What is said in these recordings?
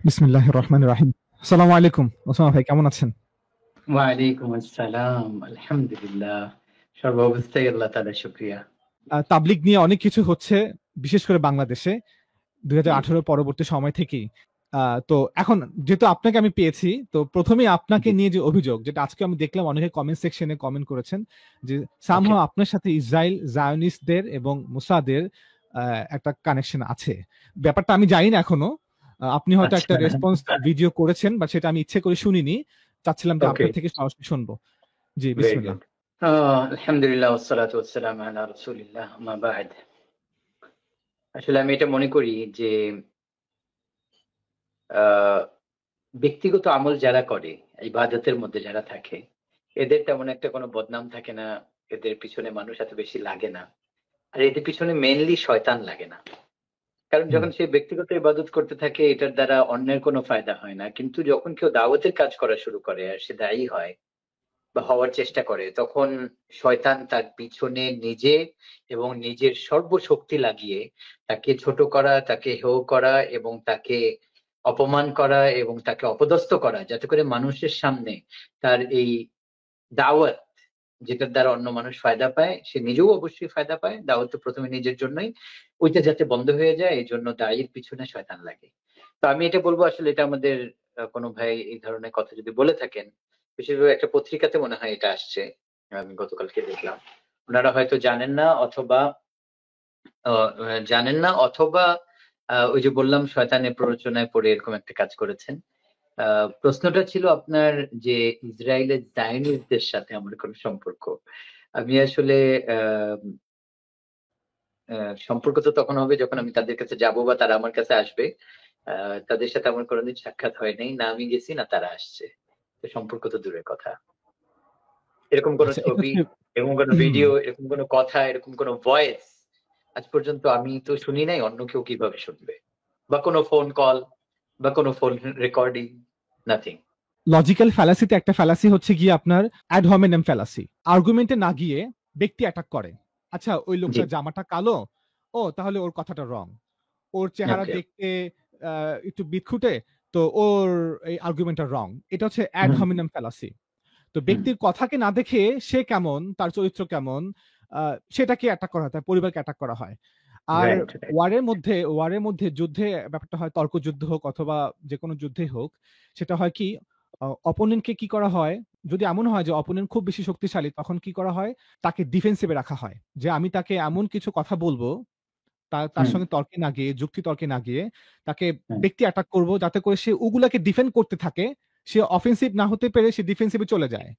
বিসমিল্লাহির রহমানির রহিম। আসসালামু আলাইকুম ওসামা ভাই, কেমন আছেন? ওয়ালাইকুম আসসালাম। আলহামদুলিল্লাহ। সর্বাবস্থায় আল্লাহ তাআলার শুকরিয়া। তাবলিগ নিয়ে অনেক কিছু হচ্ছে, বিশেষ করে বাংলাদেশে জি, 2018 পরবর্তী সময় থেকেই। তো এখন যেহেতু আপনাকে আমি পেয়েছি, তো প্রথমেই আপনাকে জি। নিয়ে যে অভিযোগ, যেটা আজকে আমি দেখলাম অনেকে কমেন্ট সেকশনে কমেন্ট করেছেন যে ওকে। সামহাও আপনার সাথে ইসরায়েল জায়নিস্টদের এবং মোসাদের একটা কানেকশন আছে। ব্যাপারটা আমি জানি না এখনো। আপনি হয়তো আচ্ছা। একটা রেসপন্স ভিডিও করেছেন, বা সেটা আমি ইচ্ছে করে শুনিনি। চাচ্ছিলাম যে ওকে। আপনার থেকে সরাসরি শুনবো। জি, ভেরি বিসমিল্লাহ। গুড। আলহামদুলিল্লাহ ওয়াসসালাতু ওয়াসসালামু আলা রাসূলিল্লাহ আম্মা বা'দ। আসলে আমি এটা মনে করি যে আ ব্যক্তিগত আমল যারা করে, ইবাদতের মধ্যে যারা থাকে, এদের তেমন একটা কোনো বদনাম থাকে না। এদের পিছনে মানুষ এত বেশি লাগে না। আর এদের পিছনে মেইনলি শয়তান লাগে না। কারণ হুম। যখন সে ব্যক্তিগত ইবাদত করতে থাকে এটার দ্বারা অন্যের কোনো ফায়দা হয় না। কিন্তু যখন কেউ দাওয়াতের কাজ করা শুরু করে আর সে দায়ী হয় বা হওয়ার চেষ্টা করে তখন শয়তান তার পিছনে নিজে এবং নিজের সর্বশক্তি লাগিয়ে তাকে ছোট করা, তাকে হেয় করা এবং তাকে অপমান করা এবং তাকে অপদস্থ করা যাতে করে মানুষের সামনে তার এই দাওয়াত যেটার দ্বারা অন্য মানুষ ফায়দা পায়, সে নিজেও অবশ্যই ফায়দা পায়। দাওয়াত তো ১ম এ নিজের জন্যই। ওইটা যাতে বন্ধ হয়ে যায় এজন্য দায়ীর পিছনে শয়তান লাগে। তো আমি এটা বলব আসলে এটা আমাদের কোন ভাই এই ধরনের কথা যদি বলে থাকেন, বিশেষভাবে একটা পত্রিকাতে মনে হয় এটা আসছে। আমি গতকালকে দেখলাম। উনারা হয়তো অ জানেন না অথবা ওই যে বললাম শয়তানের প্ররোচনায় পড়ে এরকম একটা কাজ করেছেন। আ প্রশ্নটা ছিল আপনার যে ইসরায়েলের জায়নিস্টদের সাথে আমার কোন সম্পর্ক। আমি আসলে আম আ সম্পর্ক তো তখন হবে যখন আমি তাদের কাছে যাবো বা তারা আমার কাছে আসবে। আ তাদের সাথে আমার কোনদিন সাক্ষাৎ হয় নাই। না আমি গেছি না তারা আসছে। তো সম্পর্ক তো দূরের কথা। এরকম কোন আচ্ছা, এটা ছবি, হচ্ছে এরকম কোন হুম, ভিডিও, এরকম কোন কথা, এরকম কোন ভয়েস আজ পর্যন্ত আমি তো শুনি নাই, অন্য কেউ কিভাবে শুনবে? বা কোন ফোন কল বা কোন ফোন রেকর্ডিং, নাথিং। লজিক্যাল ফ্যালাসিতে একটা ফ্যালাসি হচ্ছে গিয়ে আপনার অ্যাড হমিনেম ফ্যালাসি। আর্গুমেন্টে না গিয়ে ব্যক্তি অ্যাটাক করে। আচ্ছা, ওই জি, লোকটার জামাটা কালো, ও তাহলে ওর কথাটা রং। ওর চেহারা ওকে। দেখতে একটু বিদখুটে, তো ওর এই আর্গুমেন্টটা রং। এটা হচ্ছে অ্যাড হুম, হমিনেম ফ্যালাসি। তো হুম। ব্যক্তির কথাকে না দেখে সে কেমন, তার চরিত্র কেমন, সেটাকে অ্যাটাক করা হয়, তার পরিবারকে অ্যাটাক করা হয়। আর রাইট, রাইট। ওয়ারের মধ্যে যুদ্ধে ব্যাপারটা হয়, তর্কযুদ্ধ হোক অথবা যেকোনো যুদ্ধেই হোক, সেটা হয় কি, অপোনেন্টকে কি করা হয়, যদি এমন হয় যে অপোনেন্ট খুব বেশি শক্তিশালী, তখন কি করা হয়, তাকে ডিফেন্সিভে রাখা হয়। যে আমি তাকে এমন কিছু কথা বলবো, তার হুম, সঙ্গে তর্কে না গিয়ে, যুক্তি তর্কে না গিয়ে, তাকে হুম। ব্যক্তি অ্যাটাক করব যাতে করে সে ওগুলাকে ডিফেন্ড করতে থাকে। সে অফেন্সিভ না হতে পেরে সে ডিফেন্সিভে চলে যায়।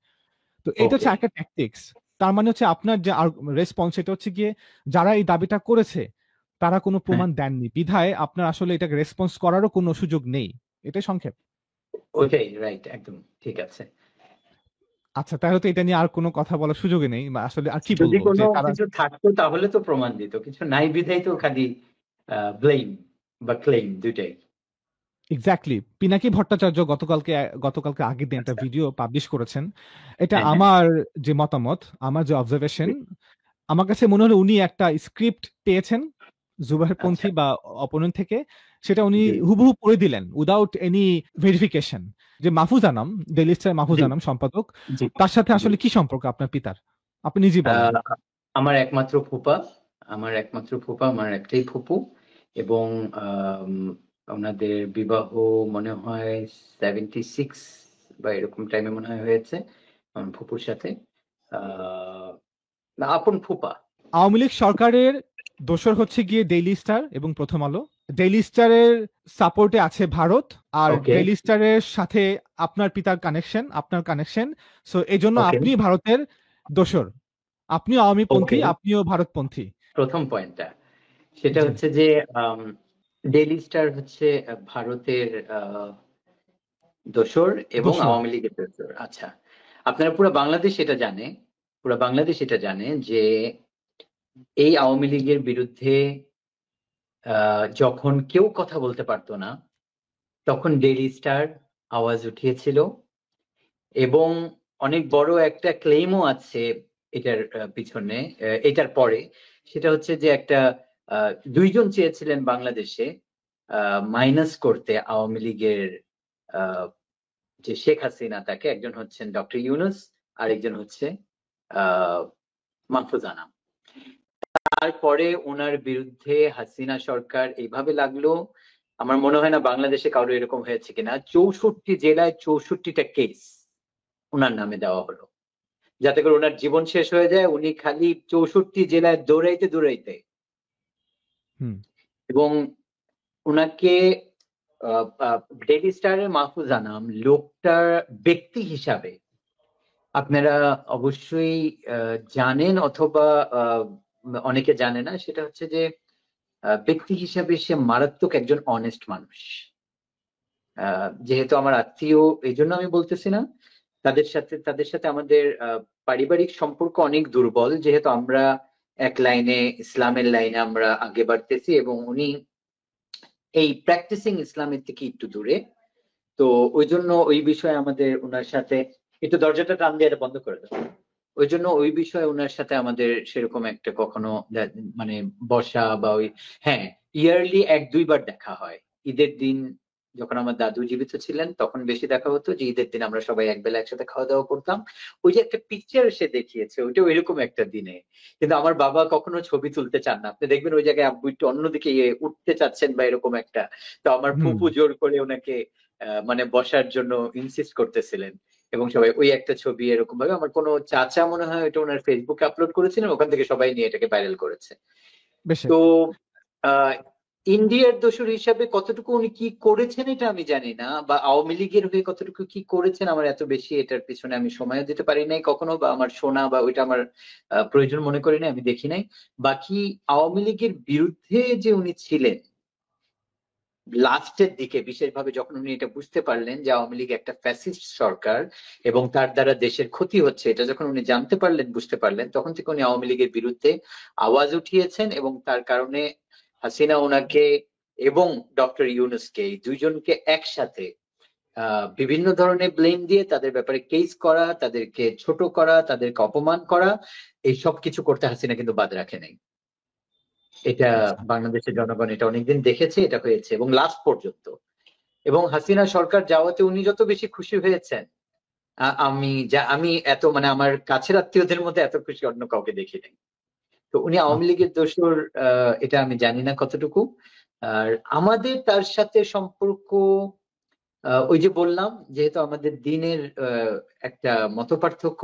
তো এটা ওকে। হচ্ছে একটা ট্যাকটিক্স। তার মানে হচ্ছে আপনার যে রেসপন্স, সেটা হচ্ছে গিয়ে যারা এই দাবিটা করেছে তারা কোনো হ্যাঁ, প্রমাণ দেননি। বিধায় আপনার আসলে এটাকে রেসপন্স করারও কোনো সুযোগ নেই। এটাই সংক্ষেপ। ওইটাই রাইট একদম ঠিক আছে। আচ্ছা, তাহলে তো এটা নিয়ে আর কোনো কথা বলার সুযোগই নেই। বা আসলে আর কি যদি বলবো? কোন যে তারা কিছু থাকতো তাহলে তো প্রমাণ দিত। কিছু নাই বিধায় তো খালি ব্লেম বা ক্লেইম ২ টাই। এক্সাক্টলি। পিনাকি ভট্টাচার্য গতকালকে আগের দিন একটা আচ্ছা। ভিডিও পাবলিশ করেছেন। এটা হ্যাঁ, হ্যাঁ। আমার যে মতামত, আমার যে অবজারভেশন, জি, আমার কাছে মনে হলো উনি একটা স্ক্রিপ্ট পেয়েছেন আচ্ছা। জুবাহেরপন্থী বা অপোনেন্ট থেকে। সেটা উনি জি, হুবহু পড়ে দিলেন উইথআউট এনি ভেরিফিকেশন। যে মাহফুজ আনাম, ডেইলি স্টার মাহফুজ জি, আনাম সম্পাদক, জি, তার সাথে জি। আসলে কি সম্পর্ক আপনার পিতার? আপনি নিজেই আ বলেন। আমার একমাত্র ফুপা, আমার একটাই ফুপু এবং আম উনাদের বিবাহ মনে হয় 76 বা এরকম টাইমে মনে হয় হয়েছে আমার ফুপুর সাথে। আ না আপন ফুপা। আওয়ামী লীগ সরকারের দোসর হচ্ছে গিয়ে ডেইলি স্টার এবং প্রথম আলো। ডেইলি স্টারের সাপোর্টে আছে ভারত। আর ওকে, ডেইলি স্টারের সাথে আপনার পিতার কানেকশন, আপনার কানেকশন। সো এজন্য ওকে, আপনি ভারতের দোসর। আপনিও আওয়ামীপন্থী, ওকে। আপনিও ভারতপন্থী। ১ম পয়েন্টটা। সেটা জি। হচ্ছে যে আম ডেইলি স্টার হচ্ছে ভারতের দোসর এবং দোসর। আওয়ামী লীগের দোসর। আচ্ছা। আপনারা পুরা বাংলাদেশ এটা জানে যে এই আওয়ামী লীগের বিরুদ্ধে যখন কেউ কথা বলতে পারত না, তখন ডেইলি স্টার আওয়াজ উঠিয়েছিল এবং অনেক বড় একটা ক্লেইমও আছে এটার পিছনে এটার পরে। সেটা হচ্ছে যে একটা আ ২ জন চেয়েছিলেন বাংলাদেশে মাইনাস করতে আওয়ামী লীগের যে শেখ হাসিনা, তাকে একজন হচ্ছেন ডক্টর ইউনূস, আরেকজন হচ্ছে মাহফুজ আনাম। তারপরে ওনার বিরুদ্ধে হাসিনা সরকার এইভাবে লাগলো, আমার মনে হয় না বাংলাদেশে কারো এরকম হয়েছে কিনা, 64 জেলায় 64টা কেস ওনার নামে দেওয়া হলো, যাতে করে ওনার জীবন শেষ হয়ে যায়। উনি খালি 64 জেলায় দৌড়াইতে দৌড়াইতে, এবং ওনাকে ডেইলি স্টারের মাহফুজ আনাম লোকটার ব্যক্তি হিসাবে আপনারা অবশ্যই জানেন, অথবা অনেকে জানে না, সেটা হচ্ছে যে ব্যক্তি হিসাবে সে মারাত্মক একজন অনেস্ট মানুষ। যেহেতু আমার আত্মীয়, এই জন্য আমি বলতেছি না, তাদের সাথে আমাদের পারিবারিক সম্পর্ক অনেক দুর্বল, যেহেতু আমরা এক লাইনে, ইসলামের লাইনে আমরা আগে বাড়তেছি, এবং উনি এই প্র্যাকটিসিং ইসলামের থেকে একটু দূরে। তো ওই জন্য ওই বিষয়ে আমাদের ওনার সাথে একটু, দরজাটা টান দিয়ে এটা বন্ধ করে দেবো, ওই জন্য ওই বিষয়ে ওনার সাথে আমাদের সেরকম একটা কখনো মানে বসা বা ওই, হ্যাঁ ইয়ারলি 1-2 বার দেখা হয়। ঈদের দিন যখন আমার দাদু জীবিত ছিলেন তখন বেশি দেখা হতো, যে ঈদের দিন আমরা সবাই একবেলা একসাথে খাওয়া দাওয়া করতাম। ওই যে একটা পিকচার সে দেখিয়েছে, ওইটা ওইরকম একটা দিনে। কিন্তু আমার বাবা কখনো ছবি তুলতে চান না, আপনি দেখবেন ওই জায়গায় আব্বু একটু অন্যদিকে উঠতে চাচ্ছেন বা এরকম একটা, তো আমার ফুপু জোর করে ওনাকে মানে বসার জন্য ইনসিস্ট করতেছিলেন, এবং সবাই ওই একটা ছবি এরকম ভাবে, আমার কোনো চাচা মনে হয় এটা ওনার ফেসবুকে আপলোড করেছিলেন, ওখান থেকে সবাই নিয়ে এটাকে ভাইরাল করেছে। তো ইন্ডিয়ার দোসর হিসাবে কতটুকু উনি কি করেছেন এটা আমি জানি না, বা আওয়ামী লীগের হয়ে কতটুকু কি করেছেন আমার এত বেশি এটার পিছনে আমি সময়ও দিতে পারি নাই কখনো, বা আমার শোনা বা ওইটা আমার প্রয়োজন মনে করি নাই, আমি দেখি নাই। বাকি আওয়ামী লীগের বিরুদ্ধে যে উনি ছিলেন লাস্টের দিকে, বিশেষভাবে যখন উনি এটা বুঝতে পারলেন যে আওয়ামী লীগ একটা ফ্যাসিস্ট সরকার এবং তার দ্বারা দেশের ক্ষতি হচ্ছে, এটা যখন উনি জানতে পারলেন, বুঝতে পারলেন, তখন থেকে উনি আওয়ামী লীগের বিরুদ্ধে আওয়াজ উঠিয়েছেন, এবং তার কারণে হাসিনা ওনাকে এবং ডক্টর ইউনূসকে, এই দুইজনকে একসাথে বিভিন্ন ধরনের ব্লেম দিয়ে তাদের ব্যাপারে কেস করা, তাদেরকে ছোট করা, তাদেরকে অপমান করা, এই সব কিছু করতে হাসিনা কিন্তু বাদ রাখে নাই। এটা বাংলাদেশের জনগণ এটা অনেকদিন দেখেছে, এটা হয়েছে এবং লাস্ট পর্যন্ত। এবং হাসিনা সরকার যাওয়াতে উনি যত বেশি খুশি হয়েছেন, আমি এত মানে আমার কাছের আত্মীয়দের মধ্যে এত খুশি অন্য কাউকে দেখি নাই। তো উনি আওয়ামী লীগের দোসর, এটা আমি জানি না কতটুকু। আর আমাদের তার সাথে সম্পর্ক, ওই যে বললাম, যেহেতু আমাদের দিনের একটা মতপার্থক্য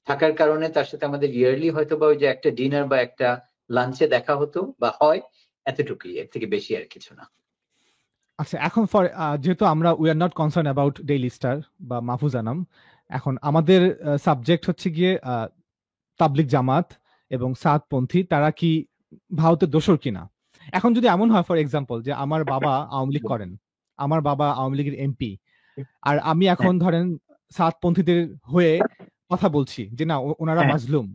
থাকার কারণে তার সাথে আমাদের ইয়ারলি হয়তো বা ওই যে একটা ডিনার বা একটা লাঞ্চে দেখা হতো বা হয়, এতটুকুই, এর থেকে বেশি আর কিছু না। আচ্ছা, এখন যেহেতু আমরা we are not concern about daily star বা মাহফুজ আনাম, এখন আমাদের সাবজেক্ট হচ্ছে গিয়ে তাবলিগ জামাত এবং সাতপন্থী তারা কি ভারতের দোসর কিনা। এখন যদি এমন হয় ফর এক্সাম্পল যে আমার বাবা আওয়ামী লীগ করেন, আমার বাবা আওয়ামী লীগের এমপি, আর আমি এখন ধরেন সাতপন্থীদের হয়ে কথা বলছি যে না ওনারা মাজলুম,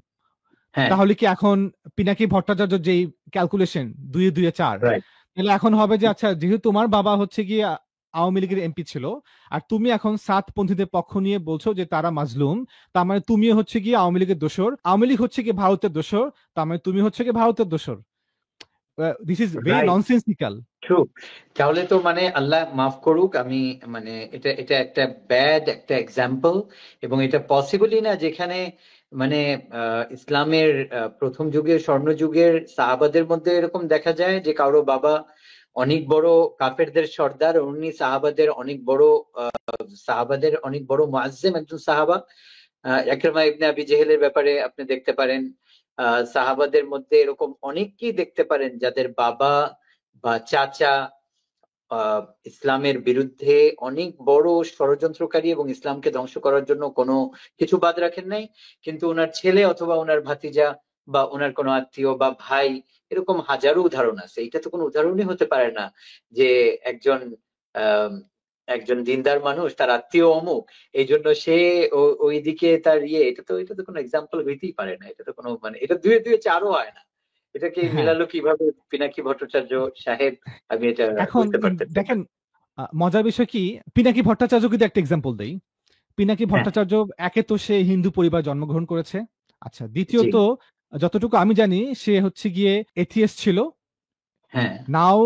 তাহলে কি এখন পিনাকি ভট্টাচার্য যেই ক্যালকুলেশন 2-2-4, তাহলে এখন হবে যে আচ্ছা যেহেতু তোমার বাবা হচ্ছে গিয়ে আওয়ামী লীগের এমপি ছিল আর তুমি এখন সাতপন্থীদের পক্ষ নিয়ে বলছো যে তারা মাজলুম, তার মানে তুমি হচ্ছে গিয়ে আওয়ামী লীগের দোসর, আওয়ামী লীগ হচ্ছে গিয়ে ভারতের দোসর, তার মানে তুমি হচ্ছে গিয়ে ভারতের দোসর। This is very nonsensical. True. তাহলে তো মানে আল্লাহ মাফ করুক, আমি মানে এটা এটা একটা ব্যাড একটা এক্সাম্পল, এবং এটা পসিবলই না যেখানে মানে ইসলামের প্রথম যুগের স্বর্ণযুগের সাহাবাদের মধ্যে এরকম দেখা যায় যে কারো বাবা অনেক বড় কাফেরদের সর্দার, উনি সাহাবাদের অনেক বড় মুআজ্জিম একজন সাহাবা। ইকরামা ইবনে আবি জেহেলের ব্যাপারে আপনি দেখতে পারেন, সাহাবাদের মধ্যে এরকম অনেককেই দেখতে পারেন যাদের বাবা বা চাচা ইসলামের বিরুদ্ধে অনেক বড় ষড়যন্ত্রকারী এবং ইসলামকে ধ্বংস করার জন্য কোনো কিছু বাদ রাখেন নাই, কিন্তু ওনার ছেলে অথবা ওনার ভাতিজা বা ওনার কোনো আত্মীয় বা ভাই, এরকম হাজারো উদাহরণ আছে। এটা তো কোনো উদাহরণই হতে পারে না যে একজন একজন দিনদার মানুষ, তার আত্মীয় অমুক, এই জন্য সে ওইদিকে তার এটা তো কোনো এক্সাম্পল হইতেই পারে না। এটা তো কোনো মানে এটা 2-2-4ও হয় না। এটাকে মিলালো কিভাবে পিনাকি ভট্টাচার্য সাহেব, আমি এটা বুঝতে পারতেছি। দেখেন মজার বিষয় কি, পিনাকি ভট্টাচার্য কিন্তু একটা এক্সাম্পল দেই। পিনাকি ভট্টাচার্য একে তো সে হিন্দু পরিবার জন্মগ্রহণ করেছে, আচ্ছা দ্বিতীয়ত যতটুকু আমি জানি সে হচ্ছে গিয়ে এথিয়েস্ট ছিল, নাও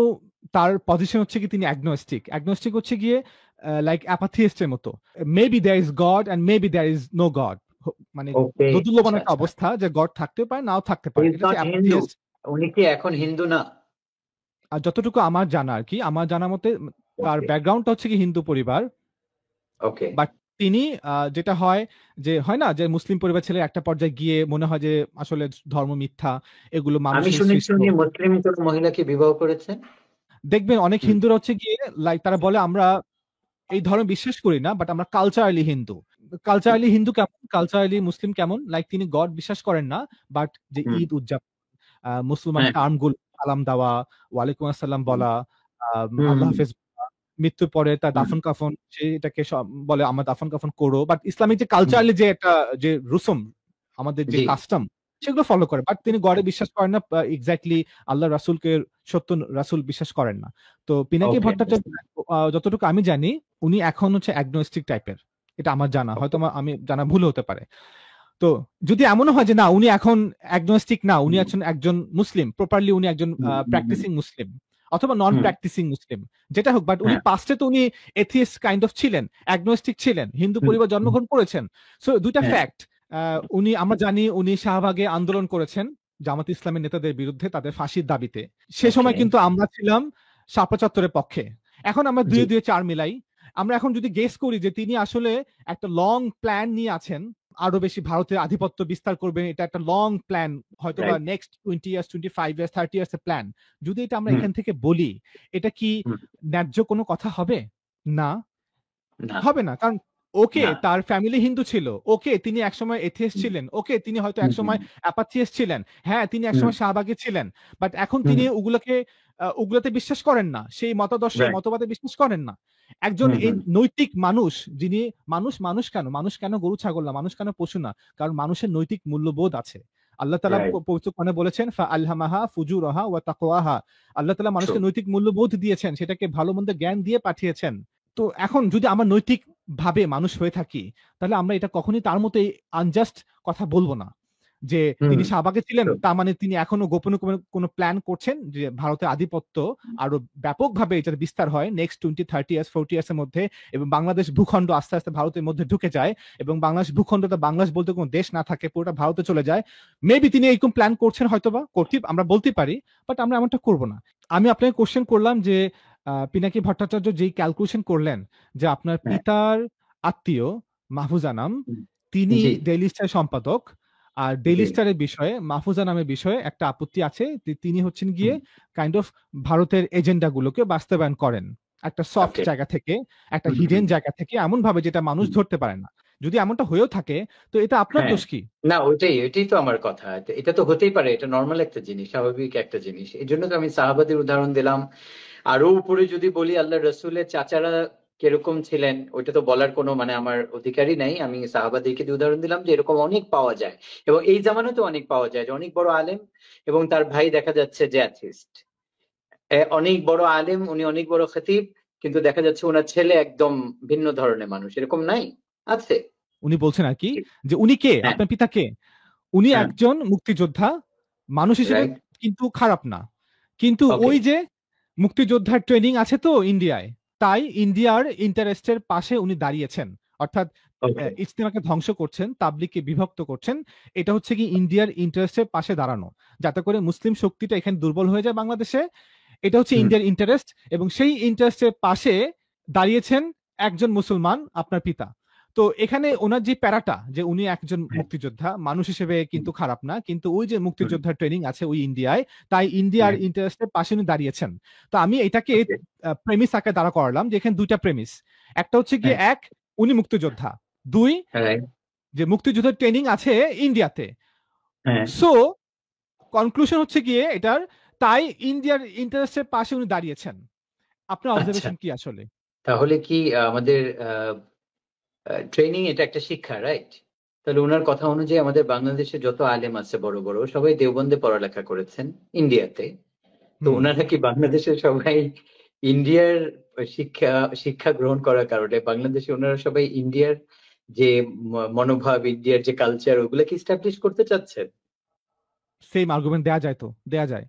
তার পজিশন হচ্ছে কি তিনি অ্যাগনোস্টিক। অ্যাগনোস্টিক হচ্ছে গিয়ে লাইক অ্যাপাথিস্টের মতো, maybe there is god and maybe there is no god, মানে ওকে, দোদুল্যমান আচ্ছা একটা আচ্ছা। অবস্থা যে গড থাকতে পারে নাও থাকতে হি পারে, ইজ এটা হচ্ছে নট হিন্দু, অ্যাপাথিস্ট। উনি কি এখন হিন্দু না? আর যতটুকু আমার জানা আর কি, আমার জানা মতে তার ওকে ব্যাকগ্রাউন্ডটা হচ্ছে কি হিন্দু পরিবার, ওকে। বাট তিনি যেটা হয় যে হয় না যে মুসলিম পরিবার ছেলে একটা পর্যায়ে গিয়ে মনে হয় যে আসলে ধর্ম মিথ্যা, এগুলো আমি মানুষের শুনেছি সৃষ্ট। উনি মুসলিম কোন মহিলাকে বিবাহ করেছেন। দেখবেন অনেক হুম, হিন্দুরা হচ্ছে গিয়ে লাইক তারা বলে আমরা এই ধর্মে বিশ্বাস করি না, বাট আমরা কালচারালি হিন্দু। কালচারালি হিন্দু কেমন, কালচারালি মুসলিম কেমন, লাইক তিনি গড বিশ্বাস করেন না, বাট যে হুম, ঈদ উদযাপন, মুসলমান হ্যাঁ, টার্ম গুলো, সালাম দেওয়া, ওয়ালাইকুম আসসালাম হুম, বলা, হুম, আল্লাহ হুম, হাফেজ বলা, মৃত্যুর পরে তার হুম, দাফন কাফন, সে এটাকে বলে আমার দাফন কাফন করো, বাট ইসলামিক যে হুম, কালচারালি যে একটা যে রুসুম, আমাদের যে জি, কাস্টম, সেগুলো ফলো করে, বাট তিনি গডে বিশ্বাস করেন না, এক্স্যাক্টলি আল্লাহ রাসূলকে সত্য রাসূল বিশ্বাস করেন না। তো পিনাকি ওকে, ভট্টাচার্য যতটুকু আমি জানি উনি এখন হচ্ছে অ্যাগনোস্টিক টাইপের, এটা আমার জানা, হয়তো ওকে, আমি জানা ভুল হতে পারে। তো যদি এমনও হয় যে না উনি এখন অ্যাগনোস্টিক না, উনি হুম, একজন একজন মুসলিম, প্রপারলি উনি একজন হুম, হুম, হুম, প্র্যাকটিসিং মুসলিম অথবা নন হুম, প্র্যাকটিসিং মুসলিম, যেটা হোক, বাট উনি হ্যাঁ, পাস্টে তো উনি এথিয়েস্ট কাইন্ড অফ ছিলেন, অ্যাগনোস্টিক ছিলেন, হিন্দু হুম, পরিবার হুম, জন্মগ্রহণ করেছেন। সো দুইটা হ্যাঁ, ফ্যাক্ট। উনি আমরা জানি উনি শাহবাগে আন্দোলন করেছেন জামাত ইসলামের নেতাদের বিরুদ্ধে তাদের ফাঁসির দাবিতে। সে ওকে, সময় কিন্তু আমরা ছিলাম শাপলা চত্বরের পক্ষে। এখন আমরা জি, দুয়ে দুয়ে চার মিলাই, আমরা এখন যদি গেস করি যে তিনি আসলে একটা লং প্ল্যান নিয়ে আছেন, আরো বেশি ভারতের আধিপত্য বিস্তার করবেন, এটা একটা লং প্ল্যান, হয়তোবা right, next 20 years, 25 years, 30 years এর প্ল্যান। যদি এটা আমরা হুম, এখান থেকে বলি, এটা কি হুম, ন্যায্য কোনো কথা হবে? না, না, হবে না। কারণ ওকে না, তার ফ্যামিলি হিন্দু ছিল, ওকে তিনি একসময় এথিয়েস্ট হুম, ছিলেন, ওকে তিনি হয়তো হুম, হুম, একসময় অ্যাপাথিয়েস্ট ছিলেন, হ্যাঁ তিনি হুম, একসময় শাহবাগে ছিলেন, বাট এখন হুম, তিনি ওগুলোকে ওগুলোতে বিশ্বাস করেন না, সেই মতাদর্শে রাইট, মতবাদে বিশ্বাস করেন না। একজন হুম, এই হুম, নৈতিক মানুষ, যিনি মানুষ, মানুষ কেন গরু ছাগল না, মানুষ কেন পশু না? কারণ মানুষের নৈতিক মূল্যবোধ আছে। আল্লাহ তাআলা রাইট, পবিত্র কোরআনে বলেছেন ফাআলহামাহা ফুজুরাহা ওয়া তাকওয়াহা। আল্লাহ তাআলা ট্রু, মানুষকে নৈতিক মূল্যবোধ দিয়েছেন, সেটাকে ভালো মন্দ জ্ঞান দিয়ে পাঠিয়েছেন। তো এখন যদি আমরা নৈতিক ভাবে মানুষ হয়ে থাকি, তাহলে আমরা এটা কখনোই তার মতো আনজাস্ট কথা বলব না। যে হুম, তিনি শাহবাগে ছিলেন, ট্রু, তার মানে তিনি এখনো গোপনে কোনো প্ল্যান করছেন যে ভারতের আধিপত্য আরো ব্যাপকভাবে যাতে বিস্তার হয় নেক্সট 20, 30 ইয়ার্স, 40 ইয়ার্স এর মধ্যে, এবং বাংলাদেশ ভূখণ্ড আস্তে, আস্তে ভারতের মধ্যে ঢুকে যায়, এবং বাংলাদেশ ভূখণ্ডটা বাংলাদেশ বলতে কোনো দেশ না থাকে, পুরোটা ভারতে চলে যায়। মেবি তিনি এরকম প্ল্যান করছেন হয়তোবা, আমরা বলতে পারি, বাট আমরা এমনটা করব না। আমি আপনাকে কোয়েশ্চেন করলাম যে পিনাকি ভট্টাচার্য যেই ক্যালকুলেশন করলেন যে আপনার হ্যাঁ, পিতার আত্মীয় মাহফুজ আনাম, হুম, তিনি জি, ডেইলি স্টার সম্পাদক। আর জি, ডেইলি স্টারের বিষয়ে মাহফুজা নামের বিষয়ে একটা আপত্তি আছে। তিনি হচ্ছেন গিয়ে হুম, কাইন্ড অফ ভারতের এজেন্ডা গুলোকে বাস্তবায়ন করেন। একটা সফট ওকে, জায়গা থেকে, একটা হুম, হিডেন হুম, জায়গা থেকে, এমন ভাবে যেটা মানুষ হুম, ধরতে পারে না। যদি এমনটা হয়েও থাকে, তো এটা আপনার হ্যাঁ, দোষ কি? না ওইটাই তো আমার কথা। এটা তো হতেই পারে, এটা নরমাল একটা জিনিস, স্বাভাবিক একটা জিনিস। এজন্য তো আমি সাহাবাদের উদাহরণ দিলাম। আরো উপরে যদি বলি আল্লাহ রসুলের চাচারা কিরকম ছিলেন, ওইটা তো বলার কোনো মানে আমার অধিকারই নাই। আমি সাহাবাদেরকে দিয়ে উদাহরণ দিলাম যে এরকম অনেক পাওয়া যায়, এবং এই জামানাতে অনেক পাওয়া যায় যে অনেক বড় আলেম এবং তার ভাই দেখা যাচ্ছে যে অ্যাথিস্ট। অনেক বড় আলেম, উনি অনেক বড় খতিব, কিন্তু দেখা যাচ্ছে ওনার ছেলে একদম ভিন্ন ধরনের মানুষ, এরকম নাই? আছে। উনি বলছেন আরকি যে উনি কে? হ্যাঁ, আপনার পিতা কে? উনি হ্যাঁ, একজন মুক্তিযোদ্ধা, মানুষ হিসেবে রাইট, কিন্তু খারাপ না। কিন্তু ওকে, ওই যে মুক্তিযোদ্ধার ট্রেনিং আছে তো ইন্ডিয়ায়, তাই ইন্ডিয়ার ইন্টারেস্টের পাশে উনি দাঁড়িয়েছেন। অর্থাৎ ওকে, ইজতেমাকে ধ্বংস করছেন, তাবলিগকে বিভক্ত করছেন। এটা হচ্ছে কি ইন্ডিয়ার ইন্টারেস্টের পাশে দাঁড়ানো। যাতে করে মুসলিম শক্তিটা এখানে দুর্বল হয়ে যায় বাংলাদেশে। এটা হচ্ছে হুম, ইন্ডিয়ার ইন্টারেস্ট, এবং সেই ইন্টারেস্টের পাশে দাঁড়িয়েছেন একজন মুসলমান, আপনার পিতা। তো এখানে ওনার যে প্যারাটা যে উনি একজন হ্যাঁ, মুক্তিযোদ্ধা, মানুষ হিসেবে হুম, কিন্তু খারাপ না। কিন্তু ওই যে হুম, মুক্তিযোদ্ধার ট্রেনিং আছে ওই ইন্ডিয়ায়, তাই ইন্ডিয়ার হ্যাঁ, ইন্টারেস্টের পাশে উনি দাঁড়িয়েছেন। তো আমি এটাকে ওকে, প্রেমিস আকারে দাঁড়া করালাম যে এখানে ২ টা প্রেমিস। একটা হচ্ছে গিয়ে হ্যাঁ, ১, উনি মুক্তিযোদ্ধা। ২, রাইট, যে মুক্তিযুদ্ধের ট্রেনিং আছে ইন্ডিয়াতে। হ্যাঁ, সো কনক্লুশন হচ্ছে গিয়ে এটার, তাই ইন্ডিয়ার ইন্টারেস্টের পাশে উনি দাঁড়িয়েছেন। আপনার আচ্ছা। অবজারভেশন কি আসলে? তাহলে কি আমাদের ট্রেনিং এটা একটা শিক্ষা, রাইট? তাহলে ওনার কথা অনুযায়ী আমাদের বাংলাদেশে যত আলেম আছে বড় বড় সবাই দেওবন্দে পড়ালেখা করেছেন ইন্ডিয়াতে। তো হুম। ওনারা কি বাংলাদেশের সবাই ইন্ডিয়ার শিক্ষা শিক্ষা গ্রহণ করার কারণে বাংলাদেশে ওনারা সবাই ইন্ডিয়ার যে মনোভাব, ইন্ডিয়ার যে কালচার, ওগুলা কি স্টাবলিশ করতে চাচ্ছেন? সেম আর্গুমেন্ট দেয়া যায় তো, দেয়া যায়।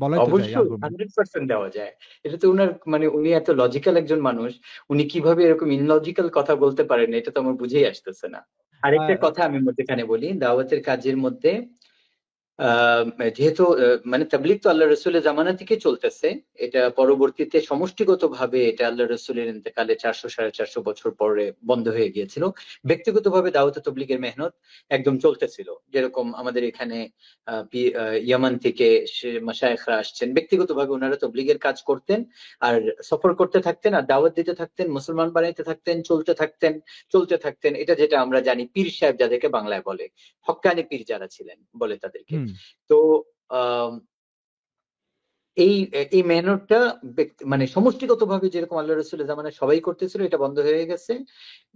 বলাই তো যায় অবশ্যই আর্গুমেন্ট। 100% দেওয়া যায়। এটা তো উনার মানে উনি এত লজিক্যাল একজন মানুষ, উনি কিভাবে এরকম ইনলজিক্যাল কথা বলতে পারেন এটা তো আমার বুঝেই আসতেছে না। আরেকটা আহ, কথা আমি মধ্যখানে বলি, দাওয়াতের কাজের মধ্যে আহ, যেহেতু মানে তাবলিগ তো আল্লাহ রসুলের জামানা থেকে চলতেছে, এটা পরবর্তীতে সমষ্টিগতভাবে এটা আল্লাহ রসুলের ইন্তেকালে 400 সাড়ে 400 বছর পরে বন্ধ হয়ে গিয়েছিল। ব্যক্তিগতভাবে দাওয়াত তবলিগের মেহনত একদম চলতেছিল, যেরকম আমাদের এখানে ইয়ামান থেকে মাশায়েখরা আসছেন, ব্যক্তিগতভাবে ওনারা তবলিগের কাজ করতেন আর সফর করতে থাকতেন আর দাওয়াত দিতে থাকতেন, মুসলমান বানাইতে থাকতেন, চলতে থাকতেন। এটা যেটা আমরা জানি পীর সাহেব যাদেরকে বাংলায় বলে, হক্কানি পীর যারা ছিলেন বলে তাদেরকে। হুম তো আহ, এই এই মেহনতটা মানে সমষ্টিগতভাবে যেরকম আল্লাহ রসুলের জামানায় সবাই করতেছিল, এটা বন্ধ হয়ে গেছে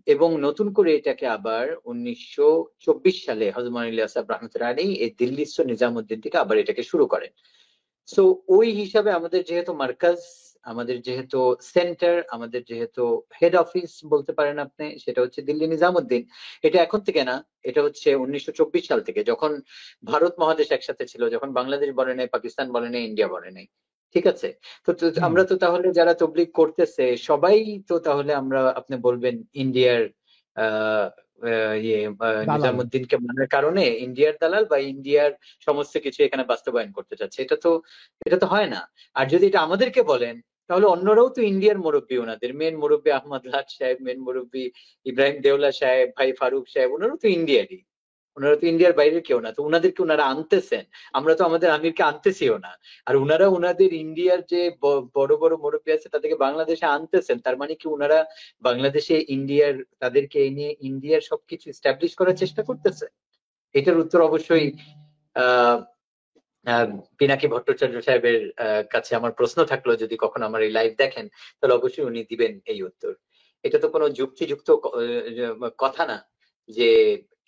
এবং নতুন করে এটাকে আবার 1924 সালে হযরত মাওলানা ইলিয়াস সাহেব রাহমাতুল্লাহ আলাইহি এই দিল্লিস্থ নিজামুদ্দিন থেকে আবার এটাকে শুরু করেন। সো ওই হিসাবে আমাদের যেহেতু মার্কাজ, আমাদের যেহেতু সেন্টার, আমাদের যেহেতু হেড অফিস বলতে পারেন আপনি, সেটা হচ্ছে দিল্লি নিজামুদ্দিন। এটা এখন থেকে না, এটা হচ্ছে 1924 সাল থেকে, যখন ভারত মহাদেশ একসাথে ছিল, যখন বাংলাদেশ বলে নাই, পাকিস্তান বলে নাই, ইন্ডিয়া বলে নাই। ঠিক আছে। তো হুম আমরা তো তাহলে যারা তবলিগ করতেছে সবাই তো তাহলে আমরা, আপনি বলবেন ইন্ডিয়ার আহ দালাল। নিজামুদ্দিনকে মানার কারণে ইন্ডিয়ার দালাল বা ইন্ডিয়ার সমস্ত কিছু এখানে বাস্তবায়ন করতে চাচ্ছে, এটা তো হয় না। আর যদি এটা আমাদেরকে বলেন, তাহলে অন্যরাও তো ইন্ডিয়ার মুরব্বী, ওনাদের মেন মুরব্বী আহমদ লাট সাহেব, মেন মুরব্বী ইব্রাহিম দেওলা সাহেব, ভাই ফারুক সাহেব, ওনারাও তো ইন্ডিয়ারই, ওনারা তো ইন্ডিয়ার বাইরের কেউ না, তো উনাদেরকে ওনারা আনতেছেন, আমরা তো আমাদের আমিরকে আনতেছিও না। আর উনারা উনাদের ইন্ডিয়ার যে বড় বড় মুরব্বী আছে তাদেরকে বাংলাদেশে আনতেছেন, তার মানে কি উনারা বাংলাদেশে ইন্ডিয়ার, তাদেরকে এনে ইন্ডিয়ার সবকিছু এস্টাবলিশ করার চেষ্টা করতেছে? এটার উত্তর অবশ্যই আহ আহ, পিনাকি ভট্টাচার্য সাহেবের কাছে আমার প্রশ্ন থাকলো, যদি কখনো আমার এই লাইভ দেখেন তাহলে অবশ্যই উনি দিবেন এই উত্তর। এটা তো কোনো যুক্তিযুক্ত কথা না যে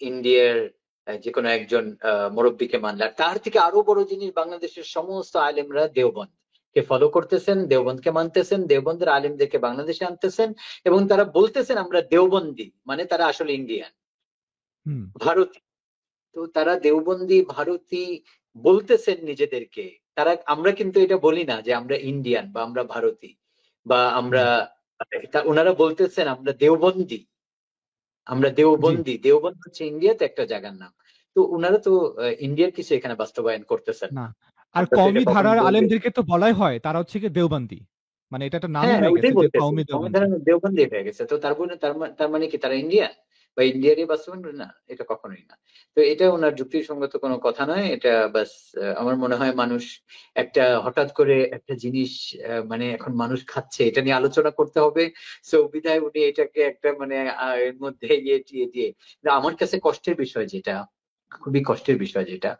ইন্ডিয়ার যে কোনো একজন মুরব্বীকে মানলে। আর তার থেকে আরো বড় জিনিস, বাংলাদেশের সমস্ত আলেমরা দেওবন্দ কে ফলো করতেছেন, দেওবন্দকে মানতেছেন, দেওবন্দের আলেমদেরকে বাংলাদেশে আনতেছেন এবং তারা বলতেছেন আমরা দেওবন্দি, মানে তারা আসলে ইন্ডিয়ান, হুম ভারতীয়। তো তারা দেওবন্দি ভারতী বলতেছেন নিজেদেরকে। আমরা কিন্তু এটা বলি না যে আমরা ইন্ডিয়ান বা আমরা ভারতী বা আমরা, হুম ওনারা বলতেছেন আমরা দেওবন্দি, আমরা জি দেওবন্দি। দেওবন্দ হচ্ছে ইন্ডিয়াতে একটা জায়গার নাম। তো ওনারা তো ইন্ডিয়ার কিছু এখানে বাস্তবায়ন করতেছেন না। না। আর আপনার তো কওমি এটা কখনো ধারার বলবে। আলেমদেরকে তো বলাই হয় তারা হচ্ছে কি দেওবন্দি, মানে এটা একটা নামই হ্যাঁ, হয়ে ওইটাই গেছে যে বলতেছি, কওমি দেওবন্দি। সংবিধানের দেওবন্দি হয়ে গেছে। তো তার মানে কি তারা ইন্ডিয়ান বা ইন্ডিয়ারই বাস্তবায়ন না? এটা কখনোই না। তো এটা ওনার যুক্তিসঙ্গত কোনো কথা নয়, এটা বাস আমার মনে হয় মানুষ একটা হঠাৎ করে একটা জিনিস মানে এখন মানুষ খাচ্ছে, এটা নিয়ে আলোচনা করতে হবে। সো বিধায় উনি এটাকে একটা মানে এর মধ্যে ইয়ে টিয়ে দিয়ে, না, আমার কাছে কষ্টের বিষয় যেটা, খুবই কষ্টের বিষয় যেটা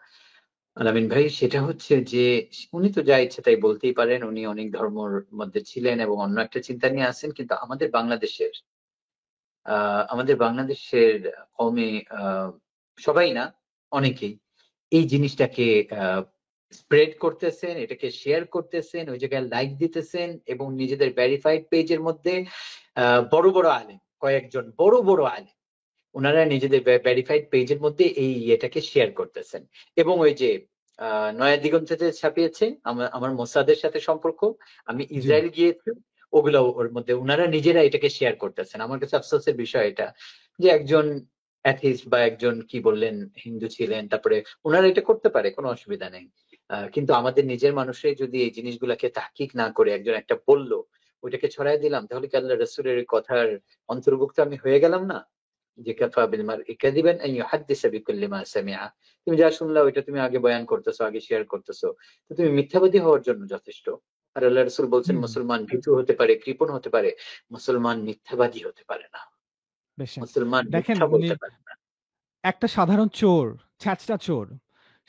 আলামিন ভাই, সেটা হচ্ছে যে উনি তো যা ইচ্ছে তাই বলতেই পারেন, উনি অনেক ধর্মর মধ্যে ছিলেন এবং অন্য একটা চিন্তা নিয়ে আছেন, কিন্তু আমাদের বাংলাদেশের কওমে সবাই না, অনেকেই এই জিনিসটাকে স্প্রেড করতেছেন, এটাকে শেয়ার করতেছেন, ওই জায়গায় লাইক দিতেছেন এবং নিজেদের ভেরিফাইড পেজের মধ্যে বড় বড় আলেম, কয়েকজন বড় বড় আলেম, ওনারা নিজেদের ভেরিফাইড পেজের মধ্যে এই ইয়েটাকে শেয়ার করতেছেন। এবং ওই যে নয়া দিগন্তেতে ছাপিয়েছে আমার মোসাদের সাথে সম্পর্ক, আমি জি ইসরায়েল গিয়েছি, ওগুলো ওর মধ্যে ওনারা নিজেরা এটাকে শেয়ার করতেছেন। আমার কাছে আফসোসের বিষয় এটা যে একজন অ্যাথিস্ট বা একজন কি বললেন হিন্দু ছিলেন, তারপরে ওনারা এটা করতে পারে, কোনো অসুবিধা নেই। কিন্তু আমাদের নিজের মানুষরাই যদি এই জিনিসগুলাকে তাহকিক না করে একজন একটা বললো ওইটাকে ছড়াই দিলাম, তাহলে কি আল্লাহ রসুলের কথার অন্তর্ভুক্ত আমি হয়ে গেলাম না? যে কাফা বিল মারই কাযিবান আন ইউহাদ্দিসা বিকুল্লি মা সামিআ। তুমি যা শুনলা ওইটা তুমি আগে বয়ান করতেছো, আগে শেয়ার করতেছো, তো তুমি মিথ্যাবাদী হওয়ার জন্য যথেষ্ট। আর আল্লাহ রাসূল বলছেন হুম মুসলমান ভীতু হতে পারে, কৃপণ হতে পারে, মুসলমান মিথ্যাবাদী হতে পারে না, বেশ। মুসলমান দেখেন মিথ্যা উনি বলতে পারে না। একটা সাধারণ চোর, ছ্যাচটা চোর,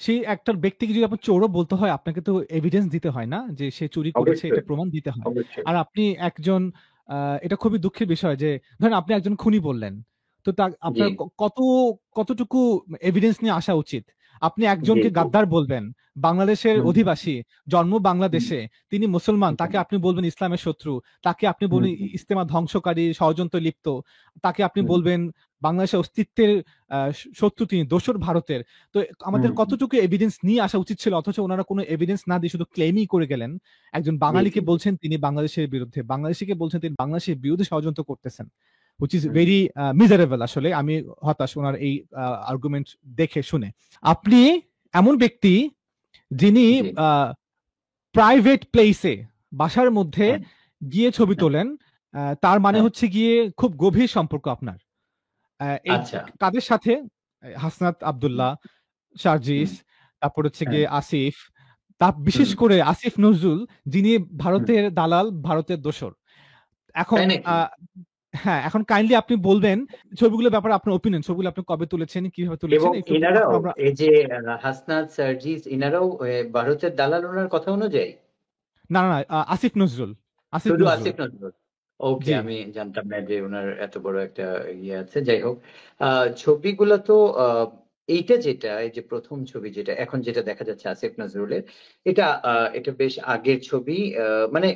সেই একটা ব্যক্তিকে যদি আপনার চোরও বলতে হয় আপনাকে তো এভিডেন্স দিতে হয় না যে সে চুরি করেছে, এটা অবশ্যই, প্রমাণ দিতে হয়। অবশ্যই। আর আপনি একজন এটা খুবই দুঃখের বিষয় যে ধরেন আপনি একজন খুনি বললেন। তো তা জি। আপনার কতটুকু এভিডেন্স নিয়ে আসা উচিত? আপনি জি একজনকে জি। গাদ্দার বলবেন, বাংলাদেশের হুম, অধিবাসী, জন্ম হুম, বাংলাদেশে, তিনি মুসলমান, হুম, তাকে আপনি বলবেন ইসলামের শত্রু, তাকে আপনি হুম, বলবেন হুম, ইস্তেমা ধ্বংসকারী, ষড়যন্ত্র লিপ্ত, তাকে আপনি হুম, বলবেন বাংলাদেশের অস্তিত্বের শত্রু, তিনি দোসর ভারতের। তো আমাদের হুম, হুম, কতটুকু এভিডেন্স নিয়ে আসা উচিত ছিল, অথচ ওনারা কোনো এভিডেন্স না দিয়ে শুধু ক্লেমই করে গেলেন। একজন জি জি। বাঙালিকে বলছেন তিনি বাংলাদেশের বিরুদ্ধে, বাংলাদেশিকে বলছেন তিনি বাংলাদেশের বিরুদ্ধে ষড়যন্ত্র করতেছেন, which is hmm, very miserable. আসলে আমি হতাশ ওনার এই আর্গুমেন্ট দেখে শুনে। আপনি এমন ব্যক্তি যিনি জি। প্রাইভেট প্লেসে, বাসার মধ্যে হ্যাঁ, গিয়ে ছবি হ্যাঁ, তোলেন, তার মানে হ্যাঁ। হচ্ছে গিয়ে খুব গভীর সম্পর্ক আপনার এই আচ্ছা। কাদের সাথে? হাসনাত হুম, আব্দুল্লাহ, হুম, সার্জিস, তারপর হচ্ছে হ্যাঁ, গিয়ে আসিফ, তা বিশেষ হুম, করে আসিফ নজরুল, যিনি হুম। ভারতের দালাল, ভারতের দোসর। এখন তাই নাকি? হ্যাঁ, এখন কাইন্ডলি আপনি বলবেন ছবিগুলোর ব্যাপারে আপনার ওপিনিয়ন, ছবিগুলো আপনি কবে তুলেছেন, কিভাবে তুলেছেন, এবং একটু এনারাও, আপনার আমরা। এই যে হাসনাত, সার্জিস, এনারাও ভারতের দালাল ওনার কথা অনুযায়ী? না না না, আসিফ নজরুল, আসিফ শুধু নজরুল। আসিফ নজরুল? ওকে, জি। আমি জানতাম না যে উনার এত বড় একটা ইয়ে আছে। যাই হোক, ছবিগুলো তো এইটা যেটা, এই যে প্রথম ছবি যেটা এখন যেটা দেখা যাচ্ছে আসিফ নজরুলের, এটা এটা বেশ আগের ছবি। মানে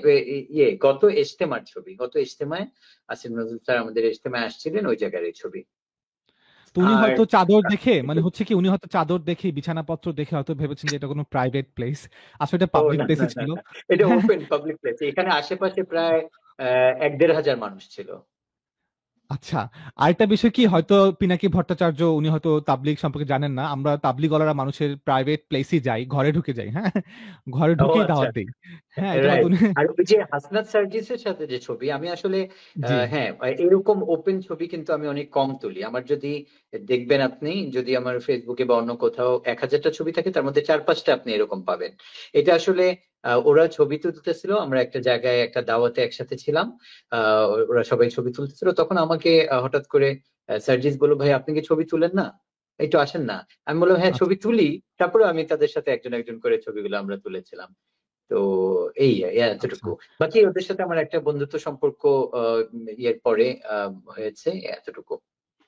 ইয়ে গত ইজতেমার ছবি। গত ইজতেমায় আসিফ নজরুল স্যার আমাদের ইজতেমায় আসছিলেন, ওই জায়গার এই ছবি। তো উনি আর হয়তো চাদর দেখে, মানে হচ্ছে কি, উনি হয়তো চাদর দেখে, বিছানাপত্র দেখে হয়তো ভেবেছেন যে এটা কোনো প্রাইভেট প্লেস, আসলে এটা ও পাবলিক না, না, প্লেসই না, ছিল। না। এটা ওপেন পাবলিক প্লেস। এখানে আশেপাশে প্রায় ১-১.৫ হাজার মানুষ ছিল। আচ্ছা, আরেকটা বিষয় কি, হয়তো পিনাকি ভট্টাচার্য উনি হয়তো তাবলিগ সম্পর্কে জানেন না। আমরা তাবলিগওয়ালারা মানুষের প্রাইভেট প্লেসে যাই, ঘরে ঢুকে যাই, হ্যাঁ? ঘরে ও ঢুকেই আচ্ছা। দাওয়াত দেই। হ্যাঁ, এটা হয়তো রাইট। উনি আর ওই যে হাসনাত সার্জিসের সাথে যে ছবি, আমি আসলে জি। হ্যাঁ, এরকম ওপেন ছবি কিন্তু আমি অনেক কম তুলি। আমার যদি দেখবেন আপনি, যদি আমার ফেসবুকে বা অন্য কোথাও ১,০০০ টা ছবি থাকে, তার মধ্যে ৪-৫ টা আপনি এরকম পাবেন। এটা আসলে ওরা ছবি তুলতেছিল। আমরা একটা জায়গায় একটা দাওয়াতে একসাথে ছিলাম। আ ওরা সবাই ছবি তুলতেছিল। তখন আমাকে হঠাৎ করে সার্জিস বলল, "ভাই আপনি কি ছবি তুলেন না? একটু আসেন না।" আমি বললাম, "হ্যাঁ, আচ্ছা, ছবি তুলি।" তারপরেও আমি তাদের সাথে একজন, একজন করে ছবিগুলো আমরা তুলেছিলাম। তো এই আচ্ছা। এতটুকু। বাকি ওদের সাথে আমার একটা বন্ধুত্ব সম্পর্ক আ ইয়ের পরে হয়েছে এতটুকু।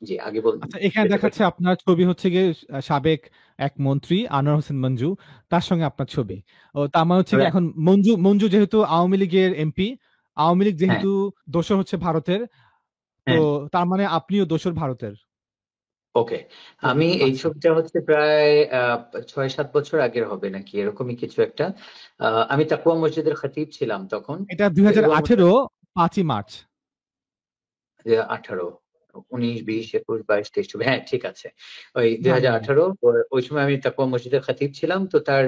জি, আগে আচ্ছা, এখানে যেতে পারি। দেখাচ্ছে আপনার ছবি হচ্ছে গিয়ে সাবেক এক মন্ত্রী আনোয়ার হোসেন মঞ্জু, তার সঙ্গে আপনার ছবি। ও তার মানে হচ্ছে গিয়ে রাইট। এখন মঞ্জু মঞ্জু যেহেতু আওয়ামী লীগের এমপি, আওয়ামী লীগ হ্যাঁ, যেহেতু দোসর হচ্ছে ভারতের, তো হ্যাঁ। তার মানে আপনিও দোসর ভারতের। ওকে। তো আমি এই আচ্ছা। ছবিটা হচ্ছে প্রায় আ ৬-৭ বছর আগের হবে নাকি এরকমই কিছু একটা। আমি তাকওয়া মসজিদের খতিব ছিলাম তখন। এটা এবং ২০১৮ ৫ই মার্চ। ২০১৮, ১৯, ২০, ২১, ২২, ২৩, ২৪, হ্যাঁ, ঠিক আছে। ওই হ্যাঁ, হ্যাঁ, হ্যাঁ। ২০১৮, ওই সময় আমি তাকওয়া মসজিদের খতিব ছিলাম। তো তার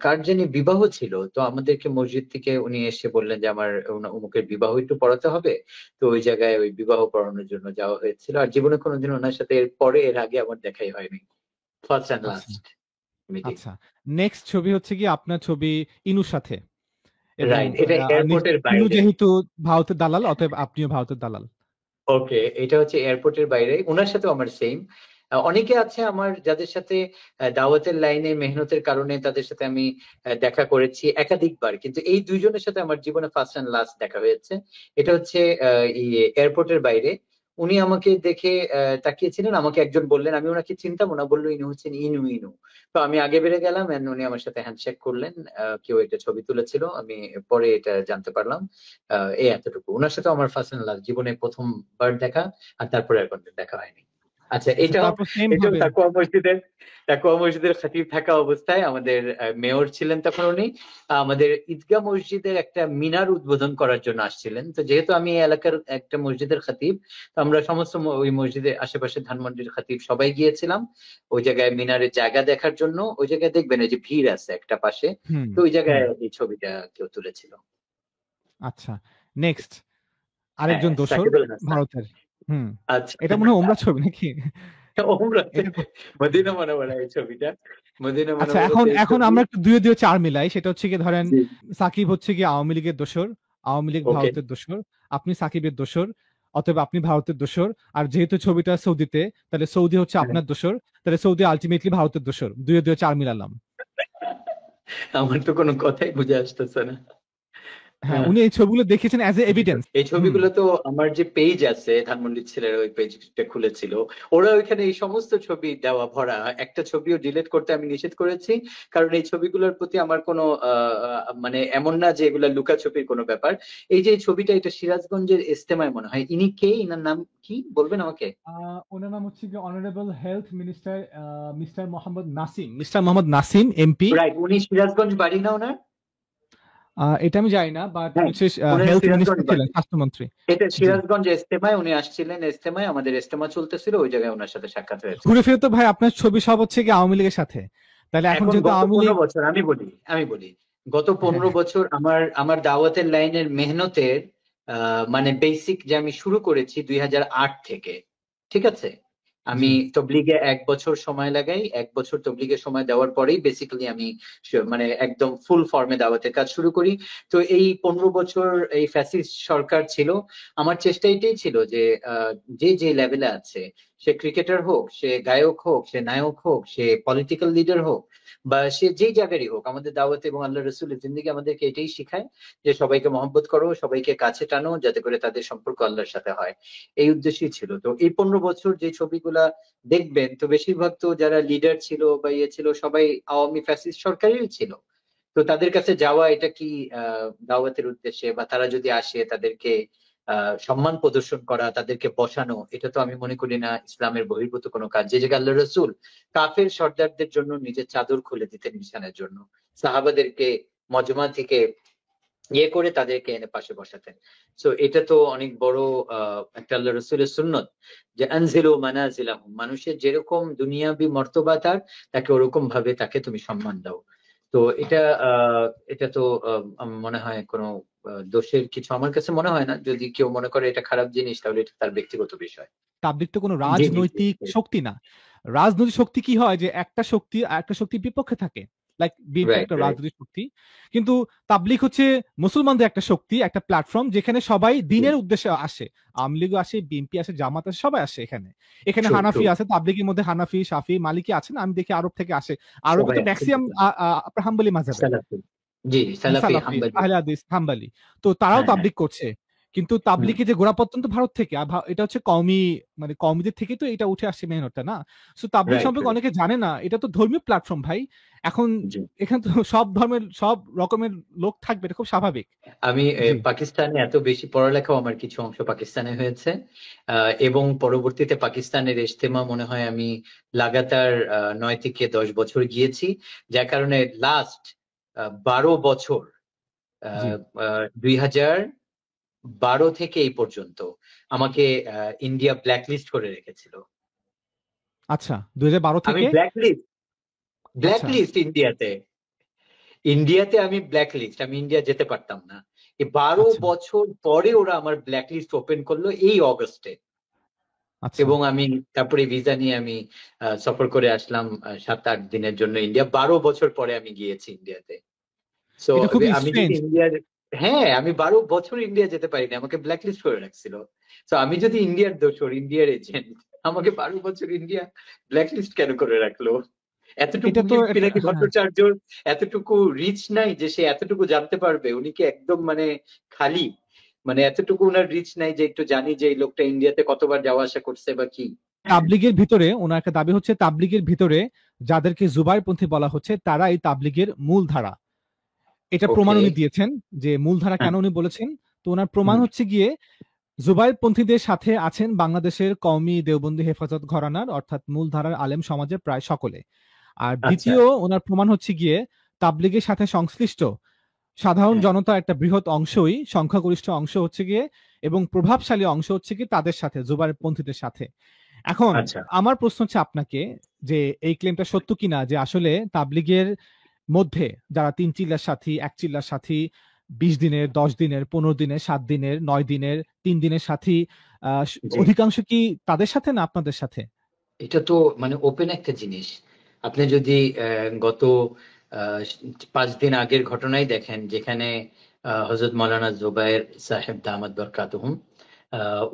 কার জানি বিবাহ ছিল। তো আমাদেরকে মসজিদ থেকে উনি এসে বললেন যে আমার অমুকের বিবাহ একটু পড়াতে হবে। তো ওই জায়গায় ওই বিবাহ পড়ানোর জন্য যাওয়া হয়েছিল। আর জীবনে কোনদিন উনার সাথে এর আগে আমার দেখাই হয়নি। ফার্স্ট অ্যান্ড আচ্ছা, লাস্ট মিটিং। আচ্ছা। নেক্সট ছবি হচ্ছে গিয়ে আপনার ছবি ইনুর সাথে, এবং রাইট। এটা এয়ারপোর্টের ইনু বাইরে। যেহেতু ভারতের দালাল, অতএব আপনিও ভারতের দালাল। ওকে, এটা হচ্ছে এয়ারপোর্টের বাইরে। উনার সাথেও আমার সেইম। অনেকে আছে আমার যাদের সাথে দাওয়াতের লাইনে মেহনতের কারণে তাদের সাথে আমি দেখা করেছি একাধিকবার। কিন্তু এই ২ জনের সাথে আমার জীবনে ফার্স্ট অ্যান্ড লাস্ট দেখা হয়েছে। এটা হচ্ছে এয়ারপোর্টের বাইরে। উনি আমাকে দেখে তাকিয়েছিলেন। আমাকে একজন বললেন, আমি উনাকে চিনতাম। উনি বলল, "ইনি হচ্ছেন ইনু, ইনু।" তো আমি আগে বেড়ে গেলাম অ্যান্ড উনি আমার সাথে হ্যান্ডশেক করলেন। কেউ একটা ছবি তুলেছিল। আমি পরে এটা জানতে পারলাম। এই এতটুকু। উনার সাথেও আমার ফার্স্ট অ্যান্ড লাস্ট, জীবনে ১ম বার দেখা। আর তারপরে আর কোনদিন দেখা হয়নি। আচ্ছা, আচ্ছা, এটাও তারপর সেম এটাও ভাবে। তাকওয়া মসজিদের খতিব থাকা অবস্থায় আমাদের মেয়র ছিলেন তখন উনি। আমাদের ঈদগাহ মসজিদের একটা মিনার উদ্বোধন করার জন্য আসছিলেন। তো যেহেতু আমি এই এলাকার একটা মসজিদের খতিব, তো আমরা সমস্ত ওই মসজিদের আশেপাশে ধানমন্ডির খতিব সবাই গিয়েছিলাম। ওই জায়গায় মিনারের জায়গা দেখার জন্য। ওই জায়গায় দেখবেন এই যে ভিড় আছে একটা পাশে। হুম, তো ওই হুম। জায়গায় এই ছবিটা কেউ তুলেছিল। আচ্ছা, নেক্সট হ্যাঁ, আরেকজন দোসর সাকিবুল হাসান। ভারতের। হুম। আচ্ছা। এটা মনে হয় ওমরা ছবি নাকি? ওমরাতে এটা তো মদিনা মুনাওয়ারা এই ছবিটা। মদিনা আচ্ছা, এখন মুনাওয়ারাতে এই এখন ছবি। আমরা একটু দুইয়ে, দুইয়ে ৪ মিলাই। সেটা হচ্ছে গিয়ে ধরেন জি। সাকিব হচ্ছে গিয়ে আওয়ামী লীগের দোসর, আওয়ামী লীগ ওকে। ভারতের দোসর, আপনি সাকিবের দোসর, অতএব আপনি ভারতের দোসর। আর যেহেতু ছবিটা সৌদিতে, তাহলে সৌদি হচ্ছে হ্যাঁ। আপনার দোসর। তাহলে সৌদি আল্টিমেটলি ভারতের দোসর। দুইয়ে, দুইয়ে ৪ মিলালাম। আমার তো কোনো কথাই বুঝে আসতেছে না। হ্যাঁ, উনি এই ছবিগুলো দেখেছেন অ্যাজ এ এভিডেন্স। এই ছবিগুলো তো আমার যে পেজ আছে, ধানমন্ডির ছেলের ওই পেজটা খুলেছিল, ওরা ওইখানে এই সমস্ত ছবি দেওয়া ভরা। একটা ছবিও ডিলিট করতে আমি নিষেধ করেছি, কারণ এই ছবিগুলোর প্রতি আমার কোনো মানে এমন না যে এগুলা লুকাছবির কোনো ব্যাপার। এই যে এই ছবিটা, এটা সিরাজগঞ্জের ইজতেমায় মনে হয়। ইনি কে? ইনার নাম কি বলবেন আমাকে? ওনার নাম হচ্ছে honourable health minister mister Mohammad Nasim MP. Right, উনি সিরাজগঞ্জ বাড়ি না ওনার? এটা আমি জানি না, বাট হ্যাঁ, উনি ওনার হেলথ সিরাজগঞ্জ মিনিস্টার ছিলেন, বাড়ি। স্বাস্থ্যমন্ত্রী। এটা জি। সিরাজগঞ্জ ইজতেমায় উনি আসছিলেন। ইজতেমায়, আমাদের ইজতেমা চলতেছিল, ওই জায়গায় ওনার সাথে সাক্ষাৎ হয়েছে। ঘুরে ফিরে তো ভাই আপনার ছবি সব হচ্ছে কি আওয়ামী লীগের সাথে, তাহলে এখন এখন যেহেতু গত আওয়ামী লীগ। 15 বছর আমি বলি গত হ্যাঁ, 15 বছর আমার দাওয়াতের লাইনের মেহনতের মানে বেসিক যে আমি শুরু করেছি 2008 থেকে, ঠিক আছে? জি। আমি তবলিগে 1 বছর সময় লাগাই। 1 বছর তবলিগে সময় দেওয়ার পরেই বেসিক্যালি আমি মানে একদম ফুল ফর্মে দাওয়াতের কাজ শুরু করি। তো এই 15 বছর এই ফ্যাসিস্ট সরকার ছিল। আমার চেষ্টা এটাই ছিল যে যে লেভেলে আছে, সে ক্রিকেটার হোক, সে গায়ক হোক, সে নায়ক হোক, সে পলিটিক্যাল লিডার হোক, বা সে যেই জায়গারই হোক, আমাদের দাওয়াত এবং আল্লাহ রসুলের জিন্দেগি আমাদেরকে এটাই শিখায় যে সবাইকে মহব্বত করো, সবাইকে কাছে টানো, যাতে করে তাদের সম্পর্ক আল্লাহর সাথে হয়। এই উদ্দেশ্যই ছিল। তো এই 15 বছর যে ছবিগুলা দেখবেন, তো বেশিরভাগ তো যারা লিডার ছিল বা ইয়ে ছিল, সবাই আওয়ামী ফ্যাসিস্ট সরকারেরই ছিল। তো তাদের কাছে যাওয়া এটা কি দাওয়াতের উদ্দেশ্যে, বা তারা যদি আসে তাদেরকে সম্মান প্রদর্শন করা, তাদেরকে বসানো, এটা তো আমি মনে করি না ইসলামের বহির্ভূত কোনো কাজ। যে জায়গায় আল্লাহ রসুল কাফের সর্দারদের জন্য নিজের চাদর খুলে দিতেন নিশানের জন্য, সাহাবাদেরকে মজমা থেকে ইয়ে করে তাদেরকে এনে পাশে বসাতেন। সো এটা তো অনেক বড় একটা আল্লাহ রসুলের সুন্নত, যে আনজিলু মানাজিলাহুম, মানুষের যেরকম দুনিয়াবি মর্তবা তাকে ওরকম ভাবে তাকে তুমি সম্মান দাও। তো এটা তো আমার মনে হয় কোনো দোষের কিছু আমার কাছে মনে হয় না। যদি কেউ মনে করে এটা খারাপ জিনিস, তাহলে এটা তার ব্যক্তিগত বিষয়। তাবলিগ তো কোনো জি জি জি রাজনৈতিক শক্তি না। রাজনৈতিক শক্তি কি হয় যে একটা শক্তি আরেকটা শক্তির বিপক্ষে থাকে। লাইক বিএনপি রাইট একটা রাইট। রাজনৈতিক শক্তি। কিন্তু তাবলিগ হচ্ছে মুসলমানদের একটা শক্তি, একটা প্ল্যাটফর্ম যেখানে সবাই জি, দিনের উদ্দেশ্যে আসে। আওয়ামী লীগও আসে, বিএনপি আসে, জামাত আসে, সবাই আসে এখানে। এখানে ট্রু ট্রু। হানাফি আছে, তাবলিগের মধ্যে হানাফি, শাফি, মালিকি আছেন। আমি দেখি আরব থেকে আসে। আরবে সবাই তো আছে মেক্সিমাম জি। আপনার হাম্বলি মাযহাবের। সালাফি। জি, সালাফি সালাফি, হাম্বলি। আহলে হাদিস, হাম্বলি। তো তারাও হ্যাঁ হ্যাঁ। তাবলীগ করছে। কিন্তু হুম। তাবলীগের যে গোড়াপত্তন তো ভারত থেকে। এটা হচ্ছে কওমি, মানে কওমিদের থেকেই তো এটা উঠে আসছে মেহনতটা না? সো তাবলীগ রাইট সম্পর্কে রাইট। অনেকে জানে না। এটা তো ধর্মীয় প্ল্যাটফর্ম ভাই। এখন জি। এখানে তো সব ধর্মের সব রকমের লোক থাকবে। এটা খুব স্বাভাবিক। আমি জি। পাকিস্তানে এত বেশি পড়ালেখাও আমার কিছু অংশ পাকিস্তানে হয়েছে। এবং পরবর্তীতে পাকিস্তানের ইজতেমা মনে হয় আমি লাগাতার 9 থেকে 10 বছর গিয়েছি। যার কারণে লাস্ট 12 বছর, জি। 2012 থেকে এই পর্যন্ত আমাকে ইন্ডিয়া ব্ল্যাকলিস্ট করে রেখেছিল। আচ্ছা, ২০১২ আমি থেকে? ব্ল্যাকলিস্ট, আচ্ছা, ব্ল্যাকলিস্ট ইন্ডিয়াতে। ইন্ডিয়াতে আমি ব্ল্যাকলিস্ট, আমি ইন্ডিয়া যেতে পারতাম না। এই 12 আচ্ছা, বছর পরে ওরা আমার ব্ল্যাকলিস্ট ওপেন করলো এই অগস্টে। আচ্ছা। এবং আমি তারপরে ভিসা নিয়ে আমি সফর করে আসলাম 7-8 দিনের জন্য ইন্ডিয়া। 12 বছর পরে আমি গিয়েছি ইন্ডিয়াতে। সো এটা খুবই আমি যদি স্ট্রেঞ্জ। ইন্ডিয়ার, হ্যাঁ, আমি 12 বছর ইন্ডিয়া যেতে পারিনি, আমাকে ব্ল্যাকলিস্ট করে রাখছিল। তো আমি যদি ইন্ডিয়ার দোসর, ইন্ডিয়ার এজেন্ট, আমাকে 12 বছর ইন্ডিয়া ব্ল্যাকলিস্ট কেন করে রাখলো? এতটুকু এটা তো কি এটা পিনাকি হ্যাঁ। ভট্টাচার্য এতটুকু রিচ নাই যে সে এতটুকু জানতে পারবে? উনি কি একদম মানে খালি, মানে এতটুকু উনার রিচ নাই যে একটু জানি যে এই লোকটা ইন্ডিয়াতে কতবার যাওয়া আসা করছে বা কি? তাবলীগের ভিতরে উনার একটা দাবি হচ্ছে তাবলীগের ভিতরে যাদেরকে জুবাইরপন্থী বলা হচ্ছে তারা এই তাবলীগের মূল ধারা। এটা প্রমাণ ওকে। উনি দিয়েছেন যে মূলধারা হ্যাঁ। কেন উনি বলেছেন। তো উনার প্রমাণ হুম। হচ্ছে গিয়ে জুবাইরপন্থীদের সাথে আছেন বাংলাদেশের কওমি দেওবন্দি হেফাজত ঘরানার অর্থাৎ মূলধারার আলেম সমাজের প্রায় সকলে। আর আচ্ছা। দ্বিতীয় উনার প্রমাণ হচ্ছে গিয়ে তাবলীগের সাথে সংশ্লিষ্ট সাধারণ হ্যাঁ। জনতার একটা বৃহৎ অংশই, সংখ্যাগরিষ্ঠ অংশ হচ্ছে গিয়ে এবং প্রভাবশালী অংশ হচ্ছে গিয়ে তাদের সাথে, জুবাইরপন্থীদের সাথে। এখন আচ্ছা। আমার প্রশ্ন হচ্ছে আপনাকে যে এই ক্লেমটা সত্য কিনা যে আসলে তাবলীগের মধ্যে যারা ৩ চিল্লার সাথী, ১ চিল্লার সাথী, ২০ দিনের, ১০ দিনের, ১৫ দিনের, ৭ দিনের, ৯ দিনের, ৩ দিনের সাথী, জি। অধিকাংশ কি তাদের সাথে না আপনাদের সাথে? এটা তো মানে ওপেন একটা জিনিস। আপনি যদি গত 5 দিন আগের ঘটনাই দেখেন, যেখানে হযরত মাওলানা জুবায়ের সাহেব দামাত বরকাতুহুম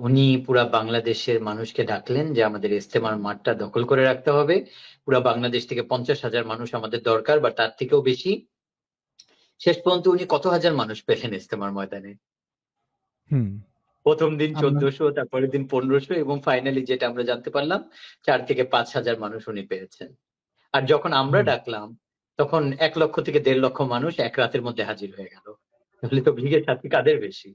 উনি পুরা বাংলাদেশের মানুষকে ডাকলেন যে আমাদের ইজতেমার মাঠটা দখল করে রাখতে হবে। পুরা বাংলাদেশ থেকে 50,000 মানুষ আমাদের দরকার, বা তার থেকেও বেশি। শেষ পর্যন্ত উনি কত হাজার মানুষ পেলেন ইজতেমার ময়দানে? হুম। প্রথম দিন আমরা 1400, তারপরের দিন 1500, এবং ফাইনালি যেটা আমরা জানতে পারলাম 4 থেকে 5,000 মানুষ উনি পেয়েছেন। আর যখন আমরা হুম, ডাকলাম তখন 1 লক্ষ থেকে 1.5 লক্ষ মানুষ এক রাতের মধ্যে হাজির হয়ে গেল। তাহলে তো লীগের সাথী কাদের বেশি?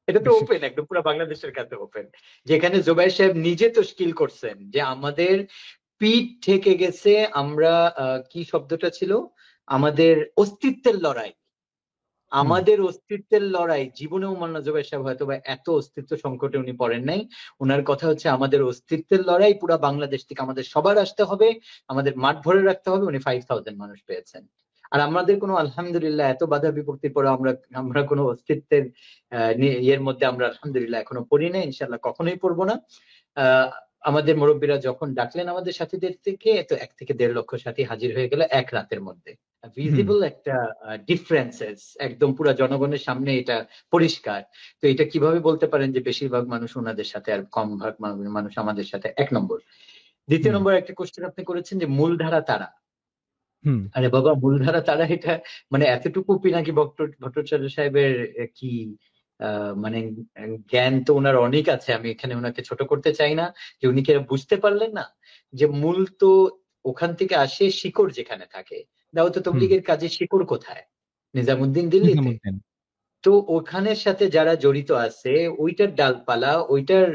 এটা তো বেশি। ওপেন, একদম পুরো বাংলাদেশের কাছে ওপেন। যেখানে জুবায়ের সাহেব নিজে তো স্কিল করছেন যে আমাদের পিঠ থেকে গেছে, আমরা কি শব্দটা ছিল, আমাদের অস্তিত্বের লড়াই। হুম, আমাদের অস্তিত্বের লড়াই জীবনেও মান্না জুবাইর সাহেব হয়তো বা এত অস্তিত্ব সংকটে উনি পড়েন নাই। উনার কথা হচ্ছে আমাদের অস্তিত্বের লড়াই, পুরা বাংলাদেশ থেকে আমাদের সবার আসতে হবে, আমাদের মাঠ ভরে রাখতে হবে। উনি 5000 মানুষ পেয়েছেন। আর আমাদের কোনো আলহামদুলিল্লাহ এত বাধা বিপত্তির পরে আমরা আমরা কোনো অস্তিত্বের ইয়ের মধ্যে আমরা আলহামদুলিল্লাহ এখনো পড়ি না, ইনশাল্লাহ কখনোই পড়বো না। আহ আমাদের মুরব্বীরা যখন ডাকলেন আমাদের সাথীদের থেকে, তো 1 থেকে 1.5 লক্ষ সাথী হাজির হয়ে গেল এক রাতের মধ্যে। হুম, ভিজিবল একটা ডিফারেন্সেস, একদম পুরো জনগণের সামনে এটা পরিষ্কার। তো এটা কিভাবে বলতে পারেন যে বেশিরভাগ মানুষ ওনাদের সাথে আর কম ভাগ মানুষ আমাদের সাথে? 1 নম্বর। দ্বিতীয় হুম, নম্বর একটা কোশ্চেন আপনি করেছেন যে মূলধারা তারা। হুম, আরে বাবা, মূলধারা তারা এটা মানে এতটুকু পিনাকি ভট্টাচার্য সাহেবের কি মানে জ্ঞান তো ওনার অনেক আছে, আমি এখানে ওনাকে ছোট করতে চাই না। যে উনি কি বুঝতে পারলেন না যে মূল তো ওখান থেকে আসে, শিকড় যেখানে থাকে। দাওয়াত হুম। তবলিগের কাজে শিকড় কোথায়? নিজামুদ্দিন দিল্লিতে। নিজামুদ্দিন। তো ওখানের সাথে যারা জড়িত আছে, ওইটার ডালপালা, ওইটার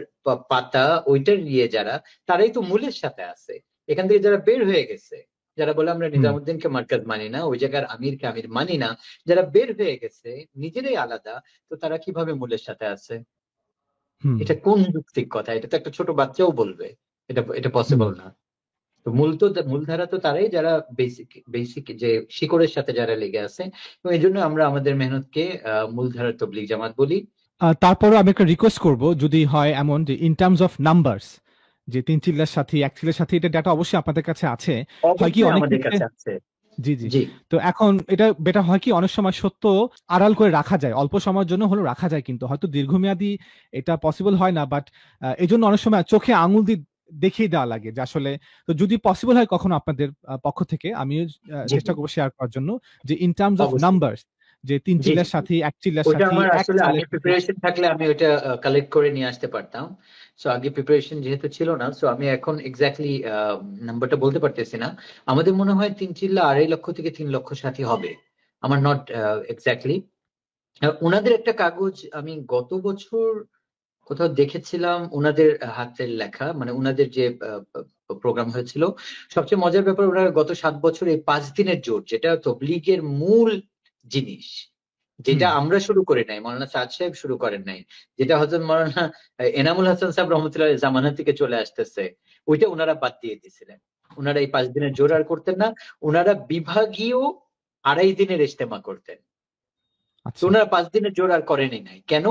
পাতা, ওইটার যারা, তারাই তো মূলের সাথে আছে। এখান থেকে যারা বের হয়ে গেছে, যারা বলে আমরা হুম, নিজামুদ্দিনকে মার্কাজ মানি না, ওই জায়গার আমিরকে আমির মানি না, যারা বের হয়ে গেছে নিজেরাই আলাদা, তো তারা কিভাবে মূলের সাথে আছে? হুম, এটা কোন যুক্তিক কথা? এটা তো একটা ছোট বাচ্চাও বলবে এটা এটা হুম। পসিবল না। তো মূলধারা তো তারাই যারা বেসিক বেসিক যে শিকড়ের সাথে যারা লেগে আছে। এবং এই জন্য আমরা আমাদের মেহনতকে মূলধারার তবলিগ জামাত বলি। তারপরও আমি একটা রিকোয়েস্ট করব, যদি হয় এমন যে ইন টার্মস অফ নাম্বারস, যে 3 চিল্লার সাথে 1 চিল্লার সাথে, এটা ডাটা অবশ্যই আপনাদের কাছে আছে। হয় কি অবশ্যই অনেক আমাদের ক্ষেত্রে, কাছে আছে। জি, জি। জি। তো এখন এটা বেটা হয় কি অনেক সময় সত্য আড়াল করে রাখা যায়। অল্প সময়ের জন্য হলেও রাখা যায়, কিন্তু হয়তো দীর্ঘমেয়াদী এটা পসিবল হয় না। বাট এজন্য অনেক সময় চোখে আঙুল দিয়ে দেখিয়ে দেওয়া লাগে যে আসলে, তো যদি পসিবল হয় কখনো আপনাদের পক্ষ থেকে, আমিও জি, চেষ্টা করব শেয়ার করার জন্য, যে ইন টার্মস অফ অবশ্যই। নাম্বারস, যে 3 জি, জি, চিল্লার জি। সাথী, 1 চিল্লার ওইটা সাথী, আমার 1 আসলে আগে চালের সাথী। প্রিপারেশন থাকলে আমি ওইটা কালেক্ট করে নিয়ে আসতে পারতাম। সো আগে প্রিপারেশন যেহেতু ছিল না, সো আমি এখন এক্স্যাক্টলি নাম্বারটা বলতে পারতেছি না। আমাদের মনে হয় 3 চিল্লা 2.5 লক্ষ থেকে 3 লক্ষ সাথী হবে। আমার নট এক্স্যাক্টলি। ওনাদের একটা কাগজ আমি গত বছর কোথাও দেখেছিলাম, ওনাদের হাতের লেখা, মানে ওনাদের যে প্রোগ্রাম হয়েছিল। সবচেয়ে মজার ব্যাপার, ওনারা গত 7 বছর এই 5 দিনের জোট, যেটা তবলিগের মূল জিনিস, যেটা হুম, আমরা শুরু করে নাই, মৌলানা সাদ সাহেব শুরু করেন নাই, যেটা হজরত মৌলানা এনামুল হাসান সাহেব রহমতুল্লাহ জামানা থেকে চলে আসতেছে, ওইটা ওনারা বাদ দিয়ে দিয়েছিলেন। ওনারা এই 5 দিনের জোর আর করতেন না। ওনারা বিভাগীয় 2.5 দিনের ইজতেমা করতেন। তো আচ্ছা। ওনারা 5 দিনের জোর আর করেনই নাই কেন?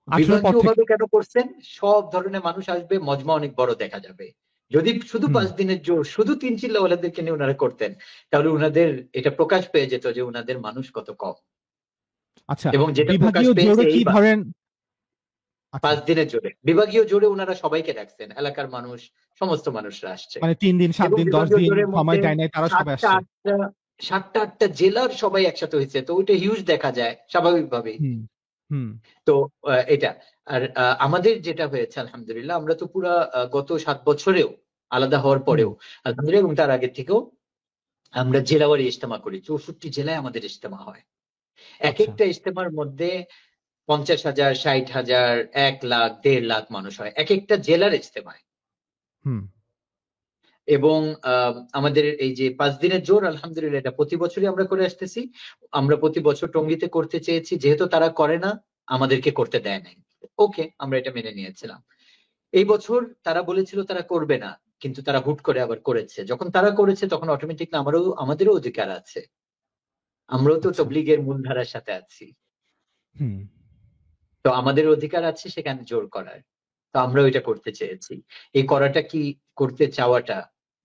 18 পর বিভাগীয় থেকে। ভাবে কেন করছেন? সব ধরনের মানুষ আসবে, মজমা অনেক বড় দেখা যাবে। যদি শুধু হুম, 5 দিনের জোর শুধু 3 চিল্লাওয়ালাদেরকে নিয়ে ওনারা করতেন, তাহলে উনাদের এটা প্রকাশ পেয়ে যেত যে উনাদের মানুষ কত কম। আচ্ছা। এবং যেটা প্রকাশ বিভাগীয় পেয়েছে জোরে কি এইবার ধরেন? আচ্ছা। 5 দিনের জোরে, বিভাগীয় জোরে ওনারা সবাইকে রাখছেন, এলাকার মানুষ, সমস্ত মানুষরা আসছে। মানে 3 দিন, 7 এবং দিন, 10 বিভাগীয় দিন জোরের সময় মধ্যে দেয় নাই, তারা সবাই সাতটা আসছে। আটটা 7টা 8টা জেলার সবাই একসাথে হয়েছে, তো ওইটা হিউজ দেখা যায় স্বাভাবিকভাবেই। হুম, হুম, তো এটা আর আমাদের যেটা হয়েছে আলহামদুলিল্লাহ, আমরা তো পুরা গত 7 বছরেও আলাদা হওয়ার হুম। পরেও আলহামদুলিল্লাহ, এবং তার আগে থেকেও আমরা জেলাওয়ারি ইজতেমা করি। 64 জেলায় আমাদের ইজতেমা হয়। এক আচ্ছা। একটা ইজতেমার মধ্যে 50,000, 60,000, 1 লাখ, 1.5 লাখ মানুষ হয় এক একটা জেলার ইজতেমায়। হুম, এবং আমাদের এই যে 5 দিনের জোর আলহামদুলিল্লাহ এটা প্রতি বছরই আমরা করে আসতেছি। আমরা প্রতি বছর টঙ্গীতে করতে চেয়েছি, যেহেতু তারা করে না, আমাদেরকে করতে দেয় নাই। ওকে, আমরা এটা মেনে নিয়েছিলাম। এই বছর তারা বলেছিল তারা করবে না, কিন্তু তারা হুট করে আবার করেছে। যখন তারা করেছে তখন অটোমেটিকলি আমাদেরও অধিকার আছে। আমরাও তো আচ্ছা। তবলিগের মূলধারার সাথে আছি। হুম, তো আমাদের অধিকার আছে সেখানে জোর করার। তো আমরাও এটা করতে চেয়েছি। এই করাটা কি, করতে চাওয়াটা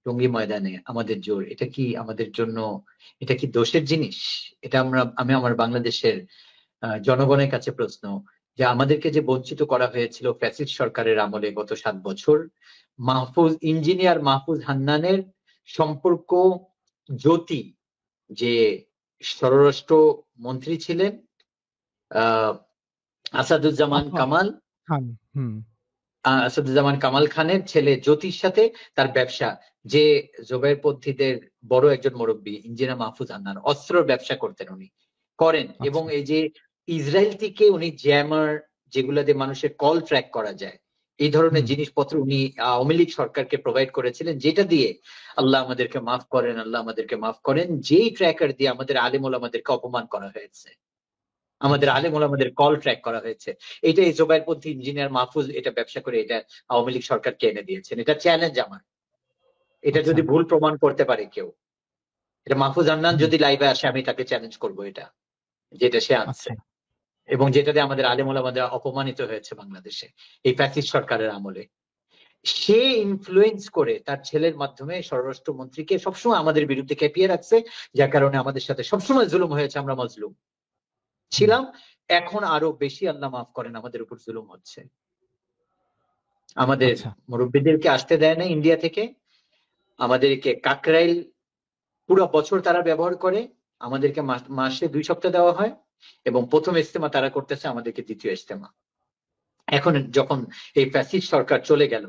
টঙ্গী ময়দানে আমাদের জোর, এটা কি আমাদের জন্য, এটা কি দোষের জিনিস? এটা আমি আমার বাংলাদেশের জনগণের কাছে প্রশ্ন, যে আমাদেরকে যে বঞ্চিত করা হয়েছিল ফ্যাসিস্ট সরকারের আমলে গত 7 বছর, ইঞ্জিনিয়ার মাহফুজ হান্নানের সম্পর্ক জ্যোতি যে স্বরাষ্ট্র মন্ত্রী ছিলেন আসাদুজ্জামান আফা কামাল। খান। হুম। আসাদুজ্জামান কামাল খানের ছেলে জ্যোতির সাথে তার ব্যবসা, যে জোবায়েরপন্থীদের বড় একজন মুরব্বী ইঞ্জিনিয়ার মাহফুজ আন্নান, অস্ত্রের ব্যবসা করতেন উনি, করেন। এবং আচ্ছা। এই যে ইসরায়েল থেকে উনি জ্যামার, যেগুলো দিয়ে মানুষের কল ট্র্যাক করা যায়, এই ধরনের হুম। জিনিসপত্র উনি আওয়ামী লীগ সরকারকে প্রোভাইড করেছিলেন, যেটা দিয়ে আল্লাহ আমাদেরকে মাফ করেন, আল্লাহ আমাদেরকে মাফ করেন, যেই ট্র্যাকার দিয়ে আমাদের আলেম ওলামাদেরকে অপমান করা হয়েছে, আমাদের আচ্ছা। আলেম ওলামাদের কল ট্র্যাক করা হয়েছে। এটা এই জোবায়েরপন্থী ইঞ্জিনিয়ার মাহফুজ এটা ব্যবসা করে এটা আওয়ামী লীগ সরকারকে এনে দিয়েছেন। এটা চ্যালেঞ্জ আমার, এটা আচ্ছা। যদি ভুল প্রমাণ করতে পারে কেউ, এটা মাহফুজ আন্নান হুম। যদি লাইভে আসে আমি তাকে চ্যালেঞ্জ করবো, এটা যেটা সে আনছে আচ্ছা। এবং যেটা দিয়ে আমাদের আলেম ওলামাদের অপমানিত হয়েছে বাংলাদেশে এই ফ্যাসিস্ট সরকারের আমলে। সে ইনফ্লুয়েন্স করে তার ছেলের মাধ্যমে স্বরাষ্ট্রমন্ত্রীকে সবসময় আমাদের বিরুদ্ধে খেপিয়ে রাখছে, যার কারণে আমাদের সাথে সবসময় জুলুম হয়েছে, আমরা মজলুম হুম। ছিলাম। এখন আরো বেশি আল্লাহ মাফ করেন আমাদের উপর জুলুম হচ্ছে। আমাদের আচ্ছা। মুরব্বীদেরকে আসতে দেয় না ইন্ডিয়া থেকে, আমাদেরকে কাকরাইল পুরো বছর তারা ব্যবহার করে, আমাদেরকে মাসে 2 সপ্তাহ দেওয়া হয়, এবং প্রথম ইজতেমা তারা করতেছে, আমাদেরকে দ্বিতীয় ইজতেমা। এখন যখন এই ফ্যাসিস্ট সরকার চলে গেল,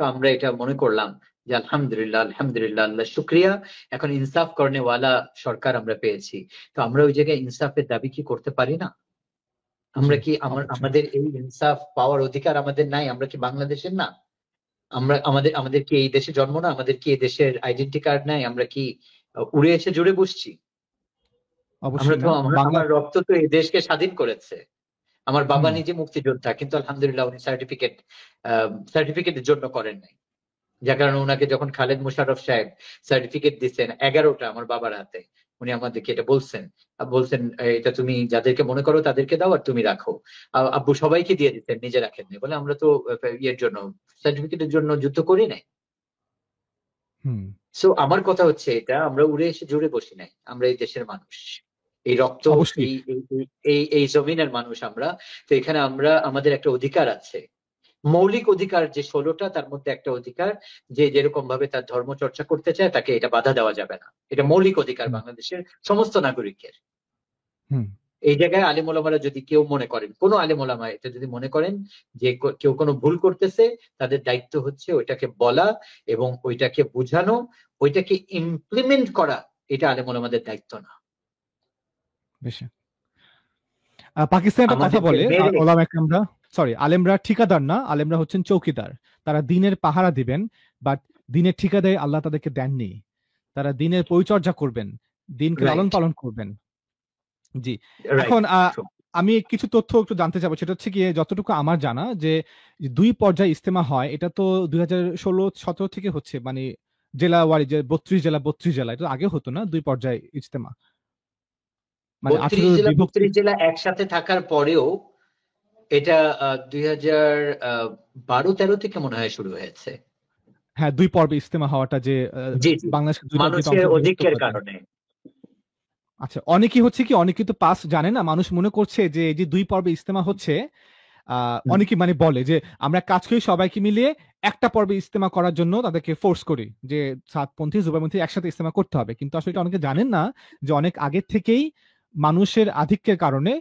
তো আমরা এটা মনে করলাম যে আলহামদুলিল্লাহ, আলহামদুলিল্লাহ, আল্লাহ শুক্রিয়া, এখন ইনসাফ করনেওয়ালা সরকার আমরা পেয়েছি। তো আমরা ওই জায়গায় ইনসাফের দাবি কি করতে পারি না? জি, আমরা কি অবশ্যই। আমাদের এই ইনসাফ পাওয়ার অধিকার আমাদের নাই? আমরা কি বাংলাদেশের না? আমরা আমাদের কি এই দেশে জন্ম না? আমাদের কি এই দেশের আইডেন্টি কার্ড নাই? আমরা কি উড়ে এসে জুড়ে বসছি? আমরা অবশ্যই তো না। বাংলা আমার রক্ত তো এই দেশকে স্বাধীন করেছে। আমার বাবা হুম। নিজে মুক্তিযোদ্ধা, কিন্তু আলহামদুলিল্লাহ উনি সার্টিফিকেটের জন্য করেন নাই, যার কারণে ওনাকে যখন খালেদ মোশাররফ সাহেব সার্টিফিকেট দিচ্ছেন 11টা আমার বাবার হাতে, উনি আমাদেরকে এটা বলছেন, বলছেন এটা তুমি যাদেরকে মনে করো তাদেরকে দাও আর তুমি রাখো। আব্বু সবাইকে দিয়ে দিতেন, নিজে রাখেন নাই, বলে আমরা তো ইয়ের জন্য, সার্টিফিকেটের জন্য যুদ্ধ করি নাই। হুম। সো আমার কথা হচ্ছে এটা, আমরা উড়ে এসে জুড়ে বসি নাই, আমরা এই দেশের মানুষ, এই রক্ত, অবশ্যই। এই এই এই এই জমিনের মানুষ আমরা। তো এখানে আমরা, আমাদের একটা অধিকার আছে, মৌলিক অধিকার যে 16টা, তার মধ্যে একটা অধিকার, যে যেরকম ভাবে তার ধর্ম চর্চা করতে চায় তাকে এটা বাধা দেওয়া যাবে না। এটা মৌলিক অধিকার হুম। বাংলাদেশের সমস্ত নাগরিকের। হুম। এই জায়গায় আলেম ওলামারা যদি কেউ মনে করেন, কোন আলেম ওলামা এটা যদি মনে করেন যে কেউ কোনো ভুল করতেছে, তাদের দায়িত্ব হচ্ছে ওইটাকে বলা এবং ওইটাকে বুঝানো, ওইটাকে ইমপ্লিমেন্ট করা। এটা আলেম ওলামাদের দায়িত্ব না। বেশ। পাকিস্তানে একটা কথা আমাদেরকে বলে মেরে, ওলামা একরামরা, সরি আলেমরা ঠিকাদার না, আলেমরা হচ্ছেন চৌকিদার। তারা দিনের পাহারা দিবেন, বাট দিনের ঠিকাদারি আল্লাহ তাদেরকে দেননি। তারা দিনের পরিচর্যা করবেন, দিনকে লালন রাইট, পালন করবেন। জি। রাইট, এখন আমি কিছু তথ্য একটু জানতে চাবো, সেটা হচ্ছে গিয়ে যতটুকু আমার জানা যে 2 পর্যায়ে ইজতেমা হয়, এটা তো 2016-17 থেকে হচ্ছে, মানে জেলা ওয়ারি যে 32 জেলা 32 জেলা, এটা আগে হতো না 2 পর্যায়ে ইজতেমা, মানে 32 18 জেলা বিভক্তি। 32 জেলা একসাথে থাকার পরেও এটা 2012-13 থেকে মনে হয় শুরু হয়েছে। হ্যাঁ, 2 পর্বে ইজতেমা হওয়াটা, যে জি জি, বাংলাদেশকে 2টা মানুষের অংশে বিভক্ত অধিকের করা যায়। কারণে। আচ্ছা, অনেকেই হচ্ছে কি, অনেকে তো পাস জানে না। মানুষ মনে করছে যে এই যে 2 পর্বে ইজতেমা হচ্ছে, হুম, অনেকেই মানে বলে যে আমরা কাজ করি সবাইকে মিলিয়ে একটা পর্বে ইজতেমা করার জন্য তাদেরকে ফোর্স করি যে সাতপন্থী জুবাপন্থী একসাথে ইজতেমা করতে হবে। কিন্তু আসলে এটা অনেকে জানেন না যে অনেক আগের থেকেই মানুষের আধিক্যের কারণে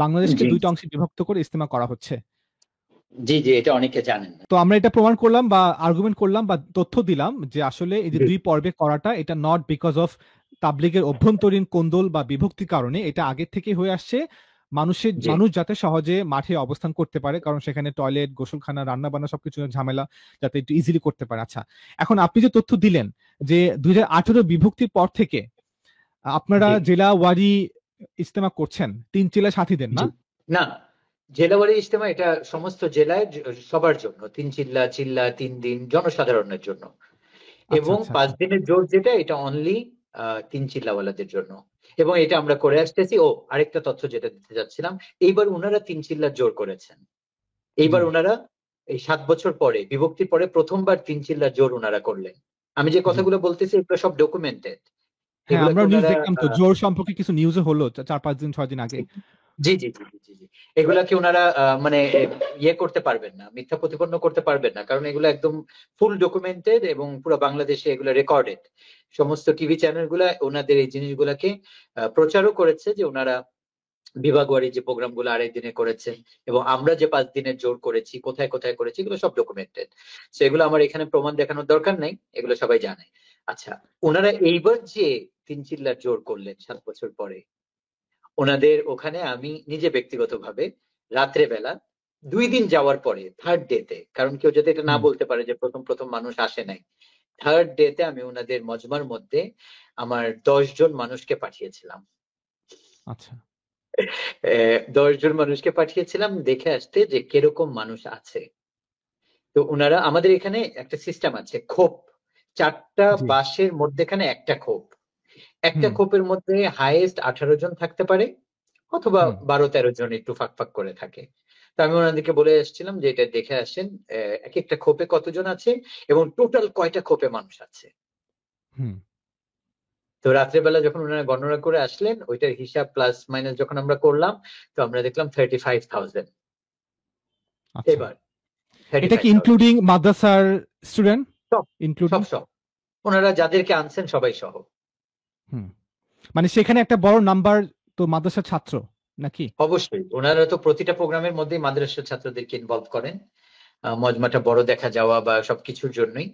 বাংলাদেশকে জি 2টা অংশে বিভক্ত করে ইজতেমা করা হচ্ছে। জি জি, এটা অনেকে জানেন না। তো আমরা এটা প্রমাণ করলাম বা আর্গুমেন্ট করলাম বা তথ্য দিলাম যে আসলে এই যে জি 2 পর্বে করাটা, এটা নট বিকজ অফ তাবলিগের অভ্যন্তরীণ কোন্দল বা বিভক্তি কারণে, এটা আগের থেকে হয়ে আসছে জি মানুষ যাতে সহজে মাঠে অবস্থান করতে পারে, কারণ সেখানে টয়লেট, গোসলখানা, রান্না বান্না সবকিছু ঝামেলা যাতে একটু ইজিলি করতে পারে। আচ্ছা, এখন আপনি যে তথ্য দিলেন যে 2018 বিভক্তির পর থেকে আপনারা জি জেলা ওয়ারি ইজতেমা করছেন 3 জেলা সাথীদের, না? জি, না, জেলাওয়ারি ইজতেমা এটা সমস্ত জেলায় সবার জন্য, 3 চিল্লা চিল্লা 3 দিন জনসাধারণের জন্য, আচ্ছা, এবং আচ্ছা, 5 আচ্ছা। দিনের জোট যেটা এটা অনলি 3 চিল্লাওয়ালাদের জন্য। এবং এটা আমরা করে আসতেছি। ও আরেকটা তথ্য যেটা দিতে যাচ্ছিলাম, এইবার ওনারা 3 চিল্লার জোর করেছেন। জি। এইবার ওনারা এই 7 বছর পরে, বিভক্তির পরে প্রথমবার 3 চিল্লার জোর ওনারা করলেন। আমি যে জি। কথাগুলো বলতেছি এগুলো সব ডকুমেন্টেড। হ্যাঁ, এগুলাকে আমরা নিউজ ওনারা দেখলাম তো জোর সম্পর্কে কিছু নিউজও হলো 4-5 দিন 6 দিন আগে। জি জি জি জি জি জি। এগুলাকে ওনারা মানে ইয়ে করতে পারবেন না, মিথ্যা প্রতিপন্ন করতে পারবেন না, কারণ এগুলো একদম ফুল ডকুমেন্টেড এবং পুরো বাংলাদেশে এগুলো রেকর্ডেড। সমস্ত টিভি চ্যানেল গুলা ওনাদের এই জিনিসগুলাকে প্রচারও করেছে যে ওনারা বিভাগওয়ারি যে প্রোগ্রাম গুলো আড়াই দিনে করেছেন এবং আমরা যে 5 দিনের জোর করেছি, কোথায় কোথায় করেছি, এগুলো সব ডকুমেন্টেড। সেগুলো আমার এখানে প্রমাণ দেখানোর দরকার নেই, এগুলো সবাই জানে। আচ্ছা, ওনারা এইবার যে 3 চিল্লার জোর করলেন 7 বছর পরে, ওনাদের ওখানে আমি নিজে ব্যক্তিগতভাবে রাত্রে বেলা 2 দিন যাওয়ার পরে থার্ড ডেতে, কারণ কেউ যদি এটা না বলতে পারে যে প্রথম প্রথম মানুষ আসে নাই, থার্ড ডেতে আমি ওনাদের মজমার মধ্যে আমার 10 জন মানুষকে পাঠিয়েছিলাম। আচ্ছা। 10 জন মানুষকে পাঠিয়েছিলাম দেখে আসতে যে কিরকম মানুষ আছে। তো ওনারা আমাদের এখানে একটা সিস্টেম আছে, খোপ 4টা জি। বাঁশের মধ্যেখানে একটা খোপ, একটা হুম, খোপের মধ্যে হাইয়েস্ট 18 জন থাকতে পারে অথবা হুম, 12-13 জন একটু ফাঁক ফাঁক করে থাকে। তো আমি ওনাদেরকে বলে এসেছিলাম যে এটা দেখে আসেন এক একটা খোপে কতজন আছে এবং টোটাল কয়টা খোপে মানুষ আছে। হুম। তো রাত্রেবেলা যখন ওনারা গণনা করে আসলেন ওইটার হিসাব প্লাস মাইনাস যখন আমরা করলাম, তো আমরা দেখলাম 35,000। আচ্ছা। এবার এটা কি 35,000 ইনক্লুডিং মাদ্রাসার স্টুডেন্ট? সব ইনক্লুডিং? সব সব ওনারা যাদেরকে আনছেন সবাই সহ। হুম। মানে সেখানে একটা বড় নাম্বার তো মাদ্রাসার ছাত্র নাকি? অবশ্যই ওনারা তো প্রতিটা প্রোগ্রামের মধ্যেই মাদ্রাসার ছাত্রদেরকে ইনভলভ করেন, মজমাটা বড় দেখা যাওয়া বা সবকিছুর জন্যই।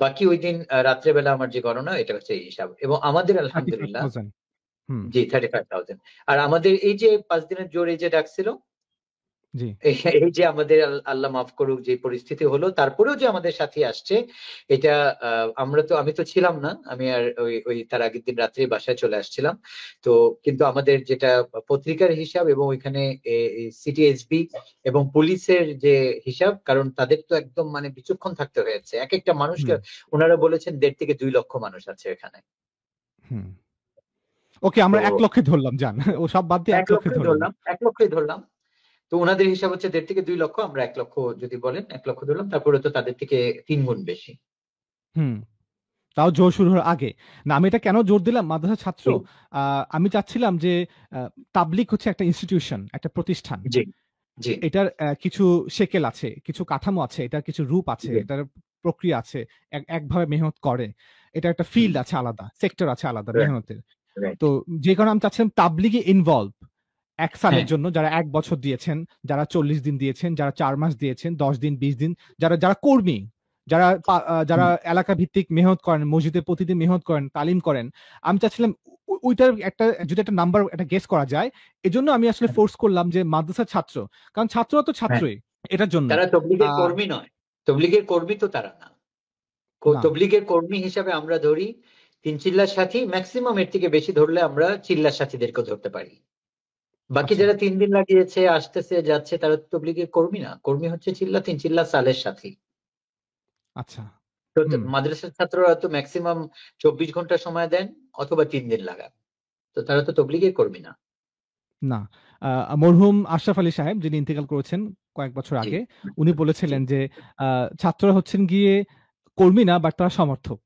বাকি ওই দিন রাত্রেবেলা আমার যে গণনা এটা হচ্ছে এই হিসাব, এবং আমাদের আলহামদুলিল্লাহ 35,000। হুম, জি 35,000। আর আমাদের এই যে 5 দিনের জোর এই যে ডাকছিল, জি। এই যে আমাদের আল্লাহ মাফ করুক যে পরিস্থিতি হলো, তারপরেও যে আমাদের সাথে আসছে এটা আমি তো ছিলাম না, আমি আর ওই ওই তার আগের দিন রাত্রে বাসায় চলে আসছিলাম। তো কিন্তু আমাদের যেটা পত্রিকার হিসাব এবং ওইখানে সিটি এসবি এবং পুলিশের যে হিসাব, কারণ তাদের তো একদম মানে বিচক্ষণ থাকতে হয়েছে, এক একটা মানুষকে হুম, ওনারা বলেছেন 1.5 থেকে 2 লক্ষ মানুষ আছে এখানে। হুম। ওকে, তো আমরা 1 লক্ষে ধরলাম যান। ও সব বাদ দিয়ে এক 1 লক্ষে লক্ষই ধরলাম। ধরলাম, 1 লক্ষই ধরলাম। তো ওনাদের হিসাব হচ্ছে 1.5 থেকে 2 লক্ষ, আমরা 1 লক্ষ যদি বলেন 1 লক্ষ ধরলাম, তারপরে তো তাদের থেকে 3 গুণ বেশি। হুম। তাও জোর শুরু হওয়ার আগে। না, আমি এটা কেন জোর দিলাম মাদ্রাসার ছাত্র? জি আমি চাচ্ছিলাম যে আ তাবলিগ হচ্ছে একটা ইনস্টিটিউশন, একটা প্রতিষ্ঠান। জি জি এটার কিছু সেকেল আছে, কিছু কাঠামো আছে, এটার কিছু রূপ আছে, জি। এটার প্রক্রিয়া আছে। একভাবে মেহনত করে। এটার একটা হুম, ফিল্ড আছে আলাদা, সেক্টর আছে আলাদা রাইট মেহনতের। রাইট। তো যে কারণে আমি চাচ্ছিলাম তাবলিগে ইনভলভ ১ সালের হ্যাঁ জন্য, যারা ১ বছর দিয়েছেন, যারা ৪০ দিন দিয়েছেন, যারা ৪ মাস দিয়েছেন, ১০ দিন, ২০ দিন, যারা কর্মী, যারা হুম, এলাকা ভিত্তিক মেহনত করেন, মসজিদে প্রতিদিন মেহনত করেন, তালিম করেন। আমি চাচ্ছিলাম ওইটার একটা যদি একটা নাম্বার একটা গেস করা যায়, এজন্য আমি আসলে হ্যাঁ ফোর্স করলাম যে মাদ্রাসার ছাত্র। কারণ ছাত্ররা তো হ্যাঁ। ছাত্রই এটার জন্য। তারা আ তবলিগের কর্মী নয়, তবলিগের কর্মী তো তারা না। না। তবলিগের কর্মী হিসাবে আমরা ধরি 3 চিল্লার সাথী, ম্যাক্সিমাম এর থেকে বেশি ধরলে আমরা চিল্লার সাথীদেরকেও ধরতে পারি। বাকি আচ্ছা। যারা 3 দিন লাগিয়েছে আসতেছে যাচ্ছে তারা তো তবলিগের কর্মী না, কর্মী হচ্ছে চিল্লা 3 চিল্লা সালের সাথী। আচ্ছা। তো হুম। মাদ্রাসার ছাত্ররা তো ম্যাক্সিমাম 24 ঘন্টা সময় দেন অথবা 3 দিন লাগান, তো তারা তো তবলিগের কর্মী না। না। মরহুম আশরাফ আলী সাহেব যিনি ইন্তেকাল করেছেন কয়েক বছর জি আগে, উনি জি বলেছিলেন যে আ ছাত্ররা হচ্ছেন গিয়ে কর্মী না, বাট তারা সমর্থক।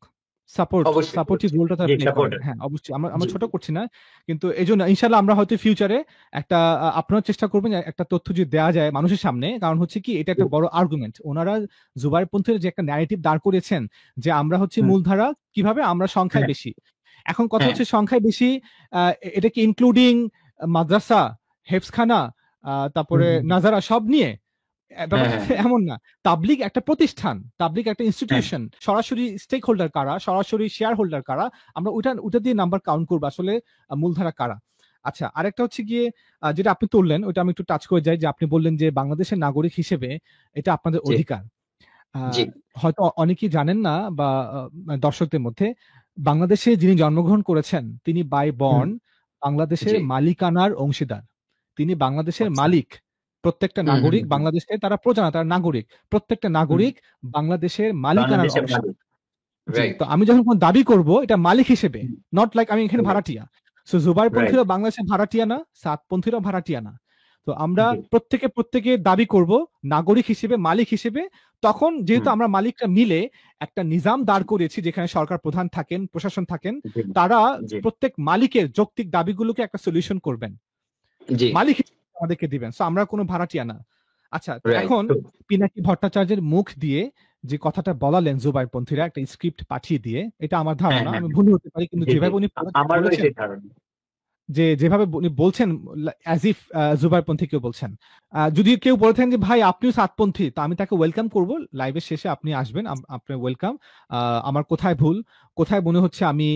অবশ্যই সাপোর্টিভ অবশ্যই। রোলটা তারা জি প্লে করেন। সাপোর্টার। হ্যাঁ, অবশ্যই। আমরা আমরা জি ছোট জি করছি না। কিন্তু এজন্য ইনশাআল্লাহ আমরা হয়তো ফিউচারে একটা আপনারাও চেষ্টা করবেন যে একটা তথ্য যদি দেয়া যায় মানুষের সামনে। কারণ হচ্ছে কি এটা জি। একটা বড় আর্গুমেন্ট। উনারা জুবাইরপন্থীর যে একটা ন্যারেটিভ দাঁড় করিয়েছেন যে আমরা হচ্ছি হুম, মূলধারা, কিভাবে আমরা সংখ্যায় হ্যাঁ বেশি। এখন কথা হ্যাঁ হচ্ছে সংখ্যায় বেশি, এটা কি ইনক্লুডিং মাদ্রাসা, হেফজখানা, হুম, তারপরে হুম, হুম, নাজারা সব নিয়ে? হ্যাঁ ব্যাপারটা হ্যাঁ তো এমন না। তাবলিগ একটা প্রতিষ্ঠান, তাবলিগ একটা হ্যাঁ ইনস্টিটিউশন। সরাসরি স্টেক হোল্ডার কারা, সরাসরি শেয়ার হোল্ডার কারা, আমরা ওটা দিয়ে নাম্বার কাউন্ট করব আসলে মূলধারা কারা। আচ্ছা, আরেকটা হচ্ছে গিয়ে যেটা আপনি তুললেন ওইটা আমি একটু টাচ করে যাই, যে আপনি বললেন যে বাংলাদেশের নাগরিক হিসেবে এটা আপনাদের জি অধিকার। আ জি হয়তো অনেকেই জানেন না, বা দর্শকদের মধ্যে বাংলাদেশে যিনি জন্মগ্রহণ করেছেন তিনি বাই হুম, বর্ন বাংলাদেশের জি মালিকানার অংশীদার। তিনি বাংলাদেশের আচ্ছা। মালিক। প্রত্যেকটা হুম হুম নাগরিক হুম। বাংলাদেশে, তারা প্রজা না, তারা নাগরিক। প্রত্যেকটা হুম, নাগরিক বাংলাদেশের মালিকানার বাংলাদেশের অংশ। মালিক। জি, রাইট। তো আমি যখন কোনো দাবি করব এটা মালিক হিসেবে, নট লাইক আমি এখানে রাইট ভাড়াটিয়া। So right. জুবাইরপন্থীরা বাংলাদেশের ভাড়াটিয়া না, সাদপন্থীরাও ভাড়াটিয়া না। তো আমরা জি। প্রত্যেকে দাবি করব নাগরিক হিসেবে, মালিক হিসেবে। তখন যেহেতু হুম, আমরা মালিকরা মিলে একটা নিজাম দাঁড় করিয়েছি যেখানে সরকার প্রধান থাকেন, প্রশাসন থাকেন, জি, তারা জি, প্রত্যেক মালিকের যৌক্তিক দাবিগুলোকে একটা সলিউশন করবেন, জি, মালিক হিসেবে আমাদেরকে দিবেন। সো আমরা কোনো ভাড়াটিয়া না। আচ্ছা, তো রাইট। এখন পিনাকি ভট্টাচার্যের মুখ দিয়ে যে কথাটা বলালেন জুবাইরপন্থীরা একটা স্ক্রিপ্ট পাঠিয়ে দিয়ে, এটা আমার হ্যাঁ, ধারণা, হ্যাঁ, আমি ভুল হতে পারি, কিন্তু জি, জি। যেভাবে উনি আমারও বলেছেন, এটাই ধারণা। যে যেভাবে উনি বলছেন অ্যাজ ইফ জুবাইরপন্থী কেউ বলছেন। যদি কেউ বলে থাকেন যে ভাই আপনিও সাতপন্থী, তো আমি তাকে ওয়েলকাম করব, লাইভের শেষে আপনি আসবেন, আপনার ওয়েলকাম। আমার কোথায় ভুল, কোথায় মনে হচ্ছে আমি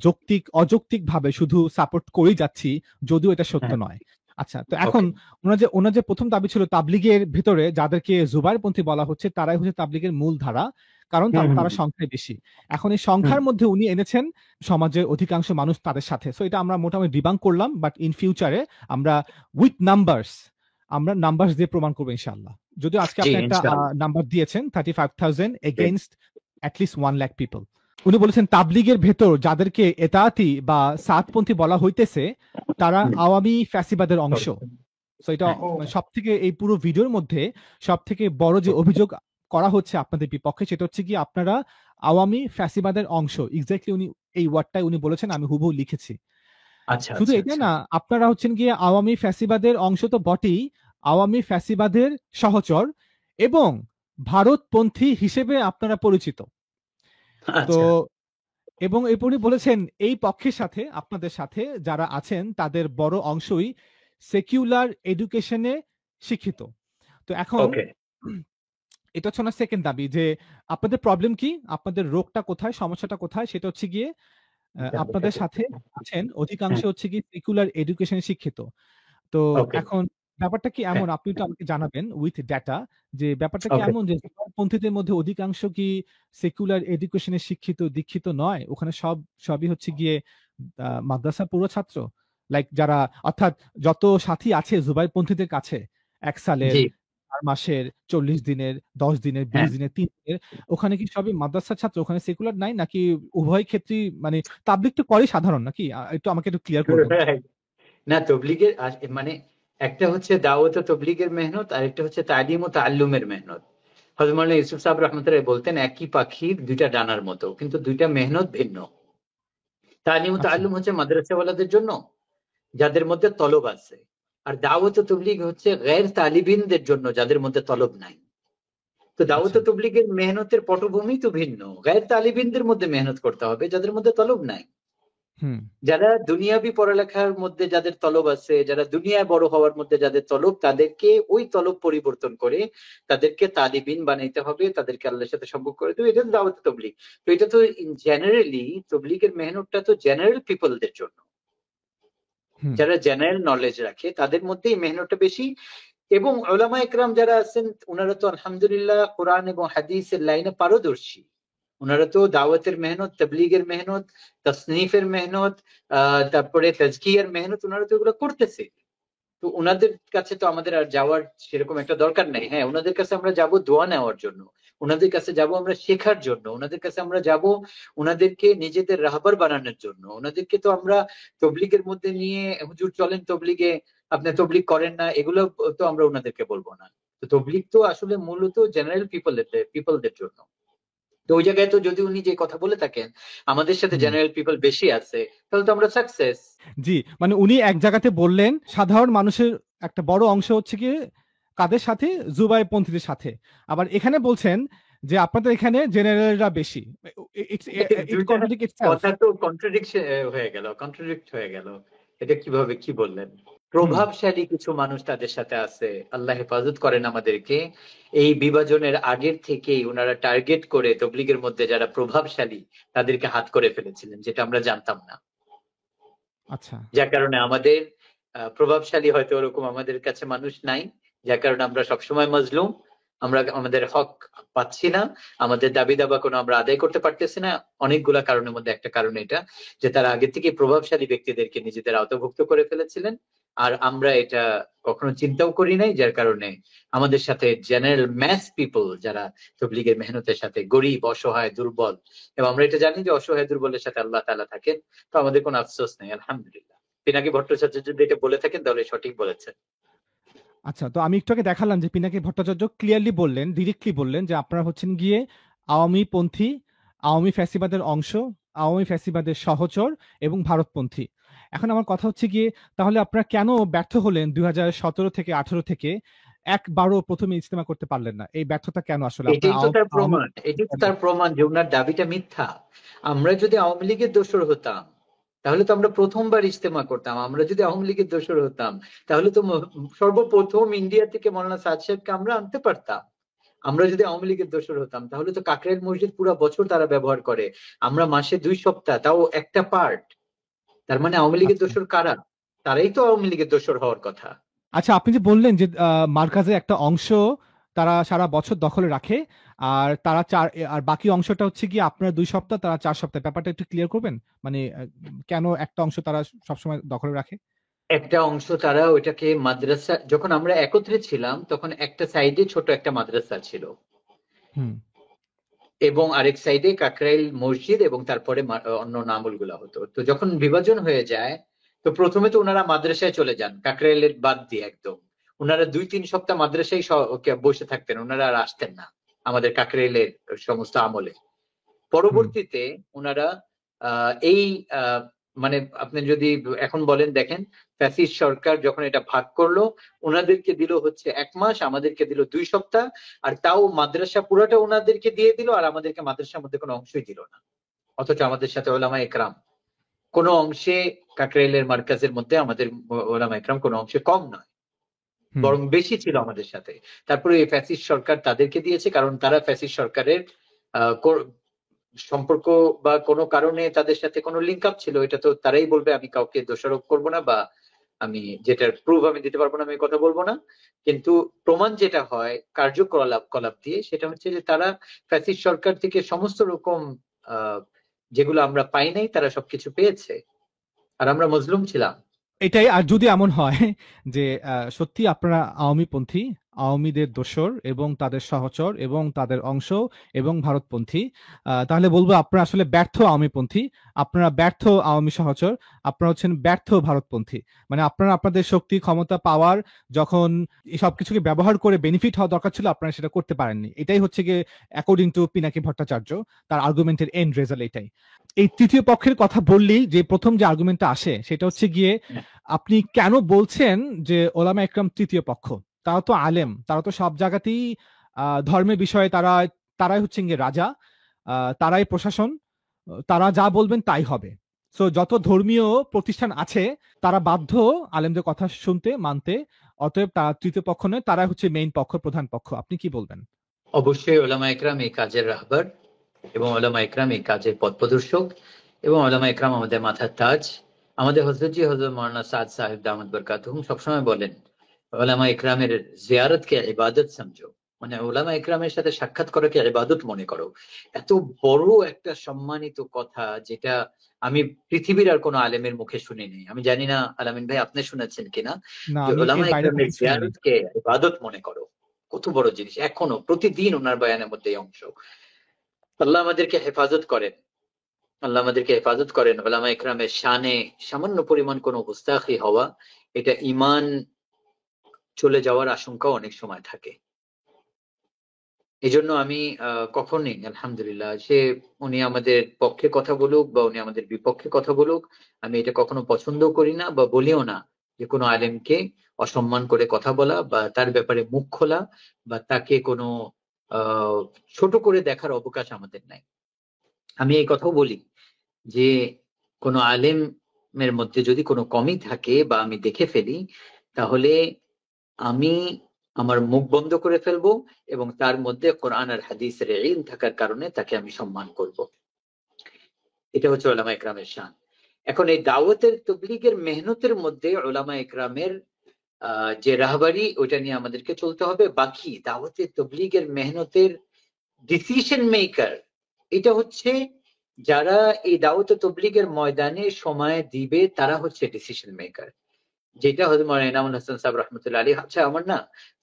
যৌক্তিক অযৌক্তিক ভাবে শুধু সাপোর্ট করেই যাচ্ছি, যদিও এটা সত্য হ্যাঁ, নয়। আচ্ছা, তো এখন ওকে। ওনার যে প্রথম দাবি ছিল তাবলিগের ভিতরে যাদেরকে জুবাইরপন্থী বলা হচ্ছে তারাই হচ্ছে তাবলিগের মূল ধারা, কারণ হুম, হুম, তারা হুম, সংখ্যায় বেশি। এখন এই হুম। সংখ্যার মধ্যে উনি এনেছেন সমাজের অধিকাংশ মানুষ তাদের সাথে। সো এটা আমরা মোটামুটি ডিবাঙ্ক করলাম, বাট ইন ফিউচারে আমরা উইথ নাম্বারস, আমরা নাম্বারস দিয়ে প্রমাণ করবো ইনশাআল্লাহ। যদিও আজকে জি, আপনি একটা ইনশাআল্লাহ। নাম্বার দিয়েছেন 35,000 জি। Against atleast 1 lakh people. উনি বলেছেন তাবলিগের ভেতর যাদেরকে এতাআতি বা সাতপন্থী বলা হইতেছে তারা হুম, আওয়ামী ফ্যাসিবাদের অংশ। সো এটা হ্যাঁ, সব থেকে, এই পুরো ভিডিওর মধ্যে সব থেকে বড় যে অভিযোগ করা হচ্ছে আপনাদের বিপক্ষে, সেটা হচ্ছে কি আপনারা আওয়ামী ফ্যাসিবাদের অংশ। এক্স্যাক্টলি উনি এই ওয়ার্ডটাই উনি বলেছেন, আমি হুবহু লিখেছি। আচ্ছা, শুধু আচ্ছা, এটা আচ্ছা। না, আপনারা হচ্ছেন গিয়ে আওয়ামী ফ্যাসিবাদের অংশ তো বটেই, আওয়ামী ফ্যাসিবাদের সহচর এবং ভারতপন্থী হিসেবে আপনারা পরিচিত। তো আচ্ছা, এবং এরপরই বলেছেন এই পক্ষের সাথে, আপনাদের সাথে যারা আছেন তাদের বড় অংশই সেকুলার এডুকেশনে শিক্ষিত। তো এখন ওকে। এটা হচ্ছে ওনার সেকেন্ড দাবি যে আপনাদের প্রবলেম কি, আপনাদের রোগটা কোথায়, সমস্যাটা কোথায়, সেটা হচ্ছে গিয়ে আপনাদের সাথে আছেন অধিকাংশ হ্যাঁ, হচ্ছে কি সেকুলার এডুকেশনে শিক্ষিত। তো ওকে, এখন ব্যাপারটা কি হ্যাঁ, এমন, আপনি তো আমাকে জানাবেন উইথ ডেটা, যে ব্যাপারটা কি ওকে। এমন যে পন্থীদের মধ্যে অধিকাংশ কি সেকুলার এডুকেশনে শিক্ষিত দীক্ষিত নয়? ওখানে সবই হচ্ছে গিয়ে মাদ্রাসা পড়ুয়া ছাত্র, লাইক যারা, অর্থাৎ যত সাথী আছে জুবাইরপন্থীদের কাছে ১ সালের, জি, ৪ মাসের, ৪০ দিনের, ১০ দিনের, হ্যাঁ। ২০ দিনের, ৩ দিনের, ওখানে কি সবই মাদ্রাসার ছাত্র? ওখানে সেকুলার নাই নাকি উভয় ক্ষেত্রেই, মানে তাবলিগ তো করে সাধারণ নাকি? একটু আমাকে একটু ক্লিয়ার করবেন। Right. না, তবলিগের মানে একটা হচ্ছে দাওয়াত ও তবলিগের মেহনত, আর একটা হচ্ছে তালিম ও তাআল্লুমের মেহনত। হযরত মাওলানা ইউসুফ সাহেব রাহমাতুল্লাহ বলতেন একই পাখির দুইটা ডানার মতো, কিন্তু দুইটা মেহনত ভিন্ন। তালিম ও আচ্ছা। তাআল্লুম হচ্ছে মাদ্রাসাওয়ালাদের জন্য, যাদের মধ্যে তলব আছে। আর দাওয়াত ও তবলিগ হচ্ছে গैर তালিবিনদের জন্য, যাদের মধ্যে তলব নাই। তো দাওয়াত আচ্ছা। ও তবলিগের মেহনতের পটভূমি তো ভিন্ন। গैर তালিবিনদের মধ্যে মেহনত করতে হবে যাদের মধ্যে তলব নাই। হুম। যারা দুনিয়াবি পড়ালেখার মধ্যে যাদের তলব আছে, যারা দুনিয়ায় বড় হওয়ার মধ্যে যাদের তলব, তাদেরকে ওই তলব পরিবর্তন করে তাদেরকে তালিবিন বানাইতে হবে, তাদেরকে আল্লাহর সাথে সম্পর্ক করে দেবে। এটা দাওয়াত তবলিগ। তো এটা তো জেনারেলি তবলিগের মেহনতটা তো জেনারেল পিপলদের জন্য, হুম। যারা জেনারেল নলেজ রাখে তাদের মধ্যে এই মেহনতটা বেশি। এবং উলামা একরাম যারা আছেন ওনারা তো আলহামদুলিল্লাহ কোরআন এবং হাদিসের লাইনে পারদর্শী। ওনারা তো দাওয়াতের মেহনত, তাবলীগের মেহনত, তাসনিফের মেহনত, তারপরে তাজকিয়ার মেহনত, ওনারা তো এগুলো করতেছে। তো ওনাদের কাছে তো আমাদের আর যাওয়ার সেরকম একটা দরকার নাই। হ্যাঁ, ওনাদের কাছে আমরা যাব দোয়া নেওয়ার জন্য, ওনাদের কাছে যাব আমরা শেখার জন্য, ওনাদের কাছে আমরা যাব ওনাদেরকে নিজেদের রাহবার বানানোর জন্য। ওনাদেরকে তো আমরা তবলিগের মধ্যে নিয়ে হুজুর চলেন তবলিগে, আপনি তবলিগ করেন না, এগুলো তো আমরা ওনাদেরকে বলবো না। তো তবলিগ তো আসলে মূলত জেনারেল পিপলদের জন্য। তো ওই জায়গায় তো যদি উনি যে কথা বলে থাকেন আমাদের সাথে হুম। জেনারেল পিপল বেশি আছে, তাহলে তো আমরা সাকসেস। জি, মানে উনি এক জায়গাতে বললেন সাধারণ মানুষের একটা বড় অংশ হচ্ছে গিয়ে কাদের সাথে? জুবাইরপন্থীদের সাথে। আবার এখানে বলছেন যে আপনাদের এখানে জেনারেলরা বেশি। ইট দুইটা কন্ট্রাডিক্ট ইটসেলফ। কথা তো কন্ট্রাডিকশন হয়ে গেল, কন্ট্রাডিক্ট হয়ে গেল। এটা কিভাবে কি বললেন? হুম। প্রভাবশালী কিছু মানুষ তাদের সাথে আছে, আল্লাহ হেফাজত করেন আমাদেরকে। এই বিভাজনের আগের থেকেই ওনারা টার্গেট করে তবলিগের মধ্যে যারা প্রভাবশালী তাদেরকে হাত করে ফেলেছিলেন, যেটা আমরা জানতাম না। আচ্ছা। যার কারণে আমাদের প্রভাবশালী হয়তো ওরকম আমাদের কাছে মানুষ নাই, যার কারণে আমরা সবসময় মজলুম। আমরা আমাদের হক পাচ্ছি না, আমাদের দাবি দাবা কোনো আমরা আদায় করতে পারতেছি না। অনেকগুলা কারণের মধ্যে একটা কারণ এটা, যে তারা আগে থেকে প্রভাবশালী ব্যক্তিদেরকে নিজেদের আওতাভুক্ত করে ফেলেছিলেন। আর আমরা এটা কখনো চিন্তাও করি নাই, যার কারণে আমাদের সাথে জেনারেল ম্যাস পিপল যারা তবলিগের মেহনতের সাথে গরিব, অসহায়, দুর্বল, এবং আমরা এটা জানি যে অসহায় দুর্বলের সাথে আল্লাহ তাআলা থাকেন। তো আমাদের কোনো আফসোস নেই, আলহামদুলিল্লাহ। পিনাকি ভট্টাচার্য যদি এটা বলে থাকেন তাহলে সঠিক বলেছেন। আচ্ছা, তো আমি একটু আগে দেখালাম যে পিনাকি ভট্টাচার্য ক্লিয়ারলি বললেন, ডিরেক্টলি বললেন যে আপনারা হচ্ছেন গিয়ে আওয়ামী পন্থী, আওয়ামী ফ্যাসিবাদের অংশ, আওয়ামী ফ্যাসিবাদের সহচর এবং ভারতপন্থী। এখন আমার কথা হচ্ছে গিয়ে, তাহলে আপনারা কেন ব্যর্থ হলেন 2017 থেকে 18 থেকে একবারও প্রথমে ইজতেমা করতে পারলেন না? এই ব্যর্থতা কেন আসলে? আপনারা এটাই তো তার প্রমাণ, এটাই তো তার প্রমাণ যে ওনার দাবিটা মিথ্যা। আমরা যদি আওয়ামী লীগের দোসর হতাম তাহলে তো আমরা প্রথমবার ইজতেমা করতাম। আমরা যদি আওয়ামী লীগের দোসর হতাম তাহলে তো সর্বপ্রথম ইন্ডিয়া থেকে মৌলানা সাদ সাহেবকে আমরা আনতে পারতাম। আমরা যদি আওয়ামী লীগের দোসর হতাম তাহলে তো কাকরাইল মসজিদ পুরো বছর তারা ব্যবহার করে, আমরা মাসে 2 সপ্তাহ, তাও একটা পার্ট। তার মানে আওয়ামী লীগের আচ্ছা দোসর কারা? তারাই তো আওয়ামী লীগের দোসর হওয়ার কথা। আচ্ছা, আপনি যে বললেন যে মার্কাজের একটা অংশ তারা সারা বছর দখলে রাখে, আর তারা আর বাকি অংশটা হচ্ছে কি আপনারা 2 সপ্তাহ, তারা 4 সপ্তাহ, ব্যাপারটা একটু ক্লিয়ার করবেন? মানে কেন একটা অংশ তারা সবসময় দখলে রাখে? একটা অংশ তারা ওইটাকে মাদ্রাসা, যখন আমরা একত্রে ছিলাম তখন একটা সাইডে ছোট একটা মাদ্রাসা ছিল হুম এবং আরেক সাইডে কাকরাইল মসজিদ এবং তারপরে অন্য আমলগুলা হতো। তো যখন বিভাজন হয়ে যায় তো প্রথমে তো ওনারা মাদ্রাসায় চলে যান, কাকরাইলের বাদ দিয়ে একদম। ওনারা 2-3 সপ্তাহ মাদ্রাসায় বসে থাকতেন, ওনারা আর আসতেন না আমাদের কাকরাইলের সমস্ত আমলে। হুম পরবর্তীতে ওনারা এই মানে আপনি যদি এখন বলেন, দেখেন ফ্যাসিস্ট সরকার যখন এটা ভাগ করলো ওনাদেরকে দিল হচ্ছে 1 মাস, আমাদেরকে দিল 2 সপ্তাহ, আর তাও মাদ্রাসা পুরাটা ওনাদেরকে দিয়ে দিল আর আমাদেরকে মাদ্রাসার মধ্যে কোনো অংশই দিল না। অথচ আমাদের সাথে ওলামা একরাম কোনো অংশে, কাকরাইলের মার্কাজের মধ্যে আমাদের ওলামা একরাম কোনো অংশে কম নয়, হুম বরং বেশি ছিল আমাদের সাথে। তারপরে এই ফ্যাসিস্ট সরকার তাদেরকে দিয়েছে কারণ তারা ফ্যাসিস্ট সরকারের সম্পর্ক বা কোনো কারণে তাদের সাথে কোনো লিঙ্ক আপ ছিল, এটা তো তারাই বলবে, আমি কাউকে দোষারোপ করব না বা আমি যেটার প্রুফ আমি দিতে পারবো না আমি কথা বলবো না। কিন্তু প্রমাণ যেটা হয় কার্যকলাপ কলাপ দিয়ে, সেটা হচ্ছে যে তারা ফ্যাসিস্ট সরকার থেকে সমস্ত রকম আহ যেগুলো আমরা পাই নাই তারা সবকিছু পেয়েছে, আর আমরা মজলুম ছিলাম। এটাই। আর যদি এমন হয় যে সত্যি আপনারা আওয়ামীপন্থী, আওয়ামীদের দোসর এবং তাদের সহচর এবং তাদের অংশ এবং ভারতপন্থী, তাহলে বলবো আপনারা আসলে ব্যর্থ আওয়ামীপন্থী, আপনারা ব্যর্থ আওয়ামী সহচর, আপনারা হচ্ছেন ব্যর্থ ভারতপন্থী। মানে আপনারা আপনাদের শক্তি ক্ষমতা পাওয়ার যখন এই সবকিছুকে ব্যবহার করে বেনিফিট হওয়া দরকার ছিল, আপনারা সেটা করতে পারেননি। এটাই হচ্ছে গিয়ে অ্যাকর্ডিং টু পিনাকি ভট্টাচার্য, তার আর্গুমেন্টের এন্ড রেজাল্ট এটাই। এই তৃতীয় পক্ষের কথা বললেই যে প্রথম যে আর্গুমেন্টটা আসে সেটা হচ্ছে গিয়ে, আপনি কেন বলছেন যে ওলামা একরাম তৃতীয় পক্ষ? তারা তো আলেম, তারা তো সব জায়গাতেই ধর্মের বিষয়ে তারাই হচ্ছেন গিয়ে রাজা, তারাই প্রশাসন, তারা যা বলবেন তাই হবে। সো যত ধর্মীয় প্রতিষ্ঠান আছে তারা বাধ্য আলেমদের কথা শুনতে মানতে। অতএব তারা তৃতীয় পক্ষ নয়, তারাই হচ্ছে মেইন পক্ষ, প্রধান পক্ষ। আপনি কি বলবেন? অবশ্যই ওলামা একরাম এই কাজের রাহবার এবং ওলামা একরাম এই কাজের পথপ্রদর্শক এবং ওলামা একরাম আমাদের মাথার তাজ। আমাদের হযরতজি হযরত মাওলানা সাদ সাহেব দামাত বরকাতুহুম সবসময় বলেন, ওলামা একরামের জিয়ারতকে ইবাদত সমঝো, মানে ওলামা একরামের সাথে সাক্ষাৎ করাকে ইবাদত মনে করো। এত বড় একটা সম্মানিত কথা যেটা আমি পৃথিবীর আর কোনো আলেমের মুখে শুনিনি। আমি জানি না আলামিন ভাই আপনি শুনেছেন কিনা, না, যে আমি ওলামা এর বাইরে একরামের কখনো শুনিনি। জিয়ারতকে ইবাদত মনে করো। কত বড় জিনিস! এখনো প্রতিদিন ওনার বয়ানের মধ্যে এই অংশ। আল্লাহ আমাদেরকে হেফাজত করেন, আল্লাহ আমাদেরকে হেফাজত করেন। ওলামা ইকরামের শানে সামান্য পরিমাণ কোনো গুস্তাখি হওয়া, এটা ঈমান চলে যাওয়ার আশঙ্কাও অনেক সময় থাকে। এজন্য আমি কখনোই আলহামদুলিল্লাহ, উনি আমাদের পক্ষে কথা বলুক বা উনি আমাদের বিপক্ষে কথা বলুক, আমি এটা কখনো পছন্দও করি না বা বলিও না যে কোনো আলেমকে অসম্মান করে কথা বলা বা তার ব্যাপারে মুখ খোলা বা তাকে কোনো আহ ছোট করে দেখার অবকাশ আমাদের নাই। আমি এই কথাও বলি যে কোনো আলেমের মধ্যে যদি কোনো কমি থাকে বা আমি দেখে ফেলি, তাহলে আমি আমার মুখ বন্ধ করে ফেলবো এবং তার মধ্যে কোরআন আর হাদিসের ইলম থাকার কারণে তাকে আমি সম্মান করব। এটা হচ্ছে ওলামা একরামের শান। এখন এই দাওয়াতের তবলিগের মেহনতের মধ্যে ওলামা একরামের যে রাহবারি, ওইটা নিয়ে আমাদেরকে চলতে হবে। বাকি দাওয়াতের তবলিগের মেহনতের ডিসিশন মেকার এটা হচ্ছে যারা এই দাওয়াত তবলিগের ময়দানে সময় দিবে, তারা হচ্ছে ডিসিশন মেকার। যেটা হয়তো মৌলানা এনামুল হাসান সাহেব রহমতুল্লাহ আলী, আচ্ছা আমার না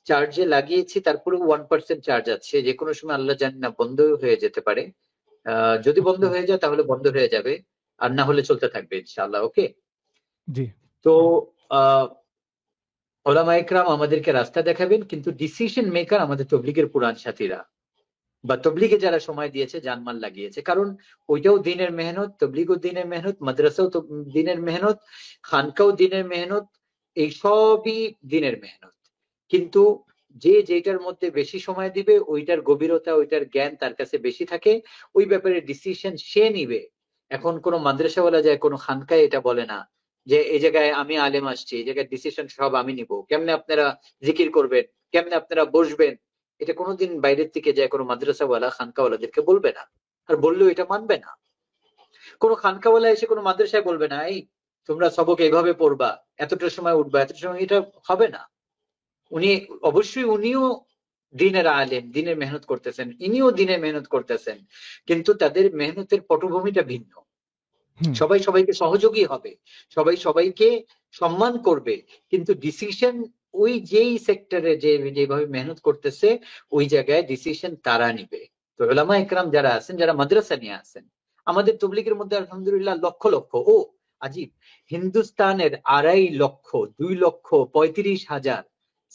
চার্জে লাগিয়েছি তারপরে 1% চার্জ আছে, যে কোনো সময় আল্লাহ জানি না বন্ধ হয়ে যেতে পারে। যদি বন্ধ আচ্ছা, হয়ে যায় তাহলে বন্ধ হয়ে যাবে, আর না হলে চলতে থাকবে ইনশাআল্লাহ। ওকে। জি। তো আহ ওলামা ইকরাম আমাদেরকে রাস্তা দেখাবেন, কিন্তু ডিসিশন মেকার আমাদের তবলিগের পুরান সাথীরা বা তবলিগে যারা সময় দিয়েছে, জানমাল লাগিয়েছে। কারণ ওইটাও দিনের মেহনত, তবলিগও দিনের মেহনত, মাদ্রাসাও দিনের মেহনত, খানকাও দিনের মেহনত, এই সবই দিনের মেহনত। কিন্তু যে যেটার মধ্যে বেশি সময় দিবে, ওইটার গভীরতা, ওইটার জ্ঞান তার কাছে বেশি থাকে, ওই ব্যাপারে ডিসিশন সে নিবে। এখন কোনো মাদ্রাসাওয়ালা যায় কোনো খানকায় এটা বলে না যে এই জায়গায় আমি আলেম আসছি, এই জায়গায় ডিসিশন সব আমি নিব, কেমনে আপনারা জিকির করবেন, কেমনে আপনারা বসবেন, এটা কোনোদিন বাইরের থেকে যায় কোনো মাদ্রাসাওয়ালা খানকাওয়ালাদেরকে বলবে না। আর বললেও এটা মানবে না। কোনো খানকাওয়ালা এসে কোনো মাদ্রাসায় বলবে না এই তোমরা সবক এইভাবে পড়বা, এতটা সময় উঠবা, এতটা সময়, এটা হবে না। উনি অবশ্যই উনিও দিনের আলেম, দিনের মেহনত করতেছেন, ইনিও দিনের মেহনত করতেছেন, কিন্তু তাদের মেহনতের পটভূমিটা ভিন্ন। হুম সবাই সবাইকে সহযোগী হবে, সবাই সবাইকে সম্মান করবে, কিন্তু ডিসিশন ওই যেই সেক্টরে যে যেভাবে মেহনত করতেছে ওই জায়গায় ডিসিশন তারা নিবে। তো উলামা ইকরাম যারা আছেন, যারা মাদ্রাসা নিয়ে আছেন, আমাদের তবলিগের মধ্যে আলহামদুলিল্লাহ লক্ষ লক্ষ, ও আজিব, হিন্দুস্তানের 2.5 লক্ষ 2,35,000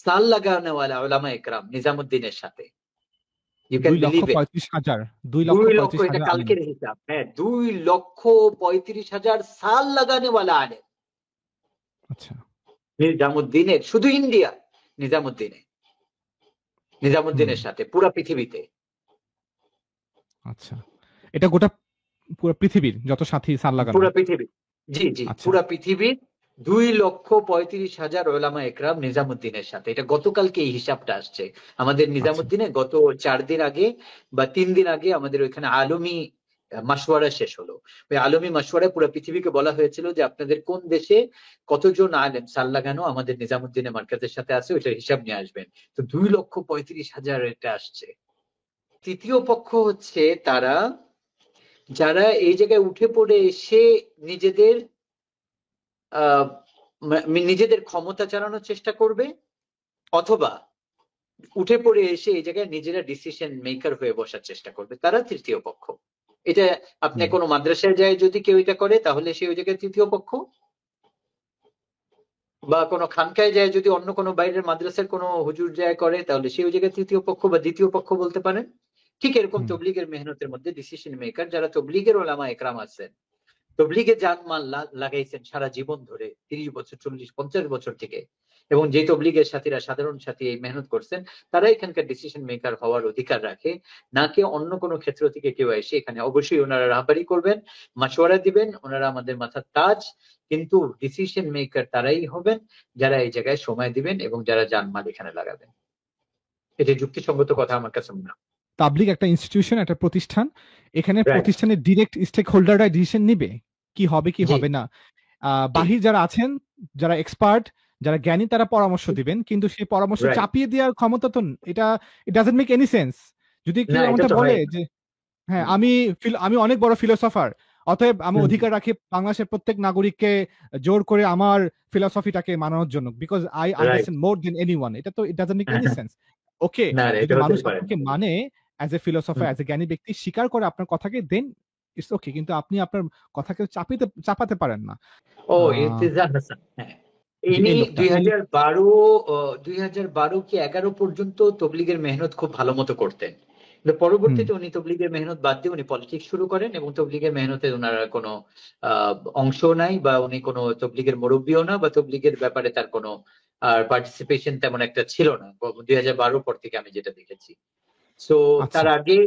সাল লাগানোওয়ালা উলামা ইকরাম নিজামুদ্দিনের সাথে, ইউ ক্যান দুই লক্ষ বিলিভ ইট। পঁয়ত্রিশ হাজার দুই লক্ষ 2 লক্ষ, পঁয়ত্রিশ এটা হাজার আলেম। কালকের হিসাব, হ্যাঁ, 2,35,000 সাল লাগানেওয়ালা আলেম আচ্ছা। নিজামুদ্দিনের, শুধু ইন্ডিয়া, নিজামুদ্দিনে, হুম। নিজামুদ্দিনের সাথে পুরা পৃথিবীতে। আচ্ছা, এটা গোটা পুরো পৃথিবীর যত সাথী সার লাগানো। পুরা পৃথিবী, জি জি, আচ্ছা। পুরা পৃথিবীর 2,35,000 ওলামা একরাম নিজামুদ্দিনের সাথে। এটা গতকালকে এই হিসাবটা আসছে আমাদের আচ্ছা। নিজামুদ্দিনে। গত 4 দিন আগে বা 3 দিন আগে আমাদের ওইখানে আলমী মাসওয়ারা শেষ হলো। ওই আলমী মাসওয়ারায় পুরো পৃথিবীকে বলা হয়েছিল যে আপনাদের কোন দেশে কতজন আলেম সাল লাগানো আমাদের নিজামুদ্দিনে মার্কাজের সাথে আছে, ওইটার হিসাব নিয়ে আসবেন। তো 2,35,000 এটা আসছে। তৃতীয় পক্ষ হচ্ছে তারা যারা এই জায়গায় উঠে পড়ে এসে নিজেদের আহ নিজেদের ক্ষমতা চালানোর চেষ্টা করবে, অথবা উঠে পড়ে এসে এই জায়গায় নিজেরা ডিসিশন মেকার হয়ে বসার চেষ্টা করবে, তারা তৃতীয় পক্ষ। এটা আপনি হুম। কোনো মাদ্রাসায় যায় যদি কেউ এটা করে, তাহলে সে ওই জায়গায় তৃতীয় পক্ষ। বা কোনো খানকায় যায় যদি অন্য কোনো বাইরের মাদ্রাসার কোনো হুজুর যায় করে, তাহলে সে ওই জায়গায় তৃতীয় পক্ষ বা দ্বিতীয় পক্ষ বলতে পারেন। ঠিক এরকম হুম। তবলিগের মেহনতের মধ্যে ডিসিশন মেকার যারা তবলিগের ওলামা একরাম আছেন, তবলিগে জানমাল লাগাইছেন সারা জীবন ধরে, 30 বছর, 40, 50 বছর থেকে, এবং যে তবলিগের সাথীরা সাধারণ সাথী এই মেহনত করছেন, তারা এখানকার ডিসিশন মেকার হওয়ার অধিকার রাখে, না কি অন্য কোনো ক্ষেত্র থেকে কেউ এসে এখানে। অবশ্যই ওনারা রাহবারি করবেন, মাশওয়ারা দিবেন, ওনারা আমাদের মাথার তাজ, কিন্তু ডিসিশন মেকার তারাই হবেন যারা এই জায়গায় সময় দিবেন এবং যারা জানমাল এখানে লাগাবেন। এটা যুক্তিসঙ্গত কথা আচ্ছা, আমার কাছে মনে হয়। তাবলিগ একটা ইনস্টিটিউশন, একটা প্রতিষ্ঠান। এখানে রাইট, প্রতিষ্ঠানের ডিরেক্ট স্টেক হোল্ডাররা ডিসিশন নিবে কি হবে কি জি হবে না। জি, বাহির যারা আছেন, যারা এক্সপার্ট, যারা জ্ঞানী, তারা পরামর্শ দিবেন, কিন্তু সেই পরামর্শ রাইট। চাপিয়ে দেওয়ার ক্ষমতা তো এটা ইট ডাজন্ট মেক এনি সেন্স। যদি না, কেউ এটা আমাকে তো বলে হয় না। যে হ্যাঁ, হুম, আমি অনেক বড় ফিলোসোফার, অতএব আমি হুম, অধিকার রাখি বাংলাদেশের প্রত্যেক নাগরিককে জোর করে আমার ফিলোসফিটাকে মানানোর জন্য, because I right. Understand more than anyone. এটা তো it doesn't make any sense. Okay, না রে, যদি এটা মানুষ হতেই পারে না। আপনাকে মানে as a philosopher, hmm. As a জ্ঞানী ব্যক্তি স্বীকার করে আপনার কথাকে, দেন ইটস ওকে, কিন্তু আপনি আপনার কথাকে চাপাতে পারেন না। ও, আহ, ইর্তিজা হাসান, হ্যাঁ। যে ইনি এই লোকটা 2012, 2012 কি 11 পর্যন্ত তবলিগের মেহনত খুব ভালো মতো করতেন। কিন্তু হুম। পরবর্তীতে উনি তবলিগের মেহনত বাদ দিয়ে উনি পলিটিক্স শুরু করেন, এবং তবলিগের মেহনতে ওনার কোনো অংশ নাই, বা উনি কোনো তবলিগের মুরব্বীও না, বা তবলিগের ব্যাপারে তার কোনো পার্টিসিপেশন তেমন একটা ছিল না 2012 পর থেকে আমি যেটা দেখেছি। সো আচ্ছা। তার আগে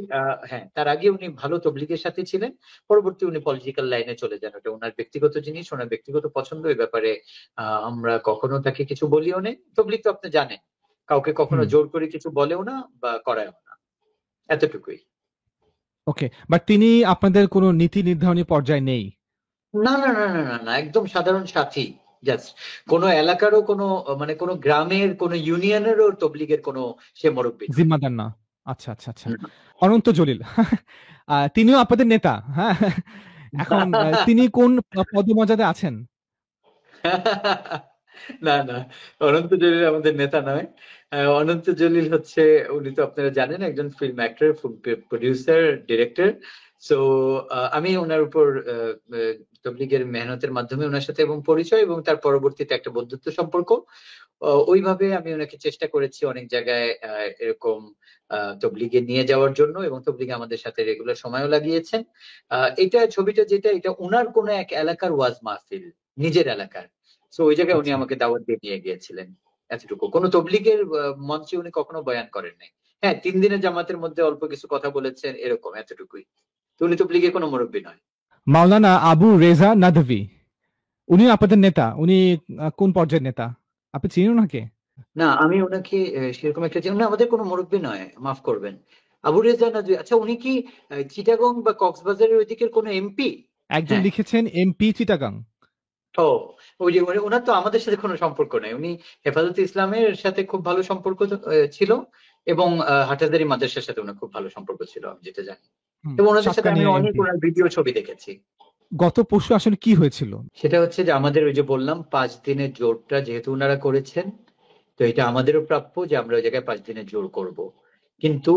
হ্যাঁ, তার আগে উনি ভালো তবলিগের সাথে ছিলেন। পরবর্তী উনি পলিটিক্যাল লাইনে চলে যান, ওটা ওনার ব্যক্তিগত জিনিস, ওনার ব্যক্তিগত পছন্দ। এই ব্যাপারে আমরা কখনো তাকে কিছু বলিও নেই। তবলিগ তো আপনি জানেন, কাউকে কখনো হুম। জোর করে কিছু বলেও না বা করায়ও না, এতটুকুই। ওকে, বাট তিনি আপনাদের কোনো নীতি নির্ধারণী পর্যায়ে নেই? না না না না না না, একদম সাধারণ সাথী। জাস্ট কোন এলাকারও কোনো মানে কোনো গ্রামের কোনো ইউনিয়নেরও তবলিগের কোনো সে মুরব্বী নয়। জিম্মাদার না? আচ্ছা, আচ্ছা, আচ্ছা। না। অনন্ত জলিল। তিনিও আপনাদের নেতা, হ্যাঁ? এখন তিনি কোন পদমর্যাদায় আছেন? না না, অনন্ত জলিল আমাদের নেতা নয়। অনন্ত জলিল হচ্ছে, উনি তো আপনারা জানেন, একজন film actor, producer, director. So আমি ওনার উপর তবলিগের মেহনতের মাধ্যমে ওনার সাথে এবং পরিচয় এবং তার পরবর্তীতে একটা বন্ধুত্ব সম্পর্ক, ওইভাবে আমি ওনাকে চেষ্টা করেছি অনেক জায়গায় এরকম তবলিগে নিয়ে যাওয়ার জন্য, এবং তবলিগে আমাদের সাথে রেগুলার সময়ও লাগিয়েছেন। এটা ছবিটা যেটা, এটা ওনার কোনো এক এলাকার ওয়াজ মাহফিল, নিজের এলাকার। সো ওই জায়গায় উনি আচ্ছা। আমাকে দাওয়াত দিয়ে নিয়ে গিয়েছিলেন। এতটুকু, কোনো তবলিগের মঞ্চে উনি কখনো বয়ান করেন নাই। হ্যাঁ, 3 দিনের জামাতের মধ্যে অল্প কিছু কথা বলেছেন, এরকম, এতটুকুই। তো উনি তবলিগের কোনো মুরব্বী নয়। মাওলানা আবু রেজা নাদভি, উনি আপনাদের নেতা, উনি কোন পর্যায়ের নেতা? আপনি চিনেন ওনাকে? না, আমি ওনাকে সেরকম একটা না, আমাদের কোনো মুরব্বী নয়, মাফ করবেন। আবু রেজা নদভী, আচ্ছা উনি কি চিটাগং বা কক্সবাজারের ওইদিকের কোনো এমপি? একজন হ্যাঁ। লিখেছেন এমপি চিটাগাং। ও, ওই যে ওনার তো আমাদের সাথে কোনো সম্পর্ক নাই। উনি হেফাজতে ইসলামের সাথে খুব ভালো সম্পর্ক ছিল, এবং হাটহাজারী মাদ্রাসার সাথে ওনার খুব ভালো সম্পর্ক ছিল, আমি যেটা জানি। এবং ওনাদের সাথে আমি সাতকানিয়া অনেক এমপি। ওনার ভিডিও ছবি দেখেছি। গত পরশু আসলে কি হয়েছিল? সেটা হচ্ছে যে আমাদের ওই যে বললাম 5 দিনের জোরটা যেহেতু ওনারা করেছেন, তো এটা আমাদেরও প্রাপ্য যে আমরা ওই জায়গায় 5 দিনের জোর করব। কিন্তু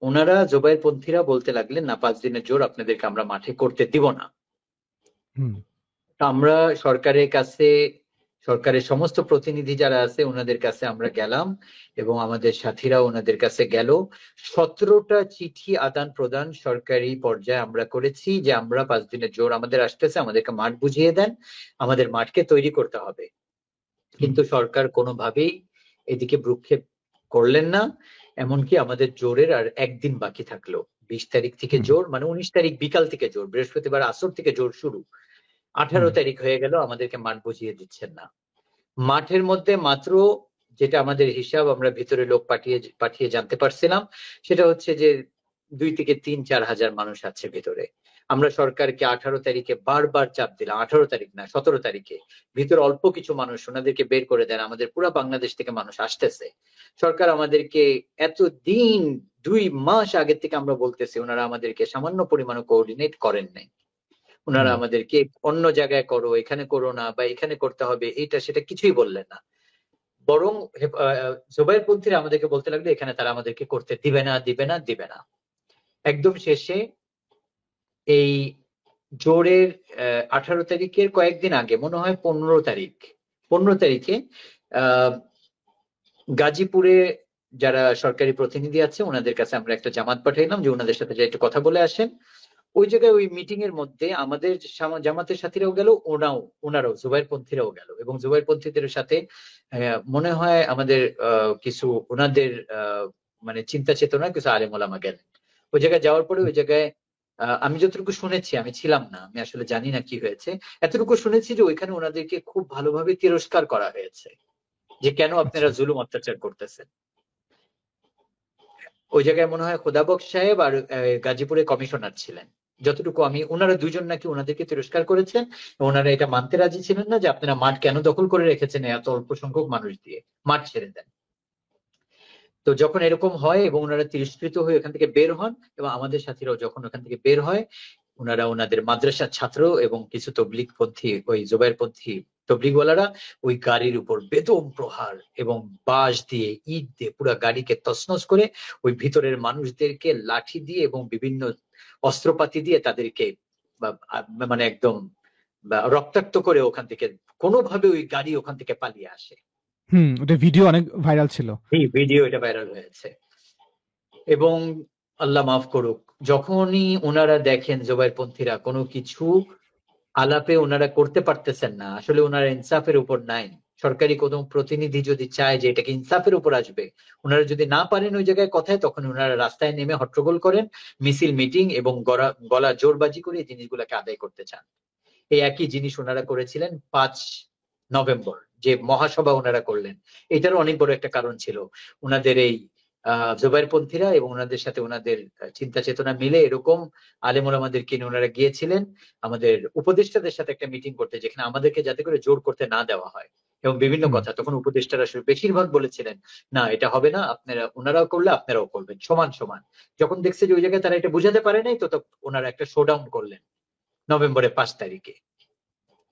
ওনারা জোবায়েরপন্থীরা বলতে লাগলেন, না, 5 দিনের জোর আপনাদেরকে আমরা মাঠে করতে দিব না। হুম। তো আমরা সরকারের কাছে, সরকারের সমস্ত প্রতিনিধি যারা আছে ওনাদের কাছে আমরা গেলাম, এবং আমাদের সাথীরাও ওনাদের কাছে গেল। 17টা চিঠি আদান প্রদান সরকারি পর্যায়ে আমরা করেছি যে আমরা 5 দিনের জোর আমাদের আসতেছে, আমাদেরকে মাঠ বুঝিয়ে দেন, আমাদের মাঠকে তৈরি করতে হবে। হুম। কিন্তু সরকার কোনোভাবেই এদিকে ভ্রুক্ষেপ করলেন না। এমনকি আমাদের জোরের আর একদিন বাকি থাকলো, 20 তারিখ থেকে হুম। জোর, মানে 19 তারিখ বিকাল থেকে জোর, বৃহস্পতিবার আসর থেকে জোর শুরু। হুম। 18 তারিখ হয়ে গেল, আমাদেরকে মাঠ বুঝিয়ে দিচ্ছেন না। মাঠের মধ্যে মাত্র যেটা আমাদের হিসাব, আমরা ভিতরে লোক পাঠিয়ে পাঠিয়ে জানতে পারছিলাম, সেটা হচ্ছে যে 2 থেকে 3-4 হাজার মানুষ আছে ভিতরে। আমরা সরকারকে 18 তারিখে বারবার চাপ দিলাম, 18 তারিখ না, 17 তারিখে, ভিতরে অল্প কিছু মানুষ, ওনাদেরকে বের করে দেন, আমাদের পুরো বাংলাদেশ থেকে মানুষ আসতেছে। সরকার আমাদেরকে এতদিন, 2 মাস আগের থেকে আমরা বলতেছি, ওনারা আমাদেরকে সামান্য পরিমাণ কোঅর্ডিনেট করেন নাই। ওনারা হুম। আমাদেরকে অন্য জায়গায় করো, এখানে করো না, বা এখানে করতে হবে, এটা সেটা কিছুই বললেন না। বরং জোবায়েরপন্থীরা আমাদেরকে বলতে লাগলো এখানে তারা আমাদেরকে করতে দিবে না, দিবে না, দিবে না। একদম শেষে এই জোরের 18 তারিখের কয়েকদিন আগে, মনে হয় 15 তারিখ, 15 তারিখে আহ গাজীপুরে যারা সরকারি প্রতিনিধি আছে ওনাদের কাছে আমরা একটা জামাত পাঠাইলাম যে ওনাদের সাথে যে একটু কথা বলে আসেন। ওই জায়গায় ওই মিটিং এর মধ্যে আমাদের জামাতের সাথীরাও গেল, ওনারাও জুবায়েরপন্থীরাও গেল, এবং জুবায়েরপন্থীদের সাথে মনে হয় আমাদের কিছু ওনাদের মানে চিন্তা চেতনা কিছু আলেম ওলামা গেলেন। ওই জায়গায় যাওয়ার পরে ওই জায়গায় আমি যতটুকু শুনেছি, আমি ছিলাম না, আমি আসলে জানি না কি হয়েছে, এতটুকু শুনেছি যে ওইখানে ওনাদেরকে খুব ভালোভাবে তিরস্কার করা হয়েছে, যে কেন আচ্ছা। আপনারা জুলুম অত্যাচার করতেছেন। ওই জায়গায় মনে হয় খোদাবক্স সাহেব আর গাজীপুরের কমিশনার ছিলেন, যতটুকু আমি, ওনারা দুজন নাকি ওনাদেরকে তিরস্কার করেছেন। ওনারা এটা মানতে রাজি ছিলেন না যে আপনারা মাঠ কেন দখল করে রেখেছেন এত অল্প সংখ্যক মানুষ দিয়ে, মাঠ ছেড়ে দেন। তো যখন এরকম হয় এবং ওনারা তিরস্কৃত হয়ে ওখান থেকে বের হন, এবং আমাদের সাথীরাও যখন ওখান থেকে বের হয়, ওনারা ওনাদের মাদ্রাসার ছাত্র এবং কিছু তবলিগপন্থী, ওই জুবায়েরপন্থী তবলিগওয়ালারা ওই গাড়ির উপর বেদম প্রহার এবং বাঁশ দিয়ে, ইট দিয়ে পুরো গাড়িকে তছনছ করে, ওই ভিতরের মানুষদেরকে লাঠি দিয়ে এবং বিভিন্ন অস্ত্রপাতি দিয়ে তাদেরকে মানে একদম রক্তাক্ত করে ওখান থেকে কোনোভাবে ওই গাড়ি ওখান থেকে পালিয়ে আসে। হুম, ওটা ভিডিও অনেক ভাইরাল ছিল। এই ভিডিও এটা ভাইরাল হয়েছে। এবং আল্লাহ মাফ করুক, যখনই ওনারা দেখেন জুবায়েরপন্থীরা কোনো কিছু আলাপে ওনারা করতে পারতেছেন না, আসলে ওনারা ইনসাফের উপর নাই। সরকারি কোনো প্রতিনিধি যদি চায় যে এটাকে ইনসাফের উপর আসবে, ওনারা যদি না পারেন ওই জায়গায় কথায়, তখন ওনারা রাস্তায় নেমে হট্টগোল করেন, মিছিল মিটিং এবং গলা জোরবাজি করে এই জিনিসগুলোকে আদায় করতে চান। এই একই জিনিস ওনারা করেছিলেন 5 নভেম্বর, যে মহাসভা ওনারা করলেন। এটারও অনেক বড় একটা কারণ ছিল ওনাদের এই জুবায়েরপন্থীরা এবং ওনাদের সাথে ওনাদের চিন্তা চেতনা মিলে এরকম আলেম ওলামাদেরকে নিয়ে ওনারা গিয়েছিলেন আমাদের উপদেষ্টাদের সাথে একটা মিটিং করতে, যেখানে আমাদেরকে যাতে করে জোর করতে না দেওয়া হয় এবং বিভিন্ন হুম। কথা। তখন উপদেষ্টারা আসলে বেশিরভাগ বলেছিলেন না, এটা হবে না, আপনারা, ওনারাও করলে আপনারাও করবেন সমান সমান। যখন দেখছে যে ওই জায়গায় তারা এটা বুঝাতে পারে নাই, তো ওনারা একটা শোডাউন করলেন নভেম্বরের 5 তারিখে।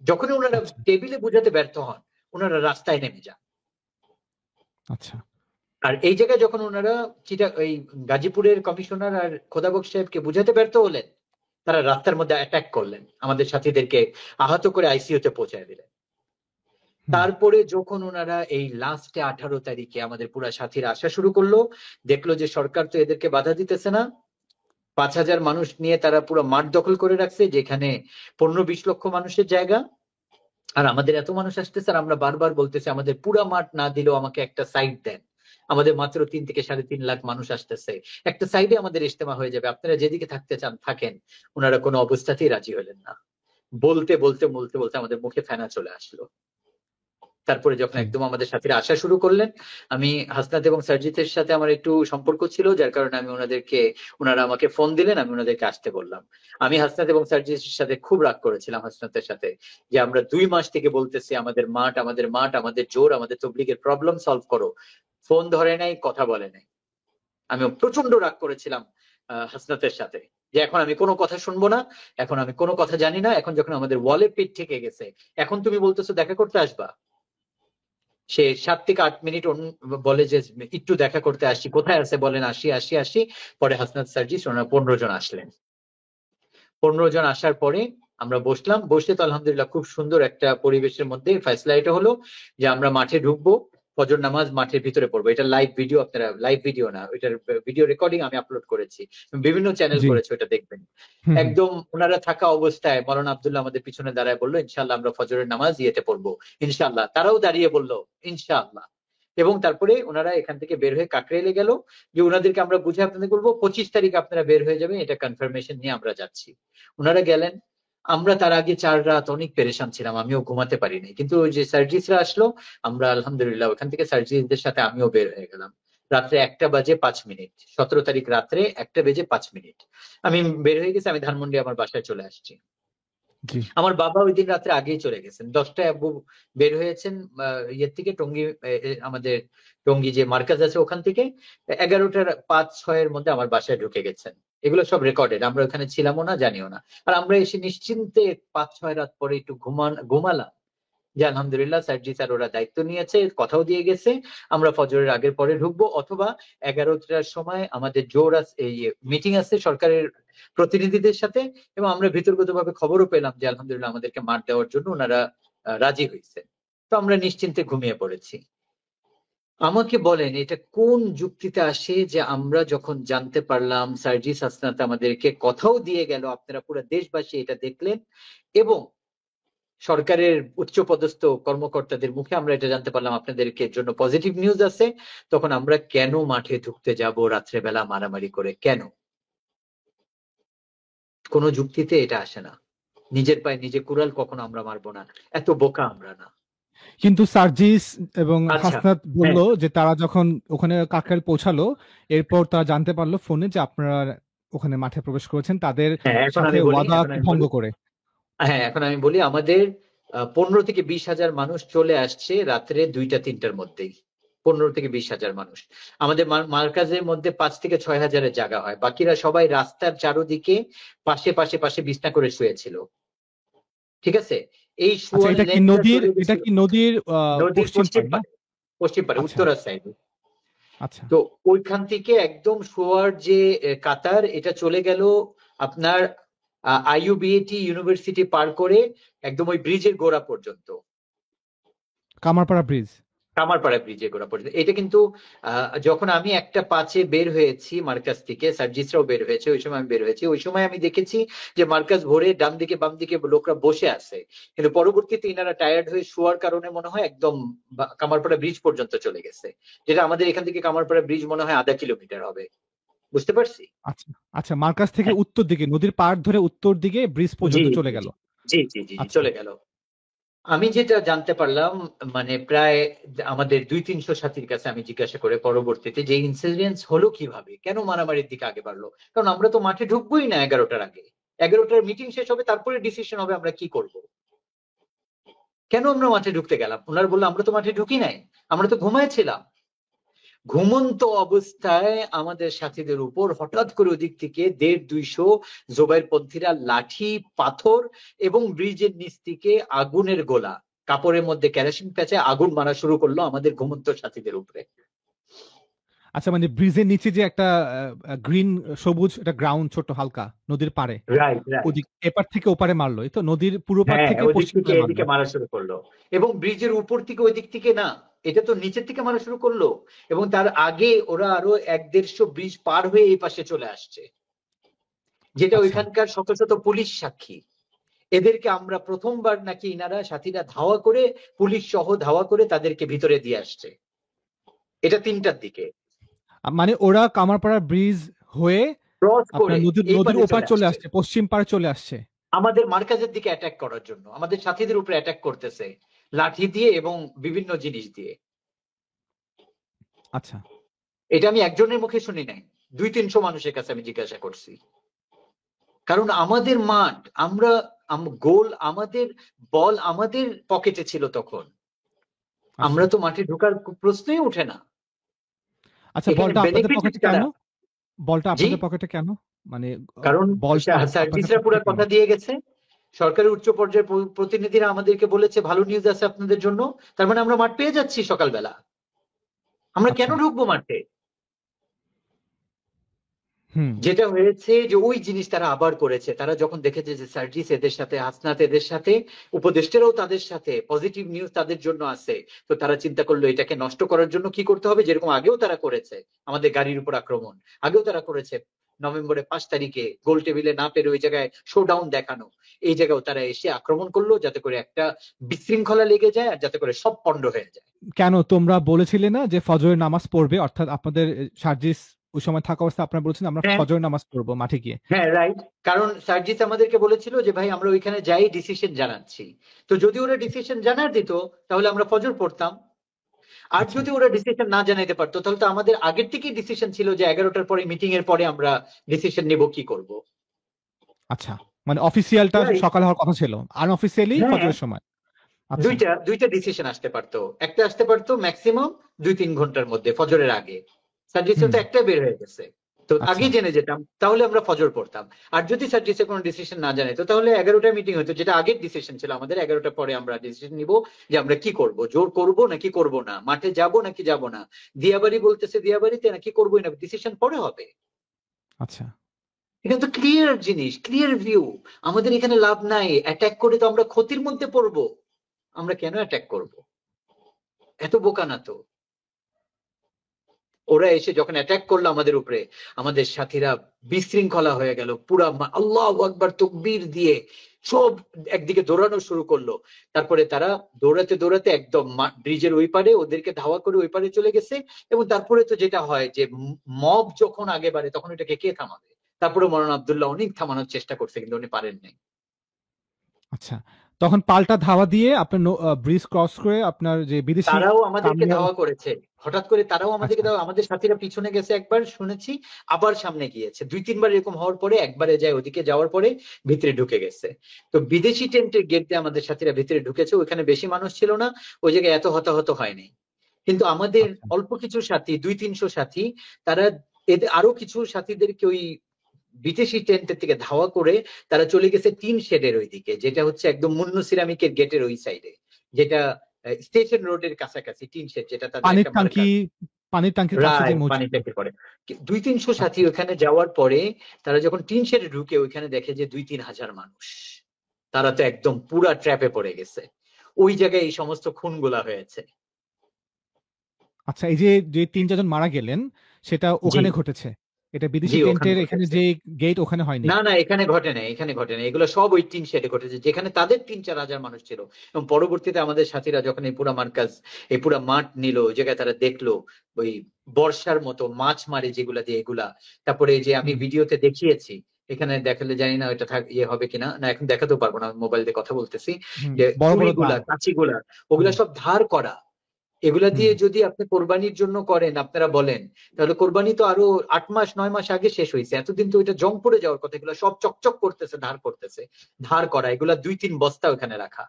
যখনই ওনারা আচ্ছা। টেবিলে বুঝাতে ব্যর্থ হন, ওনারা রাস্তায় নেমে যান। আচ্ছা। আর এই জায়গায় যখন ওনারা গাজীপুরের কমিশনার আর খোদাবক্স সাহেবকে বুঝাতে ব্যর্থ হলেন, তারা রাস্তার মধ্যে অ্যাটাক করলেন, আমাদের সাথীদেরকে আহত করে আইসিইউতে পৌঁছায় দিলেন। তারপরে যখন ওনারা এই লাস্টে 18 তারিখে আমাদের পুরা সাথীরা আসা শুরু করলো, দেখলো যে সরকার তো এদেরকে বাধা দিতেছে না, 5,000 মানুষ নিয়ে তারা পুরো মাঠ দখল করে রাখছে, যেখানে 15-20 লক্ষ মানুষের জায়গা। আর আমাদের এত মানুষ আসতেছে, আর আমরা বারবার বলতেছি আমাদের পুরা মাঠ না দিলেও আমাকে একটা সাইড দেন, আমাদের মাত্র 3 থেকে 3.5 লাখ মানুষ আসতেছে, একটা সাইডে আমাদের ইজতেমা হয়ে যাবে, আপনারা যেদিকে থাকতে চান থাকেন। ওনারা কোনো অবস্থাতেই রাজি হলেন না। বলতে বলতে বলতে বলতে আমাদের মুখে ফেনা চলে আসলো। তারপরে যখন একদম আমাদের সাথীরা আসা শুরু করলেন, আমি হাসনাত এবং সার্জিতের সাথে আমার একটু সম্পর্ক ছিল, যার কারণে আমি ওনারা আমাকে ফোন দিলেন, আমি ওনাদেরকে আসতে বললাম। আমি হাসনাত এবং সার্জিতের সাথে খুব রাগ করেছিলাম, হাসনাতের সাথে, যে আমরা 2 মাস থেকে বলতেছি আমাদের মাঠ, আমাদের মাঠ, আমাদের জোর, আমাদের তবলিগের প্রবলেম সলভ করো, ফোন ধরে নাই, কথা বলে নাই। আমি প্রচন্ড রাগ করেছিলাম হাসনাতের সাথে, যে এখন আমি কোনো কথা শুনবো না, এখন আমি কোনো কথা জানি না, এখন যখন আমাদের ওয়ালে পিঠ থেকে গেছে, এখন তুমি বলতেছো দেখা করতে আসবা। সে 7 থেকে 8 মিনিট বলে যে একটু দেখা করতে আসি, কোথায় আছে বলেন, আসি আসি আসি। পরে হাসনাত সার্জিস ওনারা 15 জন আসলেন। 15 জন আসার পরে আমরা বসলাম, বসে তো আলহামদুলিল্লাহ খুব সুন্দর একটা পরিবেশের মধ্যে ফয়সলা এটা হলো যে আমরা মাঠে ঢুকবো, ফজর নামাজ মাঠের ভিতরে পড়বো। এটা লাইভ ভিডিও, আপনারা লাইভ ভিডিও না, এটার ভিডিও রেকর্ডিং আমি আপলোড করেছি, বিভিন্ন চ্যানেল করেছে, ওটা দেখবেন। একদম ওনারা থাকা অবস্থায় মাওলানা আব্দুল্লাহ আমাদের পিছনে দাঁড়ায় বললো, ইনশাআল্লাহ আমরা ফজরের নামাজ ইয়েতে পড়বো ইনশাআল্লাহ। তারাও দাঁড়িয়ে বললো ইনশাআল্লাহ। এবং তারপরে ওনারা এখান থেকে বের হয়ে কাকরাইলে গেল, যে ওনাদেরকে আমরা বুঝে আপনাদের বলবো 25 তারিখ আপনারা বের হয়ে যাবেন, এটা কনফার্মেশন নিয়ে আমরা যাচ্ছি। ওনারা গেলেন। আমরা তার আগে 4 রাত অনেক পেরেশান ছিলাম, আমিও ঘুমাতে পারিনি। কিন্তু ওই যে সার্জিসরা আসলো, আমরা আলহামদুলিল্লাহ ওখান থেকে সার্জিসদের সাথে আমিও বের হয়ে গেলাম। রাত্রে 1:05 17 তারিখ রাত্রে 1:05 আমি বের হয়ে গেছি। আমি ধানমন্ডি আমার বাসায় চলে আসছি। আমার বাবা ওই দিন রাত্রে আগেই চলে গেছেন, 10টায় আব্বু বের হয়েছেন ইয়ের থেকে, টঙ্গী, আমাদের টঙ্গী যে মার্কাজ আছে ওখান থেকে। 11টার 5-6 মধ্যে আমার বাসায় ঢুকে গেছেন। এগুলো সব রেকর্ডেড, আমরা ওখানে ছিলামও না, জানিও না। আর আমরা এসে নিশ্চিন্তে 5-6 রাত পরে একটু ঘুমালাম, যে আলহামদুলিল্লাহ সার্জি স্যার ওরা দায়িত্ব নিয়েছে, কথাও দিয়ে গেছে, আমরা ফজরের আগের পরে ঢুকবো, অথবা 11টার সময় আমাদের জোর এই মিটিং আছে সরকারের প্রতিনিধিদের সাথে। এবং আমরা ভিতরগতভাবে খবরও পেলাম যে আলহামদুলিল্লাহ আমাদেরকে মাঠ দেওয়ার জন্য ওনারা রাজি হয়েছে। তো আমরা নিশ্চিন্তে ঘুমিয়ে পড়েছি। আমাকে বলেন এটা কোন যুক্তিতে আসে যে আমরা যখন জানতে পারলাম সার্জিস হাসনাত আমাদেরকে কথাও দিয়ে গেল, আপনারা পুরো দেশবাসী এটা দেখলেন, এবং সরকারের উচ্চপদস্থ কর্মকর্তাদের মুখে আমরা এটা জানতে পারলাম আপনাদেরকে জন্য পজিটিভ নিউজ আছে, তখন আমরা কেন মাঠে ঢুকতে যাব রাত্রেবেলা মারামারি করে? কেন? কোনো যুক্তিতে এটা আসে না। নিজের পায়ে নিজে কুড়াল কখনো আমরা মারবো না, এত বোকা আমরা না। কিন্তু সার্জিস এবং আচ্ছা, হাসনাত বলল যে তারা যখন ওখানে কাকরাইল পৌঁছালো, এরপর তারা জানতে পারলো ফোনে যে আপনারা ওখানে মাঠে প্রবেশ করেছেন তাদের সাথে ওয়াদা ভঙ্গ করে। হ্যাঁ, এখন আমি বলি, আমাদের 15 থেকে 20,000 মানুষ চলে আসছে রাত্রে 2টা-3টার মধ্যেই। 15 থেকে 20,000 মানুষ। আমাদের মার্কাজের মধ্যে 5 থেকে 6,000 জায়গা হয়, বাকিরা সবাই রাস্তার চারোদিকে পাশে পাশে পাশে বিছনা করে শুয়েছিল। ঠিক আছে, এই শুয়ার এটা কি নদীর পশ্চিম পারে উত্তরা সাইডে। আচ্ছা, তো ওইখান থেকে একদম শোয়ার যে কাতার, এটা চলে গেল আপনার আইইউবিএটি ইউনিভার্সিটি পার করে একদম ওই ব্রিজের গোড়া পর্যন্ত, কামারপাড়া ব্রিজ। কামারপাড়া ব্রিজের গোড়া পর্যন্ত। এটা কিন্তু যখন আমি 1:05 বের হয়েছি মার্কাজ থেকে, সার্জিসরাও বের হয়েছে, ওই সময় আমি বের হয়েছি, ওই সময় আমি দেখেছি যে মার্কাজ ভরে ডান দিকে বাম দিকে লোকরা বসে আছে। কিন্তু পরবর্তীতে ইনারা টায়ার্ড হয়ে শোয়ার কারণে মনে হয় একদম কামারপাড়া ব্রিজ পর্যন্ত চলে গেছে, যেটা আমাদের এখান থেকে কামারপাড়া ব্রিজ মনে হয় আধা কিলোমিটার হবে। বুঝতে পারছি? আচ্ছা আচ্ছা, মার্কাজ থেকে উত্তর দিকে, নদীর পাড় ধরে উত্তর দিকে ব্রিজ পর্যন্ত চলে গেল। জি জি জি, চলে গেল। আমি যেটা জানতে পারলাম, মানে প্রায় আমাদের 200-300 সাথীর কাছে আমি জিজ্ঞাসা করে পরবর্তীতে, যে ইনসিডেন্স হলো কিভাবে, কেন মারামারির দিকে আগে বাড়লো? কারণ আমরা তো মাঠে ঢুকবোই না 11টার আগে। 11টার মিটিং শেষ হবে, তারপরে ডিসিশন হবে আমরা কি করব। কেন আমরা মাঠে ঢুকতে গেলাম? ওনারা বললো আমরা তো মাঠে ঢুকি নাই, আমরা তো ঘুমাইছিলাম। ঘুমন্ত অবস্থায় আমাদের সাথীদের উপর হঠাৎ করে ওদিক থেকে 150-200 জোবাইরপন্থীরা লাঠি, পাথর এবং ব্রিজের নিচ থেকে আগুনের গোলা, কাপড়ের মধ্যে কেরোসিন প্যাঁচে আগুন মারা শুরু করলো আমাদের ঘুমন্ত সাথীদের উপরে। আচ্ছা, মানে ব্রিজের নিচে যে একটা গ্রিন সবুজ একটা গ্রাউন্ড ছোট হালকা নদীর পাড়ে, রাইট, রাইট। ওদিক এপার থেকে ওপারে মারলো, এই তো নদীর পূর্ব পার হ্যাঁ, থেকে ওদিক পশ্চিম থেকে পারে মারলো। এদিকে মারা শুরু করলো, এবং ব্রিজের উপর থেকে ওই দিক থেকে না, এটা তো নিচের থেকে মারা শুরু করলো, এবং তার আগে ওরা আরো 1-150 ব্রিজ পার হয়ে এই পাশে চলে আসছে, যেটা আচ্ছা, ওইখানকার শত শত পুলিশ সাক্ষী। এদেরকে আমরা প্রথমবার নাকি ইনারা সাথীরা ধাওয়া করে, পুলিশ সহ ধাওয়া করে তাদেরকে ভিতরে দিয়ে আসছে। এটা 3টার দিকে মানে ওরা কামারপাড়া ব্রিজ হয়ে ক্রস আপনার করে নদীর এই নদীর পাশে ওপার চলে চলে আসছে আসছে, পশ্চিম পাড়ে চলে আসছে। আমাদের মার্কাজের দিকে অ্যাটাক করার জন্য, আমাদের সাথীদের উপরে অ্যাটাক করতেছে লাঠি দিয়ে এবং বিভিন্ন জিনিস দিয়ে। আচ্ছা, এটা আমি একজনের মুখে শুনি নাই, 200-300 মানুষের কাছে আমি জিজ্ঞাসা করছি। কারণ আমাদের মাঠ, আমরা গোল, আমাদের বল আমাদের পকেটে ছিল তখন, আচ্ছা, আমরা তো মাঠে ঢোকার প্রশ্নই ওঠে না। আচ্ছা। এখানে বলটা আপনাদের বেনিফিটেড পকেটে কেন? কারা? বলটা জি, আপনাদের পকেটে কেন? মানে কারণ বলটা আপনাদের সার্জিসরা পুরো পকেটে কেন? কথা দিয়ে গেছে, সরকারের উচ্চ পর্যায়ের প্রতিনিধিরা আমাদেরকে বলেছে ভালো নিউজ আছে আপনাদের জন্য, তার মানে আমরা মাঠ পেয়ে যাচ্ছি সকালবেলা, আমরা কেন আচ্ছা, ঢুকবো মাঠে? হুম, যেটা হয়েছে যে ওই জিনিস তারা আবার করেছে, তারা যখন দেখেছে যে সার্জিস এদের সাথে, হাসনাত এদের সাথে, উপদেষ্টারাও তাদের সাথে, পজিটিভ নিউজ তাদের জন্য আছে, তো তারা চিন্তা করলো এটাকে নষ্ট করার জন্য কি করতে হবে, যেরকম আগেও তারা করেছে আমাদের গাড়ির উপর আক্রমণ, আগেও তারা করেছে নভেম্বরের 5 তারিখে গোল টেবিলে না পেরে ওই জায়গায় শোডাউন দেখানো, এই জায়গাও তারা এসে আক্রমণ করলো যাতে করে একটা বিশৃঙ্খলা লেগে যায় আর যাতে করে সব পণ্ড হয়ে যায়। কেন তোমরা বলেছিলে না যে ফজরের নামাজ পড়বে? অর্থাৎ আপনাদের সার্জিস ওই সময় থাকা অবস্থায় আপনারা বলেছেন আমরা হ্যাঁ, ফজরের নামাজ পড়বো মাঠে গিয়ে। হ্যাঁ, রাইট। কারণ সার্জিস আমাদেরকে বলেছিল যে ভাই আমরা ওইখানে যাই ডিসিশন জানাচ্ছি, তো যদি ওরা ডিসিশন জানার দিত তাহলে আমরা ফজর পড়তাম, আর আচ্ছা, যদি ওরা ডিসিশন না জানাইতে পারতো তাহলে তো আমাদের আগের থেকেই ডিসিশন ছিল যে 11টার পরে, মিটিং এর পরে আমরা ডিসিশন নিব কি করব। আচ্ছা। মানে অফিসিয়ালটা রাইট, সকালে হওয়ার কথা ছিল, আনঅফিসিয়ালি হ্যাঁ, ফজরের সময়। আচ্ছা, দুইটা দুইটা ডিসিশন আসতে পারতো, একটা আসতে পারতো ম্যাক্সিমাম 2-3 ঘন্টার মধ্যে ফজরের আগে, সার্জিসের হুম, তো একটা বের হয়ে গেছে, তো আচ্ছা, আগে জেনে যেতাম তাহলে আমরা ফজর পড়তাম। আর যদি সার্জিসে কোনো ডিসিশন না জানাইতো তাহলে 11টা মিটিং হতো, যেটা আগের ডিসিশন ছিল আমাদের, 11টা পরে আমরা ডিসিশন নিব যে আমরা কি করব, জোর করব নাকি করব না, মাঠে যাব নাকি যাব না, দিয়াবাড়ি বলতেছে দিয়াবাড়িতে নাকি করবোই না, ডিসিশন পরে হবে। আচ্ছা, এটা তো ক্লিয়ার জিনিস, ক্লিয়ার ভিউ। আমাদের এখানে লাভ নাই, অ্যাটাক করে তো আমরা ক্ষতির মধ্যে পড়বো, আমরা কেন অ্যাটাক করব? এত বোকা না তো। ওরা এসে যখন অ্যাটাক করলো আমাদের উপরে, আমাদের সাথীরা বিশৃঙ্খলা হয়ে গেল, পুরা আল্লাহু আকবার তাকবীর দিয়ে সব একদিকে দৌড়ানো শুরু করলো। তারপরে তারা দৌড়াতে দৌড়াতে একদম ব্রিজের ওই পারে ওদেরকে ধাওয়া করে ওই পারে চলে গেছে, এবং তারপরে তো যেটা হয় যে মব যখন আগে বাড়ে তখন এটাকে কে থামাবে? তারপরে মৌলানা আব্দুল্লাহ অনেক থামানোর চেষ্টা করছে কিন্তু উনি পারেন নাই। আচ্ছা। তখন পাল্টা ধাওয়া দিয়ে আপনার ব্রিজ ক্রস করে আপনার যে বিদেশি তারাও আমাদেরকে কামিয়াল। ধাওয়া করেছে, হঠাৎ করে তারাও আমাদেরকে আচ্ছা, আমাদের সাথীরা পিছনে গেছে একবার শুনেছি, আবার সামনে গিয়েছে 2-3 বার এরকম হওয়ার পরে একবারে যায় ওদিকে যাওয়ার পরে ভিতরে ঢুকে গেছে। তো বিদেশি টেন্টের গেট দিয়ে আমাদের সাথীরা ভিতরে ঢুকেছে, ওইখানে বেশি মানুষ ছিল না, ওই জায়গায় এত হতাহত হয়নি। কিন্তু আমাদের আচ্ছা, অল্প কিছু সাথী, 200-300 সাথী, তারা এদের আরো কিছু সাথীদেরকে ওই বিদেশি টেন্টের থেকে ধাওয়া করে তারা চলে গেছে টিন শেডের ওইদিকে, যেটা হচ্ছে একদম মুন্নু সিরামিকের গেটের ওই সাইডে, যেটা স্টেশন রোডের কাছাকাছি টিন শেড, যেটা তাদের পানির একটা ট্যাঙ্কি, মার্কার। পানির ট্যাঙ্কির কাছে যে রায় পানি মসজিদটা। ট্যাঙ্কি পড়ে 200-300 সাথী আচ্ছা, ওখানে যাওয়ার পরে তারা যখন টিন শেডে ঢুকে ওইখানে দেখে যে 2-3 হাজার মানুষ, তারা তো একদম পুরা ট্র্যাপে পড়ে গেছে, ওই জায়গায় এই সমস্ত খুনগুলা হয়েছে। আচ্ছা। এই যে যে ৩-৪ জন মারা গেলেন সেটা জি, ওখানে ঘটেছে। এটা জি, বিদেশি ওখানে টেন্টের এখানে ঘটেছে। যে গেট ওখানে হয়নি। না, না, এখানে ঘটে নাই, এখানে ঘটে নাই, এগুলো সব ওই টিন শেডে ঘটেছে যেখানে তাদের 3-4 হাজার মানুষ ছিল। এবং পরবর্তীতে আমাদের সাথীরা যখন এই পুরা মার্কাজ, এই পুরা মাঠ নিল, ওই জায়গায় তারা দেখলো ওই বর্ষার মতো মাছ মারে যেগুলা দিয়ে এগুলা, তারপরে এই যে আমি হুম, ভিডিওতে দেখিয়েছি, এখানে দেখালে জানি না ওইটা ইয়ে হবে কিনা, না এখন দেখাতেও পারবো না, মোবাইল দিয়ে কথা বলতেছি, হুম, যে বড় বড় ছুরিগুলা, দাও। কাঁচিগুলা, হুম, ওগুলা সব ধার করা। এগুলা হুম, দিয়ে যদি আপনি কোরবানির জন্য করেন, আপনারা বলেন, তাহলে কোরবানি তো আরো 8 মাস 9 মাস আগে শেষ হয়েছে, এতদিন তো এটা জং পড়ে যাওয়ার কথা, এগুলো সব চকচক করতেছে, ধার করতেছে, ধার করা, এগুলা 2-3 বস্তা ওখানে রাখা,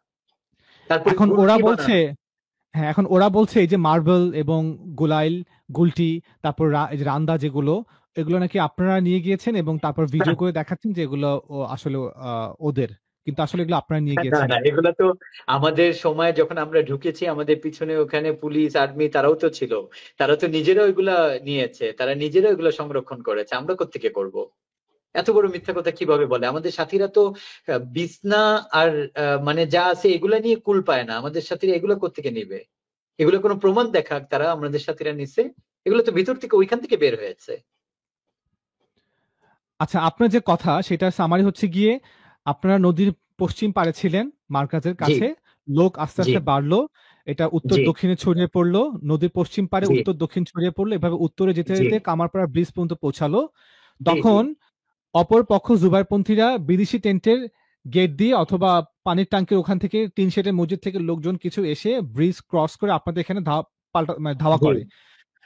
তারপরে এখন ওরা গুলটি বলছে, বানানো। হ্যাঁ, এখন ওরা বলছে এই যে মার্বেল এবং গুলাইল, গুলটি, তারপর এই যে রান্দা যেগুলো, এগুলো নাকি আপনারা নিয়ে গিয়েছেন এবং তারপর ভিডিও করে দেখাচ্ছেন যে এগুলো আসলে ওদের। কিন্তু আসলে এগুলো আপনারা নিয়ে না গিয়েছেন। না, এগুলা তো আমাদের সময় যখন আমরা ঢুকেছি আমাদের পিছনে ওখানে পুলিশ আর্মি তারাও তো ছিল, তারা তো নিজেরা ওইগুলা নিয়েছে, তারা নিজেরা ওইগুলা সংরক্ষণ করেছে, আমরা কোত্থেকে করব? এত বড় মিথ্যা কথা কিভাবে বলে? আমাদের সাথীরা তো বিছনা আর মানে যা আছে এগুলা নিয়ে কুল পায় না, আমাদের সাথীরা এগুলো কোত্থেকে নিবে? এগুলো কোনো প্রমাণ দেখাক তারা আমাদের সাথীরা নিছে? এগুলো তো ভিতর থেকে ওইখান থেকে বের হয়েছে। আচ্ছা, আপনার যে কথা সেটার সামারি হচ্ছে গিয়ে আপনারা নদীর পশ্চিম পাড়ে ছিলেন, মার্কাজের জি কাছে। লোক আস্তে জি আস্তে বাড়লো। এটা উত্তর জি দক্ষিণে ছড়িয়ে পড়লো। নদীর পশ্চিম পাড়ে জি উত্তর দক্ষিণ ছড়িয়ে পড়লো। এভাবে উত্তরে যেতে জি যেতে কামারপাড়া ব্রিজ পর্যন্ত পৌঁছালো। জি জি তখন অপর পক্ষ জুবাইরপন্থীরা বিদেশি টেন্টের গেট দিয়ে অথবা পানির ট্যাঙ্কের ওখান থেকে টিন শেডের মসজিদ থেকে লোকজন কিছু এসে ব্রিজ ক্রস করে আপনাদের এখানে পাল্টা মানে ধাওয়া জি করে,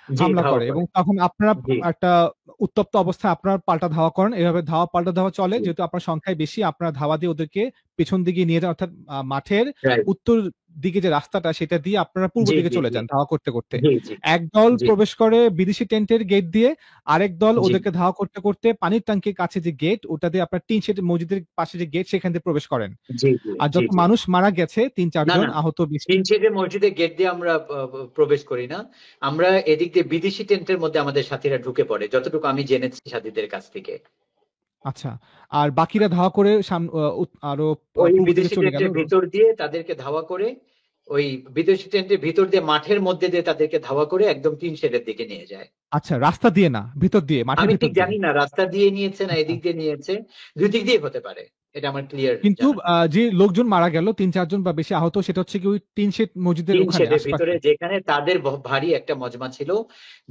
জি হামলা ধাওয়া করে, এবং করে। তখন আপনারা জি একটা উত্তপ্ত অবস্থায় আপনারা পাল্টা ধাওয়া করেন। এভাবে ধাওয়া পাল্টা ধাওয়া চলে। জি যেহেতু আপনার সংখ্যায় বেশি, আপনারা ধাওয়া দিয়ে ওদেরকে পেছন দিকে নিয়ে যান, অর্থাৎ মাঠের রাইট। উত্তর দিকে যে রাস্তাটা সেটা দিয়ে আপনারা পূর্ব জি দিকে জি চলে জি যান ধাওয়া করতে করতে। জি জি একদল জি প্রবেশ করে বিদেশি টেন্টের গেট দিয়ে, আরেক দল জি ওদেরকে ধাওয়া করতে করতে পানির ট্যাঙ্কির কাছে যে গেট ওটা দিয়ে আপনার টিন শেড মসজিদের পাশে যে গেট সেখান দিয়ে প্রবেশ করেন। জি জি আর জি যত জি মানুষ মারা গেছে ৩-৪ না জন, না, আহত বেশি। তিন শেডের মসজিদে গেট দিয়ে আমরা প্রবেশ করি না। আমরা এদিক দিয়ে বিদেশি টেন্টের মধ্যে আমাদের সাথীরা ঢুকে পড়ে, যতটুকু আমি জেনেছি সাথীদের কাছ থেকে। আচ্ছা। আর বাকিরা ধাওয়া করে আরো ওই পূর্ব দিকে বিদেশি চলে গেল। টেন্টের ভিতর দিয়ে তাদেরকে ধাওয়া করে, ওই বিদেশি টেন্টের ভিতর দিয়ে মাঠের মধ্যে দিয়ে তাদেরকে ধাওয়া করে একদম টিন শেডের দিকে নিয়ে যায়। আচ্ছা, রাস্তা দিয়ে না, ভিতর দিয়ে, মাঠের আমি ভিতর ঠিক দিয়ে। জানি না রাস্তা দিয়ে নিয়েছে না আচ্ছা। এদিক দিয়ে নিয়েছে, দুই দিক দিয়ে হতে পারে, এটা আমার ক্লিয়ার কিন্তু জানা নেই। যে লোকজন মারা গেল ৩-৪ জন বা বেশি আহত, সেটা হচ্ছে কি ওই টিন শেড মসজিদের টিন ওখানে শেডের আশপাশে। ভিতরে যেখানে তাদের ভারী একটা মজমা ছিল,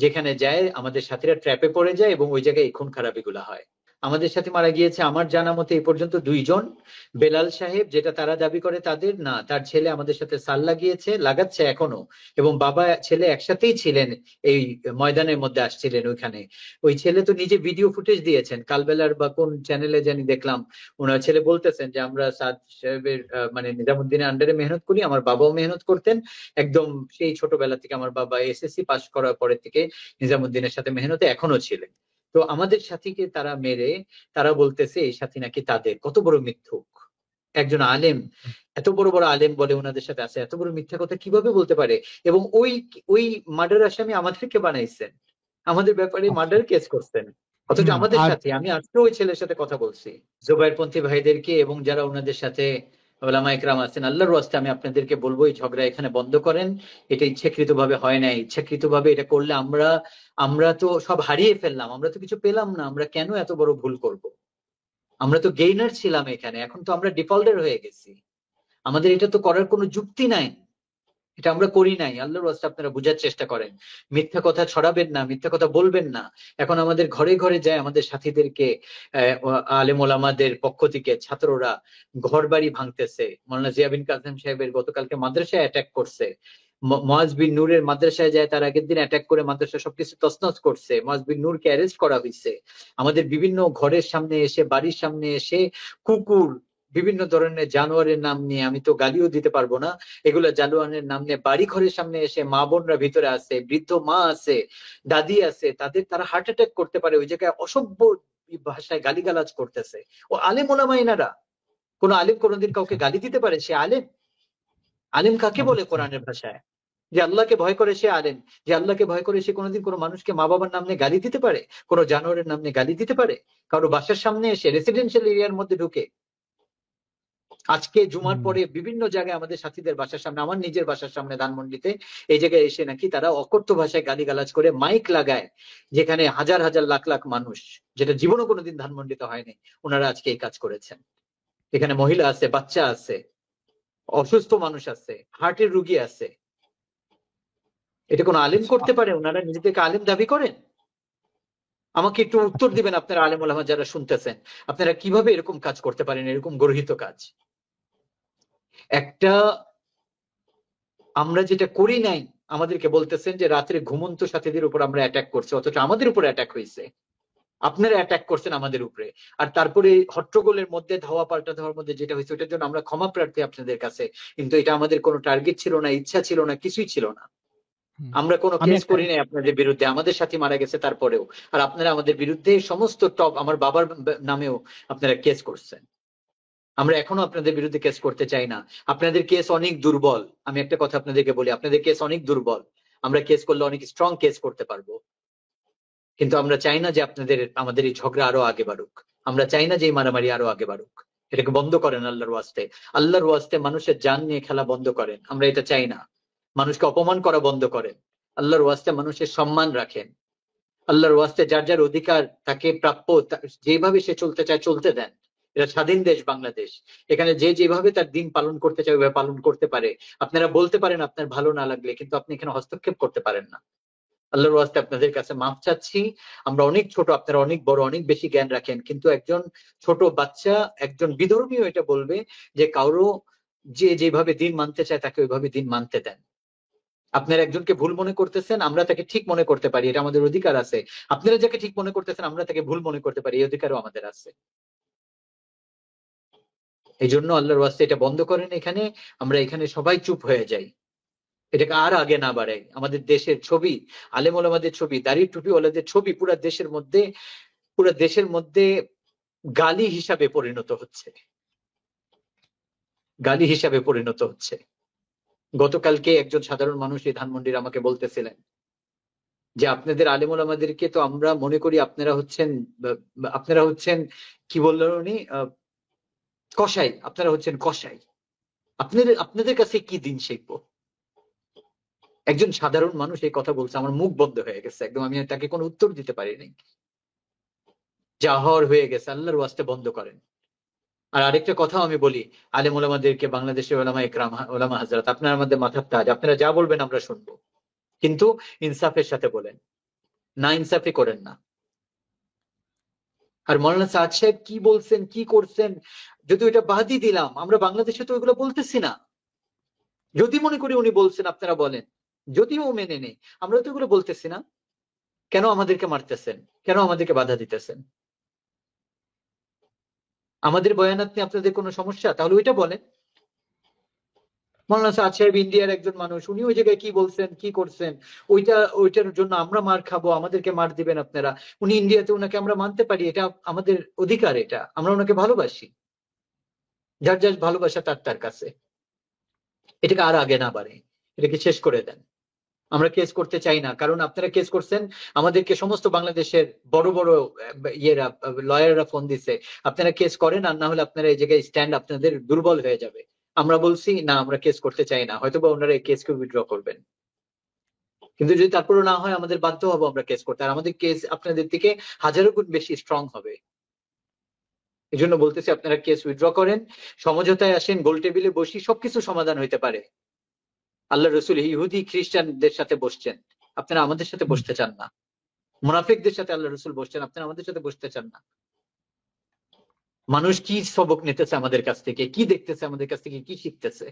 যেখানে যায় আমাদের সাথীরা ট্র্যাপে পড়ে যায় এবং ওই জায়গায় খুন খারাপিগুলো হয়। আমাদের সাথে মারা গিয়েছে আমার জানা মতে এই পর্যন্ত দুইজন। বেলাল সাহেব, যেটা তারা দাবি করে তাদের না, তার ছেলে আমাদের সাথে সাল লাগিয়েছে, লাগাচ্ছে এখনো, এবং বাবা ছেলে একসাথেই ছিলেন এই ময়দানের মধ্যে, আসছিলেন ওইখানে। ওই ছেলে তো নিজে ভিডিও ফুটেজ দিয়েছেন কালবেলার বা কোন চ্যানেলে জানি দেখলাম, ওনার ছেলে বলতেছেন যে আমরা সাদ সাহেবের মানে নিজামুদ্দিনের আন্ডারে মেহনত করি, আমার বাবাও মেহনত করতেন একদম, সেই ছোটবেলা থেকে আমার বাবা এসএসসি পাস করার পরে থেকে নিজামুদ্দিনের সাথে মেহনতে এখনো ছিলেন। তো আমাদের সাথীকে তারা মেরে, তারা বলতেছে এই সাথী নাকি তাদের। কত বড় মিথ্যুক একজন আলেম, এত বড় বড় আলেম বলে ওনাদের সাথে আছে, এত বড় মিথ্যা কথা কিভাবে বলতে পারে? এবং ওই ওই মার্ডার আসামি আমাদেরকে বানাইছেন, আমাদের ব্যাপারে আচ্ছা। মার্ডার কেস করছেন, অথচ হুম। আমাদের আর সাথে। আমি আজকে ওই ছেলের সাথে কথা বলছি, জুবাইরপন্থী ভাইদেরকে এবং যারা ওনাদের সাথে ওলামা একরাম আছেন, আল্লাহর ওয়াস্তে আমি আপনাদেরকে বলবো এই ঝগড়া এখানে বন্ধ করেন। এটা ইচ্ছাকৃত ভাবে হয় নাই, ইচ্ছাকৃত ভাবে এটা করলে আমরা আমরা তো সব হারিয়ে ফেললাম, আমরা তো কিছু পেলাম না, আমরা কেন এত বড় ভুল করব? আমরা তো গেইনার ছিলাম এখানে, এখন তো আমরা ডিফল্টার হয়ে গেছি, আমাদের এটা তো করার কোনো যুক্তি নাই, এটা আমরা করি নাই। আল্লাহর ওয়াস্তে আপনারা বুঝার চেষ্টা করেন, মিথ্যা কথা ছড়াবেন না, মিথ্যা কথা বলবেন না। এখন আমাদের ঘরে ঘরে যায় আমাদের সাথীদেরকে আলেম ওলামাদের পক্ষ থেকে ছাত্ররা ঘর বাড়ি ভাঙতেছে। মাওলানা জিয়া বিন কাসেম সাহেবের গতকালকে মাদ্রাসায় অ্যাটাক করছে, মুয়াজ বিন নূরের মাদ্রাসায় যায় তার আগের দিন অ্যাটাক করে মাদ্রাসা সবকিছু তছনছ করছে, মুয়াজ বিন নূরকে অ্যারেস্ট করা হয়েছে। আমাদের বিভিন্ন ঘরের সামনে এসে, বাড়ির সামনে এসে কুকুর, বিভিন্ন ধরনের জানোয়ারের নাম নিয়ে, আমি তো গালিও দিতে পারবো না, এগুলা জানোয়ারের নাম নিয়ে বাড়ি ঘরের সামনে এসে, মা বোনরা ভিতরে আছে, বৃদ্ধ মা আছে, দাদি আছে, তাদের তারা হার্ট অ্যাটাক করতে পারে, ওই জায়গায় অসভ্য ভাষায় গালিগালাজ করতেছে। ও আলেম ওলামা এনারা, কোন আলেম কোনোদিন কাউকে আচ্ছা, গালি দিতে পারে? সে আলেম? আলেম কাকে বলে অবশ্যই। কোরআনের ভাষায়? যে আল্লাহকে ভয় করে সে আলেম? যে আল্লাহকে ভয় করে সে কোনোদিন কোনো মানুষকে মা বাবার নাম নিয়ে গালি দিতে পারে? কোনো জানোয়ারের নাম নিয়ে গালি দিতে পারে? কারো বাসার সামনে এসে, রেসিডেন্সিয়াল এরিয়ার মধ্যে ঢুকে? আজকে জুমার হুম। পরে বিভিন্ন জায়গায় আমাদের সাথীদের বাসার সামনে, আমার নিজের বাসার সামনে ধানমন্ডিতে, এই জায়গায় এসে নাকি তারা অকথ্য ভাষায় গালিগালাজ করে মাইক লাগায়, যেখানে হাজার হাজার লাখ লাখ মানুষ, যেটা জীবনও কোনোদিন ধানমন্ডিতে হয়নি, ওনারা আজকে এই কাজ করেছেন। এখানে মহিলা আছে, বাচ্চা আছে, অসুস্থ মানুষ আছে, হার্টের রুগী আছে। এটা কোনো আলেম আচ্ছা। করতে পারে? ওনারা নিজেদেরকে আলেম দাবি করেন? আমাকে একটু উত্তর আচ্ছা। দিবেন আপনারা আলেম ওলামা যারা শুনতেছেন, আপনারা কিভাবে এরকম কাজ করতে পারেন, এরকম গর্হিত কাজ? একটা, আমরা যেটা করি নাই, আমাদেরকে বলতেছেন যে রাত্রে ঘুমন্ত সাথীদের উপর আমরা অ্যাটাক করছি, অথচ আমাদের উপর অ্যাটাক হয়েছে, আপনারা অ্যাটাক করছেন আমাদের উপরে। আর তারপরে হট্টগোলের মধ্যে, ধাওয়া পাল্টা ধাওয়ার মধ্যে যেটা হয়েছে ওটার জন্য আমরা ক্ষমা প্রার্থী আপনাদের কাছে, কিন্তু এটা আমাদের কোনো টার্গেট ছিল না, ইচ্ছা ছিল না, কিছুই ছিল না। হুম। আমরা কোনো আমি কেস একটা করি নাই আপনাদের বিরুদ্ধে, আমাদের সাথী মারা গেছে তারপরেও, আর আপনারা আমাদের বিরুদ্ধে সমস্ত টপ, আমার বাবার নামেও আপনারা কেস করছেন। আমরা এখনো আপনাদের বিরুদ্ধে কেস করতে চাই না। আপনাদের কেস অনেক দুর্বল। আমি একটা কথা আপনাদেরকে বলি, আপনাদের কেস অনেক দুর্বল। আমরা কেস করলে অনেক স্ট্রং কেস করতে পারবো, কিন্তু আমরা চাই না যে আমাদের এই ঝগড়া আরো আগে বাড়ুক। আমরা চাই না যে এই মারামারি আরো আগে বাড়ুক। এটাকে বন্ধ করেন আল্লাহর ওয়াস্তে। আল্লাহর ওয়াস্তে মানুষের জান নিয়ে খেলা বন্ধ করেন। আমরা এটা চাই না। মানুষকে অপমান করা বন্ধ করেন। আল্লাহর ওয়াস্তে মানুষের সম্মান রাখেন। আল্লাহর ওয়াস্তে যার যার অধিকার তাকে প্রাপ্য, যেভাবে সে চলতে চায় চলতে দেন। এটা স্বাধীন দেশ বাংলাদেশ। এখানে যে যেভাবে তার দিন পালন করতে চায় ওইভাবে পালন করতে পারে। আপনারা বলতে পারেন আপনার ভালো না লাগলে, কিন্তু আপনি এখানে হস্তক্ষেপ করতে পারেন না। আল্লাহর ওয়াস্তে আপনাদের কাছে মাফ চাচ্ছি। আমরা অনেক ছোট, আপনারা অনেক বড়, অনেক বেশি জ্ঞান রাখেন, কিন্তু একজন ছোট বাচ্চা, একজন বিধর্মীয় এটা বলবে যে কারো যে যেভাবে দিন মানতে চায় তাকে ওইভাবে দিন মানতে দেন। আপনারা একজনকে ভুল মনে করতেছেন, আমরা তাকে ঠিক মনে করতে পারি, এটা আমাদের অধিকার আছে। আপনারা যাকে ঠিক মনে করতেছেন আমরা তাকে ভুল মনে করতে পারি, এই অধিকারও আমাদের আছে। এই জন্য আল্লাহর ওয়াস্তে এটা বন্ধ করেন। এখানে আমরা এখানে সবাই চুপ হয়ে যাই, এটাকে আর আগে না বাড়াই। আমাদের দেশের ছবি, আলেম ওলামাদের ছবি, দাড়ি টুপি ওলাদের ছবি পুরা দেশের মধ্যে গালি হিসাবে পরিণত হচ্ছে, গালি হিসাবে পরিণত হচ্ছে। গতকালকে একজন সাধারণ মানুষ এই ধানমন্ডির আমাকে বলতেছিলেন যে আপনাদের আলেম ওলামাদেরকে তো আমরা মনে করি আপনারা হচ্ছেন কি বললেন উনি, কসাই। আপনারা হচ্ছেন কসাই। আপনাদের কাছে কি দিন শিখবো? একজন সাধারণ মানুষ এই কথা বলছে, আমার মুখ বন্ধ হয়ে গেছে একদম। আমি তাকে কোনো উত্তর দিতে পারিনি। যা হওয়ার হয়ে গেছে, আল্লাহর ওয়াস্তে বন্ধ করেন। আর আরেকটা কথা আমি বলি, আলেম ওলামাদেরকে, বাংলাদেশের ওলামা একরাম, ওলামা হাজরাত, আপনারা আমাদের মাথার তাজ। আপনারা যা বলবেন আমরা শুনবো, কিন্তু ইনসাফের সাথে বলেন, না ইনসাফি করেন না। আর মৌলানা সাদ সাহেব কি বলছেন, কি করছেন, যদি ওইটা বাদই দিলাম, আমরা বাংলাদেশে তো ওইগুলো বলতেছি না। যদি মনে করি উনি বলছেন আপনারা বলেন, যদিও মেনে নেই, আমরা তো এগুলো বলতেছি না। কেন আমাদেরকে মারতেছেন? কেন আমাদেরকে বাধা দিতেছেন? আমাদের বয়ানাত নিয়ে আপনাদের কোনো সমস্যা? তাহলে ওইটা বলেন। মৌলানা সাদ সাহেব ইন্ডিয়ার একজন মানুষ, উনি ওই জায়গায় কি বলছেন, কি করছেন, ওইটার জন্য আমরা মার খাবো, আমাদেরকে মার দিবেন আপনারা? উনি ইন্ডিয়াতে, ওনাকে আমরা মানতে পারি, এটা আমাদের অধিকার, এটা আমরা ওনাকে ভালোবাসি। যার যার ভালোবাসা তার তার কাছে। এটাকে আর আগে না বাড়ে, এটাকে শেষ করে দেন। আমরা কেস করতে চাই না, কারণ আপনারা কেস করছেন। আমাদেরকে সমস্ত বাংলাদেশের বড় বড় লয়াররা ফোন দিছে, আপনারা কেস করেন, আর না হলে আপনারা এই জায়গায় স্ট্যান্ড আপনাদের দুর্বল হয়ে যাবে। আমরা বলছি না, আমরা কেস করতে চাই না। হয়তোবা ওনারা এই কেসকে উইথড্র করবেন, কিন্তু যদি তারপরও না হয় আমাদের বাধ্য হবো আমরা কেস করতে। আর আমাদের কেস আপনাদের থেকে হাজারো গুণ বেশি স্ট্রং হবে। এই জন্য বলতেছি আপনারা কেস উইথড্র করেন, সমঝোতায় আসেন, গোল টেবিলে বসি, সবকিছু সমাধান হইতে পারে। আল্লাহ রসুল ইহুদি খ্রিস্টানদের সাথে বসছেন, আপনারা আমাদের সাথে বসতে চান না। মুনাফিকদের সাথে আল্লাহ রসুল বসছেন, আপনারা আমাদের সাথে বসতে চান না। মানুষ কি সবক নিতেছে আমাদের কাছ থেকে, কি দেখতেছে আমাদের কাছ থেকে, কি শিখতেছে?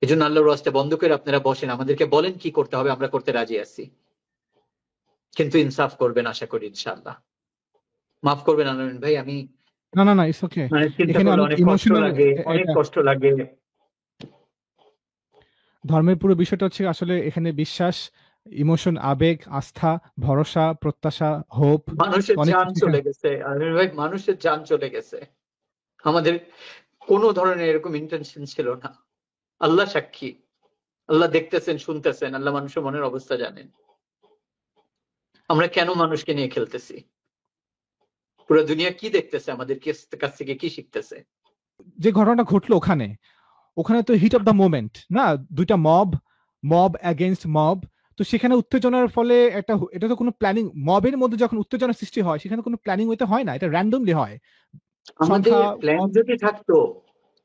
এই জন্য আল্লাহর রাস্তা বন্ধ করে আপনারা বসেন, আমাদেরকে বলেন কি করতে হবে, আমরা করতে রাজি আছি। কিন্তু ইনসাফ করবেন আশা করি, ইনশাআল্লাহ। মাফ করবেন আনন্দ ভাই, আমি না না না, ইটস ওকে। মানে চিন্তা এখানে করলে অনেক অনেক কষ্ট ইমোশনাল, লাগে, অনেক কষ্ট লাগে। ধর্মের পুরো বিষয়টা হচ্ছে আসলে এখানে বিশ্বাস, ইমোশন, আবেগ, আস্থা, ভরসা, প্রত্যাশা, হোপ, মানুষের অনেক জান কিছু চলে এখানে। গেছে আনন্দ ভাই, মানুষের জান চলে গেছে। আমাদের কোনো ধরনের এরকম ইন্টেনশন ছিল না। আল্লাহ সাক্ষী, আল্লাহ দেখতেছেন, শুনতেছেন, আল্লাহ মানুষের মনের অবস্থা জানেন। আমরা কেন মানুষকে নিয়ে খেলতেছি? পুরো দুনিয়া কি দেখতেছে, আমাদের কাছ থেকে কি শিখতেছে? যে ঘটনাটা ঘটলো ওখানে, ওখানে তো হিট অফ দ্য মোমেন্ট না, দুইটা মব অ্যাগেইনস্ট মব। তো সেখানে উত্তেজনার ফলে এটা তো কোনো প্ল্যানিং, মবের মধ্যে যখন উত্তেজনা সৃষ্টি হয় সেখানে কোনো প্ল্যানিং হইতে হয় না, এটা র্যান্ডমলি হয়। আমাদের সংখ্যা প্ল্যান mob, যদি থাকতো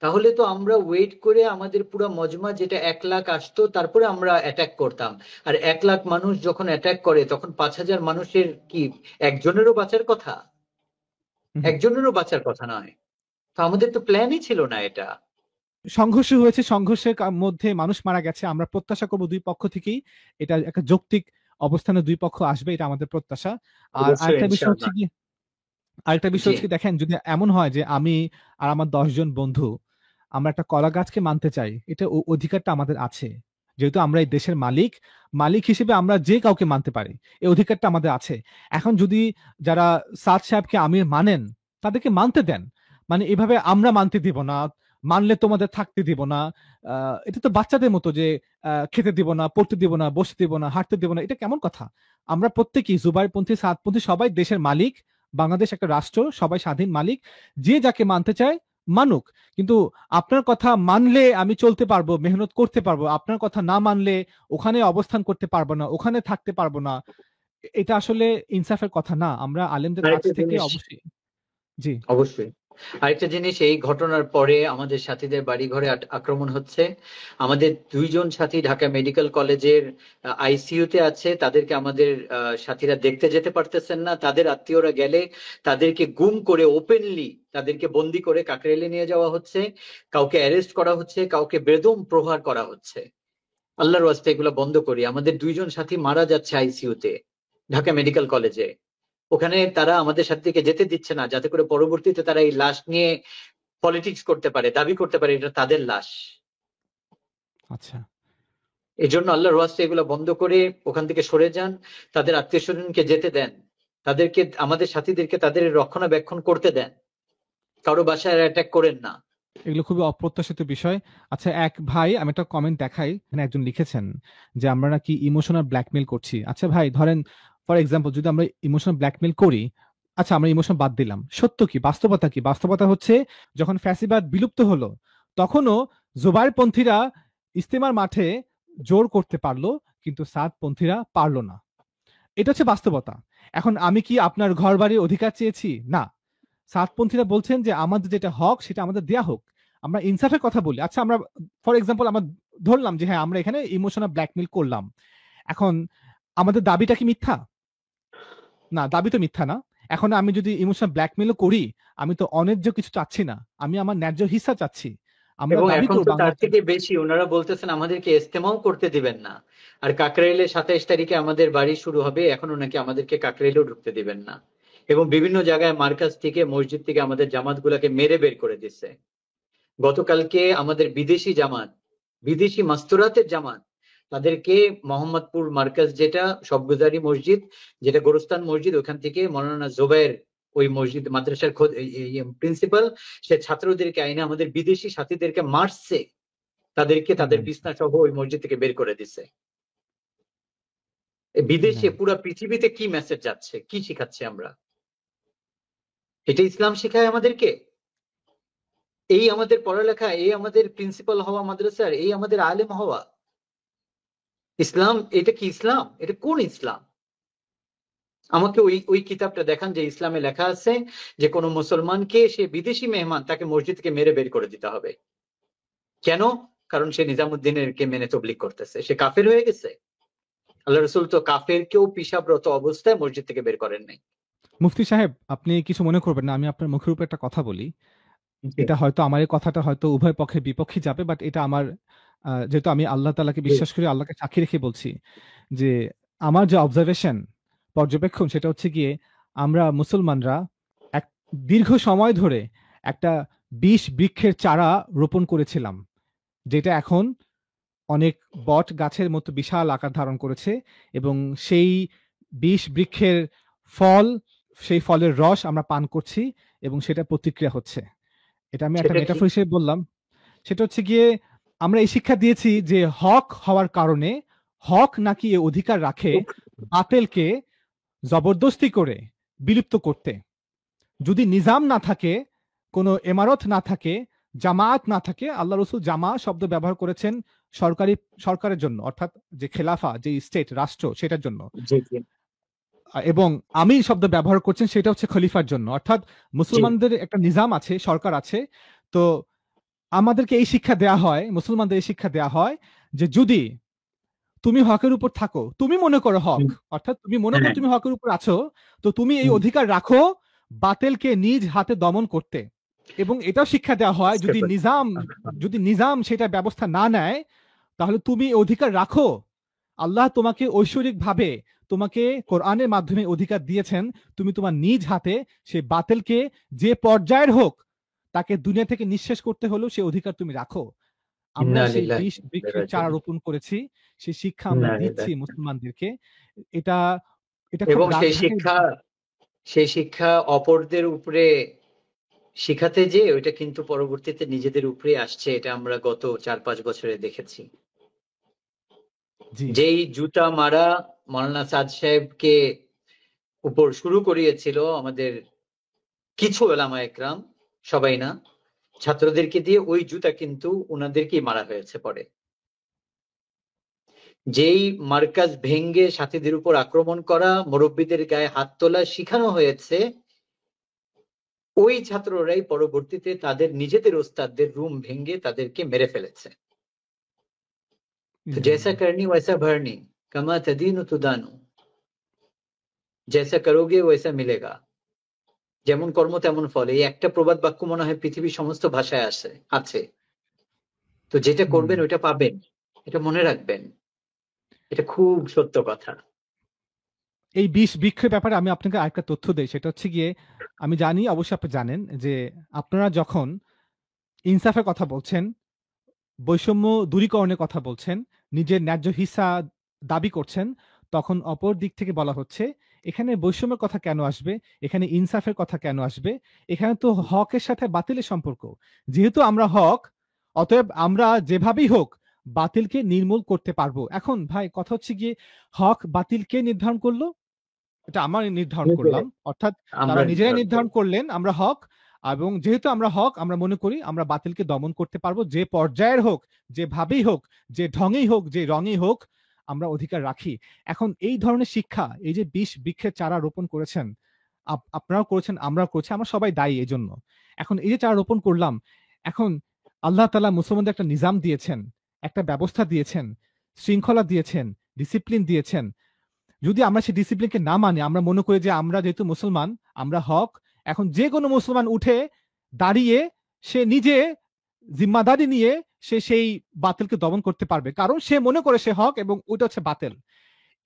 তাহলে তো আমরা ওয়েট করে আমাদের পুরো মজমা যেটা 1 লাখ আসতো, তারপরে আমরা অ্যাটাক করতাম। আর 1 লাখ মানুষ যখন অ্যাটাক করে তখন 5,000 মানুষের কি একজনেরও বাঁচার কথা? একজনেরও বাঁচার কথা নয়। তো আমাদের তো প্ল্যানই ছিল না এটা। সংঘর্ষ হয়েছে, সংঘর্ষের মধ্যে মানুষ মারা গেছে। আমরা প্রত্যাশা করব দুই পক্ষ থেকেই এটা একটা যৌক্তিক অবস্থানে দুই পক্ষ আসবে, এটা আমাদের প্রত্যাশা। আর অবশ্যই ইনশাআল্লাহ। আরেকটা বিষয় জি, হচ্ছে কি, দেখেন যদি এমন হয় যে আমি আর আমার 10 জন বন্ধু আমরা একটা কলা গাছকে মানতে চাই, এটা অধিকারটা আমাদের আছে। যেহেতু আমরা এই দেশের মালিক, মালিক হিসেবে আমরা যে কাউকে মানতে পারি, এই অধিকারটা আমাদের আছে। এখন যদি যারা সাদ সাহেবকে আমির মানেন তাদেরকে মানতে দেন, মানে এভাবে আমরা মানতে দিব না, মানলে তোমাদের থাকতে দিব না। এটা তো বাচ্চাদের মতো যে খেতে দিব না, পড়তে দিব না, বসতে দিব না, হাঁটতে দিব না। এটা কেমন কথা? আমরা প্রত্যেকেই জুবাইরপন্থী, সাদপন্থী সবাই দেশের মালিক। বাংলাদেশ একটা রাষ্ট্র, সবাই স্বাধীন মালিক। যে যাকে মানতে চায় মানুক। কিন্তু আপনার কথা মানলে আমি চলতে পারবো, মেহনত করতে পারবো, আপনার কথা না মানলে ওখানে অবস্থান করতে পারবো না, ওখানে থাকতে পারবো না। এটা আসলে ইনসাফের কথা না। আমরা আলেমদের কাছ আরেকটা থেকে জিনিস, অবশ্যই। জি। অবশ্যই আরেকটা জিনিস, এই ঘটনার পরে আমাদের সাথীদের বাড়িঘরে আক্রমণ হচ্ছে। আমাদের দুইজন সাথী ঢাকা মেডিকেল কলেজের আইসিইউতে আছে, তাদেরকে আমাদের সাথীরা দেখতে যেতে পারতেছেন না। তাদের আত্মীয়রা গেলে তাদেরকে গুম করে ওপেনলি তাদেরকে বন্দি করে কাকরাইলে নিয়ে যাওয়া হচ্ছে, কাউকে অ্যারেস্ট করা হচ্ছে, কাউকে বেদম প্রহার করা হচ্ছে। আল্লাহর ওয়াস্তে এগুলো বন্ধ করি। আমাদের দুইজন সাথী মারা যাচ্ছে আইসিইউতে ঢাকা মেডিকেল কলেজে। ওখানে তারা আমাদের সাথে থেকে যেতে দিচ্ছে না, যাতে করে পরবর্তীতে তারা এই লাশ নিয়ে পলিটিক্স করতে পারে, দাবি করতে পারে এটা তাদের লাশ। আচ্ছা। এই জন্য আল্লাহর ওয়াস্তে এগুলো বন্ধ করে ওখান থেকে সরে যান, তাদের আত্মীয় স্বজনকে যেতে দেন, তাদেরকে, আমাদের সাথীদেরকে তাদের রক্ষণাবেক্ষণ করতে দেন, কারো বাসায় অ্যাটাক করেন না। এগুলো খুবই অপ্রত্যাশিত বিষয়। আচ্ছা, এক ভাই, আমি একটা কমেন্ট দেখাই, এখানে একজন লিখেছেন যে আমরা নাকি ইমোশনাল ব্ল্যাকমেল করছি। আচ্ছা ভাই, ধরেন ফর এক্সাম্পল যদি আমরা ইমোশনাল ব্ল্যাকমেল করি, আচ্ছা আমরা ইমোশন বাদ দিলাম, সত্য কি, বাস্তবতা কি? বাস্তবতা হচ্ছে যখন ফ্যাসিবাদ বিলুপ্ত হলো তখনও জোবাইরপন্থীরা ইস্তেমার মাঠে জোর করতে পারলো, কিন্তু সাদপন্থীরা পারলো না। এটা হচ্ছে বাস্তবতা। এখন আমি কি আপনার ঘর বাড়ির অধিকার চেয়েছি? না। সাতপন্থীরা বলছেন যে আমাদের যেটা হক সেটা আমাদের দেয়া হোক। আমরা ইনসাফের কথা বলি। আচ্ছা, আমরা ফর এক্সাম্পল আমরা ধরলাম যে হ্যাঁ আমরা এখানে ইমোশনাল ব্ল্যাকমেল করলাম। এখন আমাদের দাবিটা কি মিথ্যা? না, দাবি তো মিথ্যা না। এখন আমি যদি ইমোশনাল ব্ল্যাকমেলও করি, আমি তো অন্যায্য কিছু চাচ্ছি না, আমি আমার ন্যায্য হিস্সা চাচ্ছি। আমরা এবং দাবি এখন করব তো তার বাংলাদেশ। থেকে বেশি ওনারা বলতেছেন আমাদেরকে ইস্তেমাও করতে দিবেন না। আর কাকরাইলে 27 তারিখে আমাদের বাড়ি শুরু হবে, এখনো নাকি আমাদেরকে কাকরাইলেও ঢুকতে দিবেন না। এবং বিভিন্ন জায়গায় মার্কাজ থেকে, মসজিদ থেকে আমাদের জামাত গুলাকে মেরে বের করে দিচ্ছে। গতকালকে আমাদের বিদেশি জামাত, বিদেশি মাস্তুরাতের জামাত, তাদেরকে মোহাম্মদপুর মার্কাজ, যেটা সবগুজারি মসজিদ, যেটা গোরস্তান মসজিদ, ওখান থেকে মৌলানা জোবায়ের, ওই মসজিদ মাদ্রাসার প্রিন্সিপাল, সে ছাত্রদেরকে আইনে আমাদের বিদেশি সাথীদেরকে মারছে, তাদেরকে তাদের বিছনা সহ ওই মসজিদ থেকে বের করে দিছে। বিদেশে পুরো পৃথিবীতে কি মেসেজ যাচ্ছে, কি শিখাচ্ছে আমরা? এটা ইসলাম শেখায় আমাদেরকে? এই আমাদের পড়ালেখা, এই আমাদের প্রিন্সিপাল হওয়া মাদ্রাসার, এই আমাদের আলেম হওয়া? ইসলাম এটা কি? ইসলাম এটা কোন ইসলাম? আমাকে ওই ওই কিতাবটা দেখান যে ইসলামে লেখা আছে যে কোনো মুসলমানকে, সে বিদেশি মেহমান, তাকে মসজিদ থেকে মেরে বের করে দিতে হবে। কেন? কারণ সে নিজামুদ্দিনের কে মেনে তবলিগ করতেছে, সে কাফের হয়ে গেছে। আল্লাহ রসুল তো কাফেরকেও পিশাবরত অবস্থায় মসজিদ থেকে বের করেন নাই। মুফতি সাহেব, আপনি কিছু মনে করবেন না, আমি আপনার মুখের উপর একটা কথা বলি। এটা হয়তো আমার এই কথাটা হয়তো উভয় পক্ষে বিপক্ষে যাবে, বাট এটা আমার যেহেতু আমি আল্লাহ তাআলাকে বিশ্বাস করি, আল্লাহকে সাক্ষী রেখে বলছি যে আমার যে অবজারভেশন, পর্যবেক্ষণ, সেটা হচ্ছে গিয়ে আমরা মুসলমানরা এক দীর্ঘ সময় ধরে একটা ২০ বৃক্ষের চারা রোপণ করেছিলাম, যেটা এখন অনেক বট গাছের মতো বিশাল আকার ধারণ করেছে। এবং সেই ২০ বৃক্ষের ফল, সেই ফলের রস আমরা পান করছি এবং সেটা প্রতিক্রিয়া হচ্ছে। এটা আমি একটা সেটা কি? মেটাফর হিসেবে বললাম। সেটা হচ্ছে গিয়ে আমরা এই শিক্ষা দিয়েছি যে হক হওয়ার কারণে, হক নাকি এ অধিকার রাখে বাতিলকে জবরদস্তি করে বিলুপ্ত করতে। যদি নিজাম না থাকে, কোনো এমারত না থাকে, জামাত না থাকে, আল্লাহ রসুল জামা শব্দ ব্যবহার করেছেন সরকারের জন্য, অর্থাৎ যে খেলাফা, যে স্টেট, রাষ্ট্র, সেটার জন্য। জি জি এবং আমির শব্দ ব্যবহার করছেন সেটা হচ্ছে খলিফার জন্য, অর্থাৎ জি। মুসলমানদের একটা নিজাম আছে, সরকার আছে। তো আমাদেরকে এই শিক্ষা দেয়া হয়, মুসলমানদের এই শিক্ষা দেয়া হয় যে যদি তুমি হকের উপর থাকো, তুমি মনে করো হক, হুম, অর্থাৎ তুমি মনে করো হ্যাঁ, তুমি হকের উপর আছো, তো তুমি এই হুম, অধিকার রাখো বাতিলকে নিজ হাতে দমন করতে। এবং এটাও শিক্ষা দেওয়া হয় বুঝতে পারছি। যদি নিজাম সেটা ব্যবস্থা না নেয়, তাহলে তুমি এই অধিকার রাখো। আল্লাহ তোমাকে ঐশ্বরিক ভাবে, তোমাকে কোরআনের মাধ্যমে অধিকার দিয়েছেন, তুমি তোমার নিজ হাতে সে বাতিলকে যে পর্যায়ের হোক তাকে দুনিয়া থেকে নিঃশেষ করতে হলেও সে অধিকার তুমি রাখো। আমরা ইন্না সেই লিল্লাহি ২০ ওয়া ইন্না বৃক্ষের ইলাইহি চারা রাজিউন। রোপণ করেছি, সেই শিক্ষা আমরা ইন্না দিচ্ছি লিল্লাহি। মুসলমানদেরকে। এটা এটা খুব এবং রাগঢাকের। সেই শিক্ষা অপরদের উপরে শিখাতে যে ওইটা কিন্তু পরবর্তীতে নিজেদের উপরে আসছে, এটা আমরা গত 4-5 বছরে দেখেছি। জি যেই জুতা মারা মাওলানা সাদ সাহেবকে উপর শুরু করিয়েছিল আমাদের কিছু ওলামা একরাম, সবাই না, ছাত্রদেরকে দিয়ে, ওই জুতা কিন্তু ওনাদেরকেই মারা হয়েছে পরে। যেই মার্কাজ ভেঙ্গে সাথীদের উপর আক্রমণ করা, মুরব্বীদের গায়ে হাত তোলা শিখানো হয়েছে, ওই ছাত্ররাই পরবর্তীতে তাদের নিজেদের ওস্তাদদের রুম ভেঙ্গে তাদেরকে মেরে ফেলেছে। তো জৈসা করনি ওয়ৈসা ভরনি, কামা তদিনু তুদানু, জৈসা করোগে ওয়ৈসা মিলেগা। যেমন কর্ম তেমন ফল, এই একটা প্রবাদ বাক্য মনে হয় পৃথিবীর সমস্ত ভাষায় আছে। তো যেটা করবেন ওইটা পাবেন, এটা মনে রাখবেন, এটা খুব সত্য কথা। এই বিষ বৃক্ষের ব্যাপারে আমি আপনাকে আরেকটা তথ্য দেই, সেটা হচ্ছে গিয়ে, আমি জানি অবশ্যই আপনি জানেন যে আপনারা যখন ইনসাফের কথা বলছেন, বৈষম্য দূরীকরণের কথা বলছেন, নিজের ন্যায্য হিস্সা দাবি করছেন, তখন অপর দিক থেকে বলা হচ্ছে এখানে বৈষম্যের কথা কেন আসবে, এখানে ইনসাফের কথা কেন আসবে, এখানে তো হকের সাথে বাতিলের সম্পর্ক। যেহেতু আমরা হক, অতএব আমরা যেভাবেই হোক বাতিলকে নির্মূল করতে পারবো। এখন ভাই কথা হচ্ছে গিয়ে, হক বাতিল কে নির্ধারণ করলো? এটা আমরা নির্ধারণ করলাম, অর্থাৎ আমরা তারা নিজেরাই নির্ধারণ করলেন আমরা হক, এবং যেহেতু আমরা হক, আমরা মনে করি আমরা বাতিলকে দমন করতে পারবো, যে পর্যায়ের হোক, যেভাবেই হোক, যে ঢঙেই হোক, যে রঙেই হোক, আমরা অধিকার রাখি। এখন এই ধরনের শিক্ষা, এই যে বিষ বৃক্ষের চারা রোপণ করেছেন, আপনারাও করেছেন, আমরাও করছি, আমরা সবাই দায়ী এই জন্য। এখন এই যে চারা রোপণ করলাম, এখন আল্লাহ তাআলা মুসলমানদের একটা নিজাম দিয়েছেন, একটা ব্যবস্থা দিয়েছেন, শৃঙ্খলা দিয়েছেন, ডিসিপ্লিন দিয়েছেন। যদি আমরা সেই ডিসিপ্লিনকে না মানি, আমরা মনে করি যে আমরা যেহেতু মুসলমান, আমরা হক, এখন যে কোনো মুসলমান উঠে দাঁড়িয়ে সে নিজে জিম্মাদারি নিয়ে সে সেই বাতিলকে দমন করতে পারবে, কারণ সে মনে করে সে হক এবং ওইটা হচ্ছে বাতিল।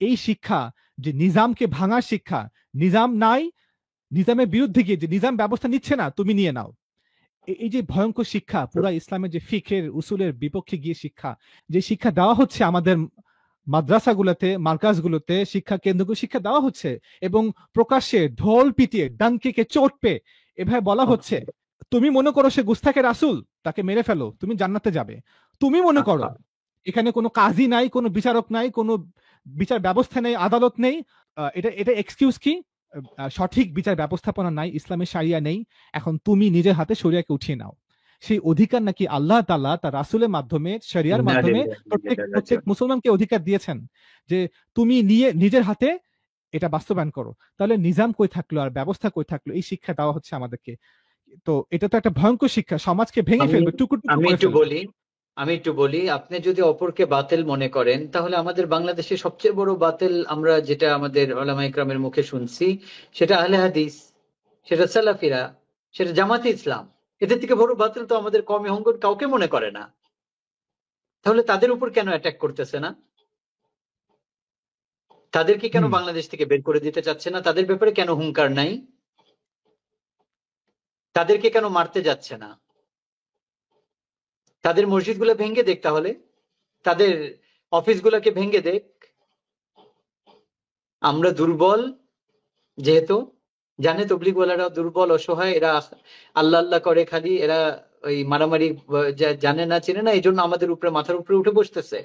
এই শিক্ষা, যে নিজামকে ভাঙার শিক্ষা, নিজাম নাই, নিজামের বিরুদ্ধে গিয়ে যে নিজাম ব্যবস্থা নিচ্ছে না, তুমি নিয়ে নাও, এই যে ভয়ঙ্কর শিক্ষা, পুরা ইসলামের যে ফিকের উসুলের বিপক্ষে গিয়ে শিক্ষা, যে শিক্ষা দেওয়া হচ্ছে আমাদের মাদ্রাসাগুলোতে, মার্কাজগুলোতে, শিক্ষা কেন্দ্রগুলো শিক্ষা দেওয়া হচ্ছে, এবং প্রকাশ্যে ঢোল পিটিয়ে ডানকে চোট পেয়ে এভাবে বলা হচ্ছে, তুমি মনে করো সে গুস্তাখে রাসূল, তাকে মেরে ফেলো, তুমি জান্নাতে যাবে। তুমি মনে করো এখানে কোনো কাজী নাই, কোনো বিচারক নাই, কোনো বিচার ব্যবস্থা নেই, আদালত নেই, এটা এটা এক্সকিউজ কি? সঠিক বিচার ব্যবস্থাপনা নাই, ইসলামের শারিয়া নেই, এখন তুমি নিজের হাতে শরিয়াকে উঠিয়ে নাও। সেই অধিকার নাকি আল্লাহ তাআলা তার রাসূলের মাধ্যমে, শরিয়ার মাধ্যমে প্রত্যেক মুসলমানকে অধিকার দিয়েছেন, যে তুমি নিয়ে নিজের হাতে এটা বাস্তবায়ন করো। তাহলে নিজাম কই থাকলো আর ব্যবস্থা কই থাকলো? এই শিক্ষা দেওয়া হচ্ছে আমাদেরকে। তো এটা তো একটা ভয়ঙ্কর শিক্ষা, সমাজকে ভেঙে ফেলবে, টুকরো টুকরো আমি করে একটু ফেলবে। বলি, আপনি যদি অপরকে বাতিল মনে করেন, তাহলে আমাদের বাংলাদেশে সবচেয়ে বড় বাতিল আমরা যেটা আমাদের উলামা ইকরামের মুখে শুনছি, সেটা আহলে হাদিস, সেটা সালাফিরা, সেটা জামাতে ইসলাম। এদের থেকে বড় বাতিল তো আমাদের কওমি অঙ্গন কাউকে মনে করে না। তাহলে তাদের উপর কেন অ্যাটাক করতেছে না? তাদেরকে কেন বাংলাদেশ থেকে বের করে দিতে চাচ্ছে না? তাদের ব্যাপারে কেন হুঙ্কার নাই? তাদেরকে কেন মারতে যাচ্ছে না? তাদের মসজিদগুলো ভেঙে দেখ, তাহলে তাদের অফিসগুলোকে ভেঙে দেখ। আমরা দুর্বল যেহেতু, জানে তবলিগওয়ালারা দুর্বল, অসহায়, এরা আল্লাহ আল্লাহ করে খালি, এরা ওই মারামারি জানে না, চেনে না, এই জন্য আমাদের উপরে, মাথার উপরে উঠে বসতেছে।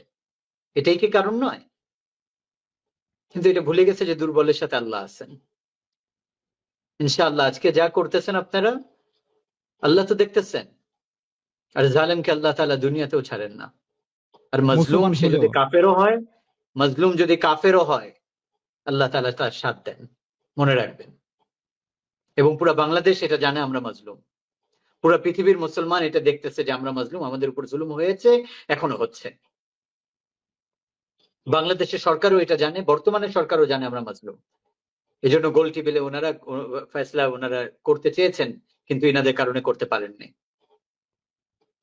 এটাই কি কারণ নয়? কিন্তু এটা ভুলে গেছে যে দুর্বলের সাথে আল্লাহ আছেন। ইনশাআল্লাহ আজকে যা করতেছেন আপনারা, আল্লাহ তো দেখতেছেন। আর জালেমকে আল্লাহ তাআলা দুনিয়াতেও ছাড়েন না। আর মজলুম সে যদি কাফেরও হয়, মজলুম যদি কাফেরও হয়, আল্লাহ তাআলা তার সাথ দেন, মনে রাখবেন। এবং পুরো বাংলাদেশ এটা জানে আমরা মজলুম, পুরো পৃথিবীর মুসলমান এটা দেখতেছে যে আমরা মজলুম, আমাদের উপর জুলুম হয়েছে, এখনো হচ্ছে। বাংলাদেশের সরকারও এটা জানে, বর্তমানে সরকারও জানে আমরা মজলুম। এই জন্য গোল টেবিলে ওনারা ফয়সলা ওনারা করতে চেয়েছেন, কিন্তু এনাদের কারণে করতে পারেননি।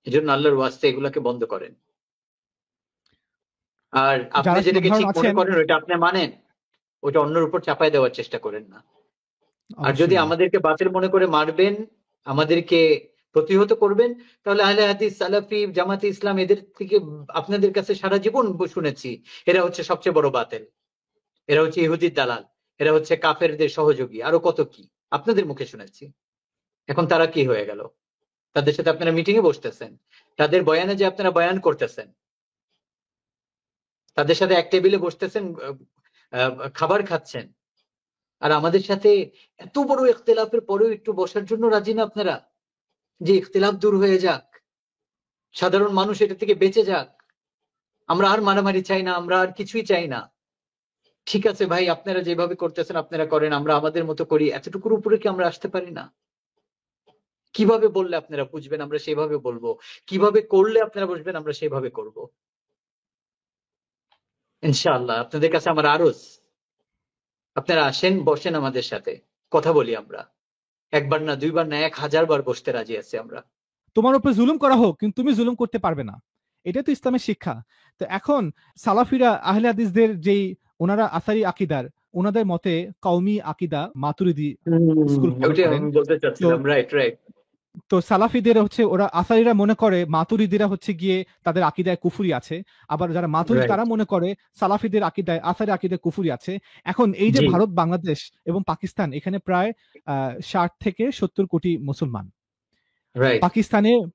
এই জন্য আল্লাহর ওয়াস্তে এগুলাকে বন্ধ করেন। আর আপনি যেটাকে ঠিক মনে করেন ওইটা আপনি মানেন, ওইটা অন্যের উপর চাপাই দেওয়ার চেষ্টা করেন না। আর যদি আমাদেরকে বাতিল মনে করে মারবেন, আমাদেরকে প্রতিহত করবেন, তাহলে আহলে হাদিস, সালাফি, জামাতে ইসলাম, এদের থেকে আপনাদের কাছে সারা জীবন শুনেছি এরা হচ্ছে সবচেয়ে বড় বাতিল, এরা হচ্ছে ইহুদির দালাল, এরা হচ্ছে কাফেরদের সহযোগী, আরো কত কি আপনাদের মুখে শুনেছি। এখন তারা কি হয়ে গেল? তাদের সাথে আপনারা মিটিং এ বসতেছেন, তাদের বয়ানে যে আপনারা বয়ান করতেছেন, তাদের সাথে এক টেবিলে বসতেছেন, খাবার খাচ্ছেন, আর আমাদের সাথে এত বড় ইখতিলাফের পরেও একটু বসার জন্য রাজি না আপনারা, যে ইখতিলাফ দূর হয়ে যাক, সাধারণ মানুষ এটা থেকে বেঁচে যাক, আমরা আর মারামারি চাই না, আমরা আর কিছুই চাই না। ঠিক আছে ভাই, আপনারা যেভাবে করতেছেন আপনারা করেন, আমরা আমাদের মতো করি, এতটুকুর উপরে কি আমরা আসতে পারি না? কিভাবে বললে আপনারা বুঝবেন আমরা সেভাবে বলবো, কিভাবে করলে আপনারা বুঝবেন আমরা সেভাবে করব। ইনশাআল্লাহ আপনাদের কাছে আমার আরজ, আপনারা আসেন, বসেন আমাদের সাথে, কথা বলি আমরা। একবার না, দুইবার না, 1000 বার বসতে রাজি আছি আমরা। তোমার উপর জুলুম করা হোক, কিন্তু তুমি জুলুম করতে পারবে না। এটাই তো ইসলামের শিক্ষা। তো এখন সালাফিরা আহলে হাদিসদের যেই ওনারা আসারি আকিদার, ওনাদের মতে কওমি আকিদা মাতুরিদি স্কুল ফলো ওইটাই করেন। আমি বলতে তো চাচ্ছিলাম, রাইট রাইট। তো সালাফিদের হচ্ছে ওরা আসারিরা মনে করে মাতুরিদিরা হচ্ছে গিয়ে তাদের আকিদায় কুফুরি আছে, আবার যারা মাতুরিদ রাইট। তারা মনে করে সালাফিদের আকিদায় আসারি আকিদায় কুফুরি আছে। এখন এই যে জি। ভারত, বাংলাদেশ এবং পাকিস্তান, এখানে প্রায় 60 থেকে 70 কোটি মুসলমান। রাইট।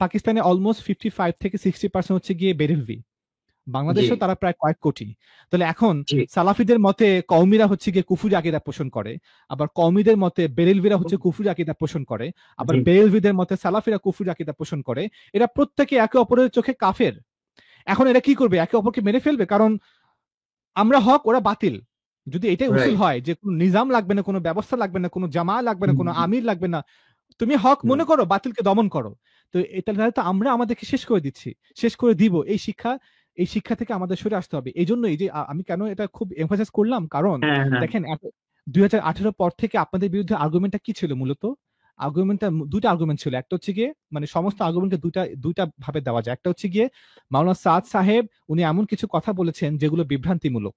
পাকিস্তানে অলমোস্ট 55 থেকে 60% হচ্ছে গিয়ে বেরেলভি। জি। বাংলাদেশেও তারা প্রায় কয়েক কোটি। তাহলে এখন জি। সালাফিদের মতে কওমিরা হচ্ছে গিয়ে কুফরি আকীদা পোষণ করে, আবার কওমিদের মতে বেরেলভিরা হচ্ছে কুফরি আকীদা পোষণ করে, আবার জি। বেরেলভিদের মতে সালাফিরা কুফরি আকীদা পোষণ করে। এরা প্রত্যেকে একে অপরের চোখে কাফের। এখন এরা কি করবে? একে অপরকে মেরে ফেলবে, কারণ আমরা হক, ওরা বাতিল। যদি এটাই উসুল রাইট। হয় যে কোনো নিজাম লাগবে না, কোনো ব্যবস্থা লাগবে না, কোনো জামা লাগবে না, কোনো আমির লাগবে না, তুমি হক মনে করো, বাতিলকে দমন করো। তো এটা তো আমরা আমাদেরকে শেষ করে দিচ্ছি, শেষ করে দিব। এই শিক্ষা থেকে আমাদের সরে আসতে হবে। এই জন্যই যে আমি কেন এটা খুব এমফাসাইজ করলাম, কারণ হ্যাঁ হ্যাঁ। দেখেন 2018 পর থেকে আপনাদের বিরুদ্ধে আর্গুমেন্টটা কি ছিল মূলত? আর্গুমেন্টটা দুইটা আর্গুমেন্ট ছিল। একটা হচ্ছে গিয়ে মানে সমস্ত আর্গুমেন্টকে দুইটা ভাবে দেওয়া যায়। একটা হচ্ছে গিয়ে মাওলানা সাদ সাহেব উনি এমন কিছু কথা বলেছেন যেগুলো বিভ্রান্তিমূলক,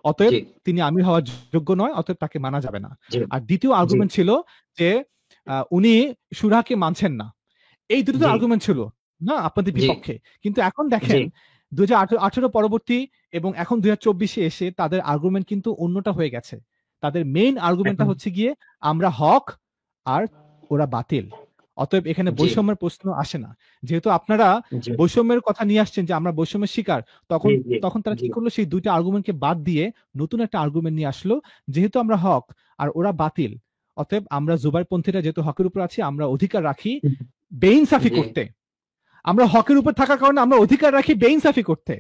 অতএব জি। তিনি আমির হওয়ার যোগ্য নয়, অতএব তাকে মানা যাবে না। জি। আর দ্বিতীয় জি। আর্গুমেন্ট ছিল যে উনি সুরাকে মানছেন না। এই দুটো তো জি। আর্গুমেন্ট ছিল না আপনাদের জি। বিপক্ষে। কিন্তু এখন জি। দেখেন 2018 পরবর্তী এবং এখন 2024 এসে তাদের আর্গুমেন্ট কিন্তু অন্যটা হয়ে গেছে। তাদের মেইন আর্গুমেন্টটা এখন। হচ্ছে গিয়ে আমরা হক আর ওরা বাতিল। অতএব এখানে জি। বৈষম্যের প্রশ্ন আসে না। যেহেতু আপনারা জি। বৈষম্যের কথা নিয়ে আসছেন যে আমরা বৈষম্যের শিকার, তখন জি। জি। তখন তারা জি। কি করলো? সেই দুইটা আর্গুমেন্টকে বাদ দিয়ে নতুন একটা আর্গুমেন্ট নিয়ে আসলো, যেহেতু আমরা হক আর ওরা বাতিল, অতএব আমরা জুবাইরপন্থীরা যেহেতু হকের উপর আছি, আমরা অধিকার রাখি বেইনসাফি জি। করতে। আমরা হকের উপর থাকার কারণে আমরা অধিকার রাখি বেইনসাফি করতে।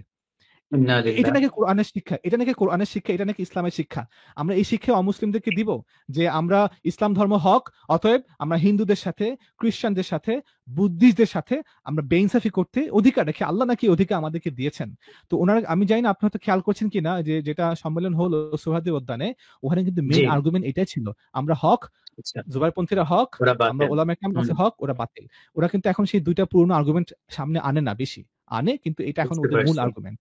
এটা ইন্নালিল্লাহ। নাকি কোরআনের শিক্ষা, এটা নাকি কোরআনের শিক্ষা, এটা নাকি ইসলামের শিক্ষা। আমরা এই শিক্ষা অমুসলিমদেরকে দিব যে আমরা ইসলাম ধর্ম হক, অতএব আমরা হিন্দুদের সাথে, খ্রিস্টানদের সাথে, বুদ্ধিস্টদের সাথে আমরা বেইনসাফি করতে অধিকার রাখি। আল্লাহ নাকি অধিকার আমাদেরকে দিয়েছেন। তো ওনারা, আমি জানি না আপনি হয়তো খেয়াল করছেন কিনা, যে যেটা সম্মেলন হলো সোহরাওয়ার্দী উদ্যানে, ওখানে কিন্তু জি। মেইন আর্গুমেন্ট এটাই ছিল, আমরা হক, আচ্ছা। জুবাইরপন্থীরা হক, ওরা আমরা বাতেন। ওলামা একরাম আছে হক, ওরা বাতিল। ওরা কিন্তু এখন সেই দুইটা পুরনো আর্গুমেন্ট সামনে আনে না, বেশি আনে, কিন্তু এটা এখন বুঝতে ওদের মূল পারছি। আর্গুমেন্ট।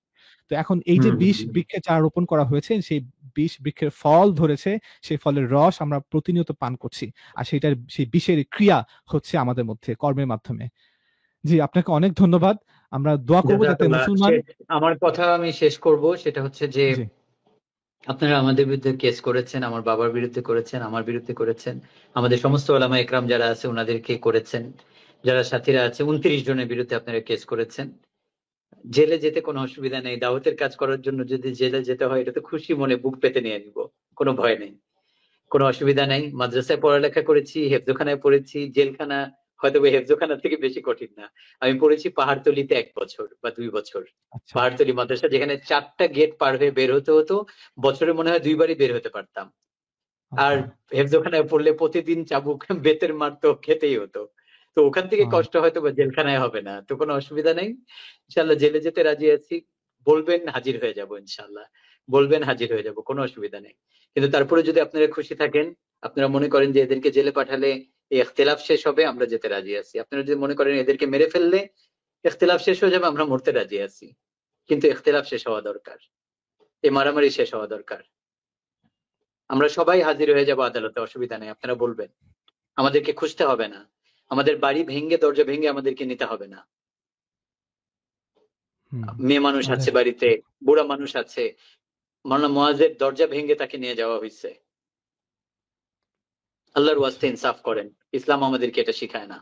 তো এখন এই যে 20 বৃক্ষে চারা রোপণ করা হয়েছে, সেই 20 বৃক্ষের ফল ধরেছে, সেই ফলের রস আমরা প্রতিনিয়ত পান করছি, আর সেটার সেই বিষের ক্রিয়া হচ্ছে আমাদের মধ্যে কর্মের মাধ্যমে। জি, আপনাকে অনেক ধন্যবাদ। আমরা দোয়া করব যাতে জাযাকাল্লাহ। মুসলমান। আমার কথা আমি শেষ করব, সেটা হচ্ছে যে জি আপনারা আমাদের বিরুদ্ধে কেস করেছেন, আমার বাবার বিরুদ্ধে করেছেন, আমার বিরুদ্ধে করেছেন, আমাদের সমস্ত ওলামা একরাম যারা আছে ওনাদেরকে করেছেন, যারা সাথীরা আছে 29 জনের বিরুদ্ধে আপনারা কেস করেছেন। জেলে যেতে কোনো অসুবিধা নেই, দাওয়াতের কাজ করার জন্য যদি জেলে যেতে হয় এটা তো খুশি মনে বুক পেতে নিয়ে নিব, কোনো ভয় নেই, কোনো অসুবিধা নেই। মাদ্রাসায় পড়ালেখা করেছি, হেফজোখানায় পড়েছি, জেলখানা হয়তো হেফজোখানা থেকে বেশি কঠিন না। আমি পড়েছি পাহাড়তলিতে 1 বছর বা 2 বছর। আচ্ছা পাহাড়তলি মাদ্রাসা, যেখানে 4টা গেট পার হয়ে বের হতে হতো, বছরে মনে হয় 2 বারই বের হতে পারতাম। আর আহা হেফজোখানায় পড়লে প্রতিদিন চাবুক বেতের মার তো খেতেই হতো। তো ওখান থেকে আহ, কষ্ট হয়তো বা জেলখানায় হবে না, তো কোনো অসুবিধা নেই। ইনশাল্লাহ জেলে যেতে রাজি আছি, বলবেন হাজির হয়ে যাব ইনশাল্লাহ, বলবেন হাজির হয়ে যাব, কোনো অসুবিধা নেই। কিন্তু তারপরে যদি আপনারা খুশি থাকেন, আপনারা মনে করেন যে এদেরকে জেলে পাঠালে এই ইখতিলাফ শেষ হবে, আমরা যেতে রাজি আছি। আপনারা যদি মনে করেন এদেরকে মেরে ফেললে ইখতিলাফ শেষ হয়ে যাবে, আমরা মরতে রাজি আছি। কিন্তু ইখতিলাফ শেষ হওয়া দরকার, এই মারামারি শেষ হওয়া দরকার। আমরা সবাই হাজির হয়ে যাব আদালতে, অসুবিধা নেই, আপনারা বলবেন, আমাদেরকে খুঁজতে হবে না, আমাদের বাড়ি ভেঙে দরজা ভেঙে আমাদেরকে নিতে হবে না। হুম, মেয়ে মানুষ আছে আমাদের বাড়িতে, বুড়া মানুষ আছে, মাওলানা মুয়াজ্জের দরজা ভেঙে তাকে নিয়ে যাওয়া হয়েছে। আল্লাহর আচ্ছা। ওয়াস্তে ইনসাফ করেন। ইসলাম আমাদেরকে এটা শিখায় না।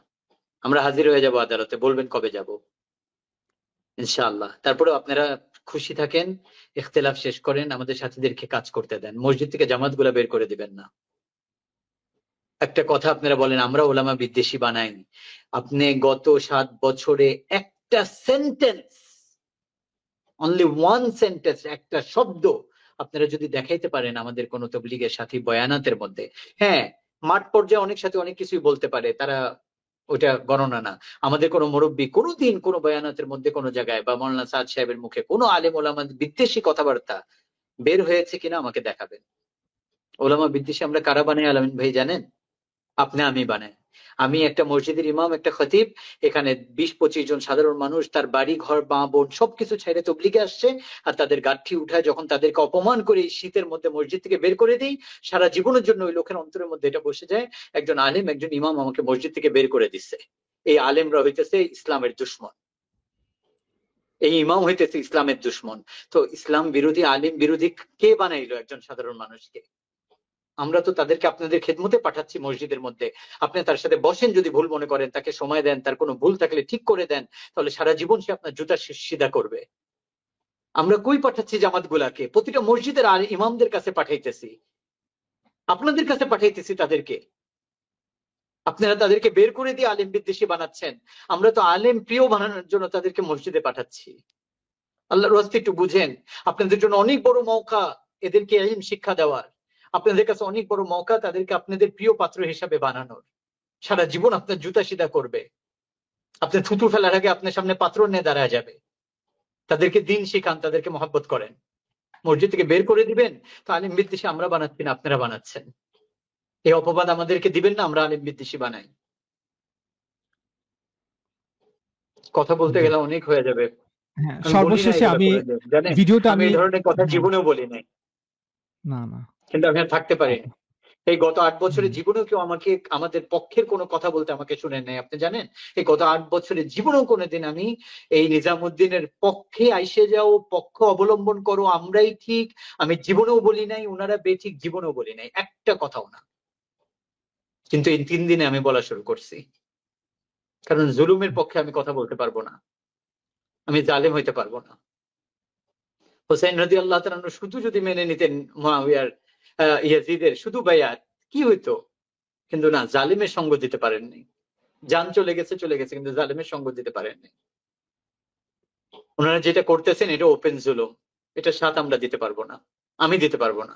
আমরা হাজির হয়ে যাব আদালতে, বলবেন কবে যাব, ইনশাআল্লাহ। তারপরেও আপনারা খুশি থাকেন, ইখতিলাফ শেষ করেন, আমাদের সাথীদেরকে কাজ করতে দেন, মসজিদ থেকে জামাতগুলা বের করে দিবেন না। একটা কথা আপনারা বলেন আমরা ওলামা বিদ্বেষী বানাইনি। আপনি গত 7 বছরে একটা সেন্টেন্স, অনলি ওয়ান সেন্টেন্স, একটা শব্দ আপনারা যদি দেখাইতে পারেন আমাদের কোন তবলিগের সাথী বয়ানাতের মধ্যে, হ্যাঁ মাঠ পর্যায়ে অনেক সাথে অনেক কিছুই বলতে পারে, তারা ওটা গণনা না। আমাদের কোন মুরব্বী কোনোদিন কোন বয়ানাতের মধ্যে কোন জায়গায় বা মৌলানা সাদ সাহেবের মুখে কোনো আলেম ওলামা বিদ্বেষী কথাবার্তা বের হয়েছে কিনা আমাকে দেখাবেন। ওলামা বিদ্বেষী আমরা কারা বানাই আলামিন ভাই জানেন? আপনি আমি বানাই। আমি একটা মসজিদের ইমাম, একটা খতিব, এখানে 20-25 জন সাধারণ মানুষ তার বাড়ি ঘর মা বোন সবকিছু ছেড়ে তবলিগে আসছে, আর তাদের গাঠি উঠায় যখন তাদেরকে অপমান করে এই শীতের মধ্যে মসজিদ থেকে বের করে দিই, সারা জীবনের জন্য ওই লোকের অন্তরের মধ্যে এটা বসে যায়, একজন আলেম একজন ইমাম আমাকে মসজিদ থেকে বের করে দিচ্ছে। এই আলেমরা হইতেছে ইসলামের দুশ্মন, এই ইমাম হইতেছে ইসলামের দুশ্মন। তো ইসলাম বিরোধী আলেম বিরোধী কে বানাইলো একজন সাধারণ মানুষকে? আমরা তো তাদেরকে আপনাদের খেদমতে পাঠাচ্ছি মসজিদের মধ্যে। আপনি তার সাথে বসেন, যদি ভুল মনে করেন তাকে সময় দেন, তার কোনো ভুল থাকলে ঠিক করে দেন, তাহলে সারা জীবন সে আপনার জুতা সিধা করবে। আমরা কই পাঠাচ্ছি জামাত গুলাকে? প্রতিটা মসজিদের আর ইমামদের কাছে পাঠাইতেছি, আপনাদের কাছে পাঠাইতেছি তাদেরকে। আপনারা তাদেরকে বের করে দিয়ে আলেম বিদ্বেষী বানাচ্ছেন। আমরা তো আলেম প্রিয় বানানোর জন্য তাদেরকে মসজিদে পাঠাচ্ছি। আল্লাহর রাস্তে একটু বুঝেন। আপনাদের জন্য অনেক বড় মওকা এদেরকে ইলম শিক্ষা দেওয়ার। আপনাদের কাছে অনেক বড় মওকা তাদেরকে আপনাদের প্রিয় পাত্র হিসাবে বানানোর। সারা জীবন আপনার জুতা সিধা করবে। আপনি থুতু ফেলার আগে আপনার সামনে পাত্র নিয়ে দাঁড়ায় যাবে। তাদেরকে দিন শিখান, তাদেরকে মহব্বত করেন। মসজিদ থেকে বের করে দিবেন তো আলিম বিদ্বেষী আমরা বানাচ্ছি না, আপনারা বানাচ্ছেন। এই অপবাদ আমাদেরকে দিবেন না আমরা আলিম বিদ্বেষী বানাই। কথা বলতে জি। গেলে অনেক হয়ে যাবে। হ্যাঁ, আমি বলি না সর্বশেষে এগুলো আমি কোনোদিন, জানেন? ভিডিওটা আমি আমি এই ধরনের কথা হ্যাঁ, জীবনেও বলি নাই, না, না। কিন্তু আমি আর থাকতে পারিনি। এই গত 8 বছরে হুম। জীবনেও কেউ আমাকে আমাদের পক্ষের কোনো কথা বলতে আমাকে শুনেন নাই, আপনি জানেন? এই গত 8 বছরে জীবনেও কোনোদিন আমি এই নিজামুদ্দিনের পক্ষে আইসে যাও, পক্ষ অবলম্বন করো, আমরাই ঠিক, আমি জীবনেও বলি নাই, উনারা বেঠিক, জীবনেও বলি নাই, একটা কথাও না। কিন্তু এই 3 দিনে আমি বলা শুরু করছি, কারণ জুলুমের পক্ষে আমি কথা বলতে পারবো না, আমি জালেম হইতে পারবো না। হোসেন রাদিয়াল্লাহু তাআলা আনহু শুধু যদি মেনে নিতেন মুআবিয়ার ইয়াজিদের শুধু বায়াত, কি হইতো? কিন্তু না, জালিমের সঙ্গ দিতে পারেননি। জান চলে গেছে চলে গেছে, কিন্তু জালিমের সঙ্গ দিতে পারেননি। ওনারা যেটা করতেছেন এটা ওপেন জুলুম, এটা সাথ আমরা দিতে পারবো না, আমি দিতে পারবো না।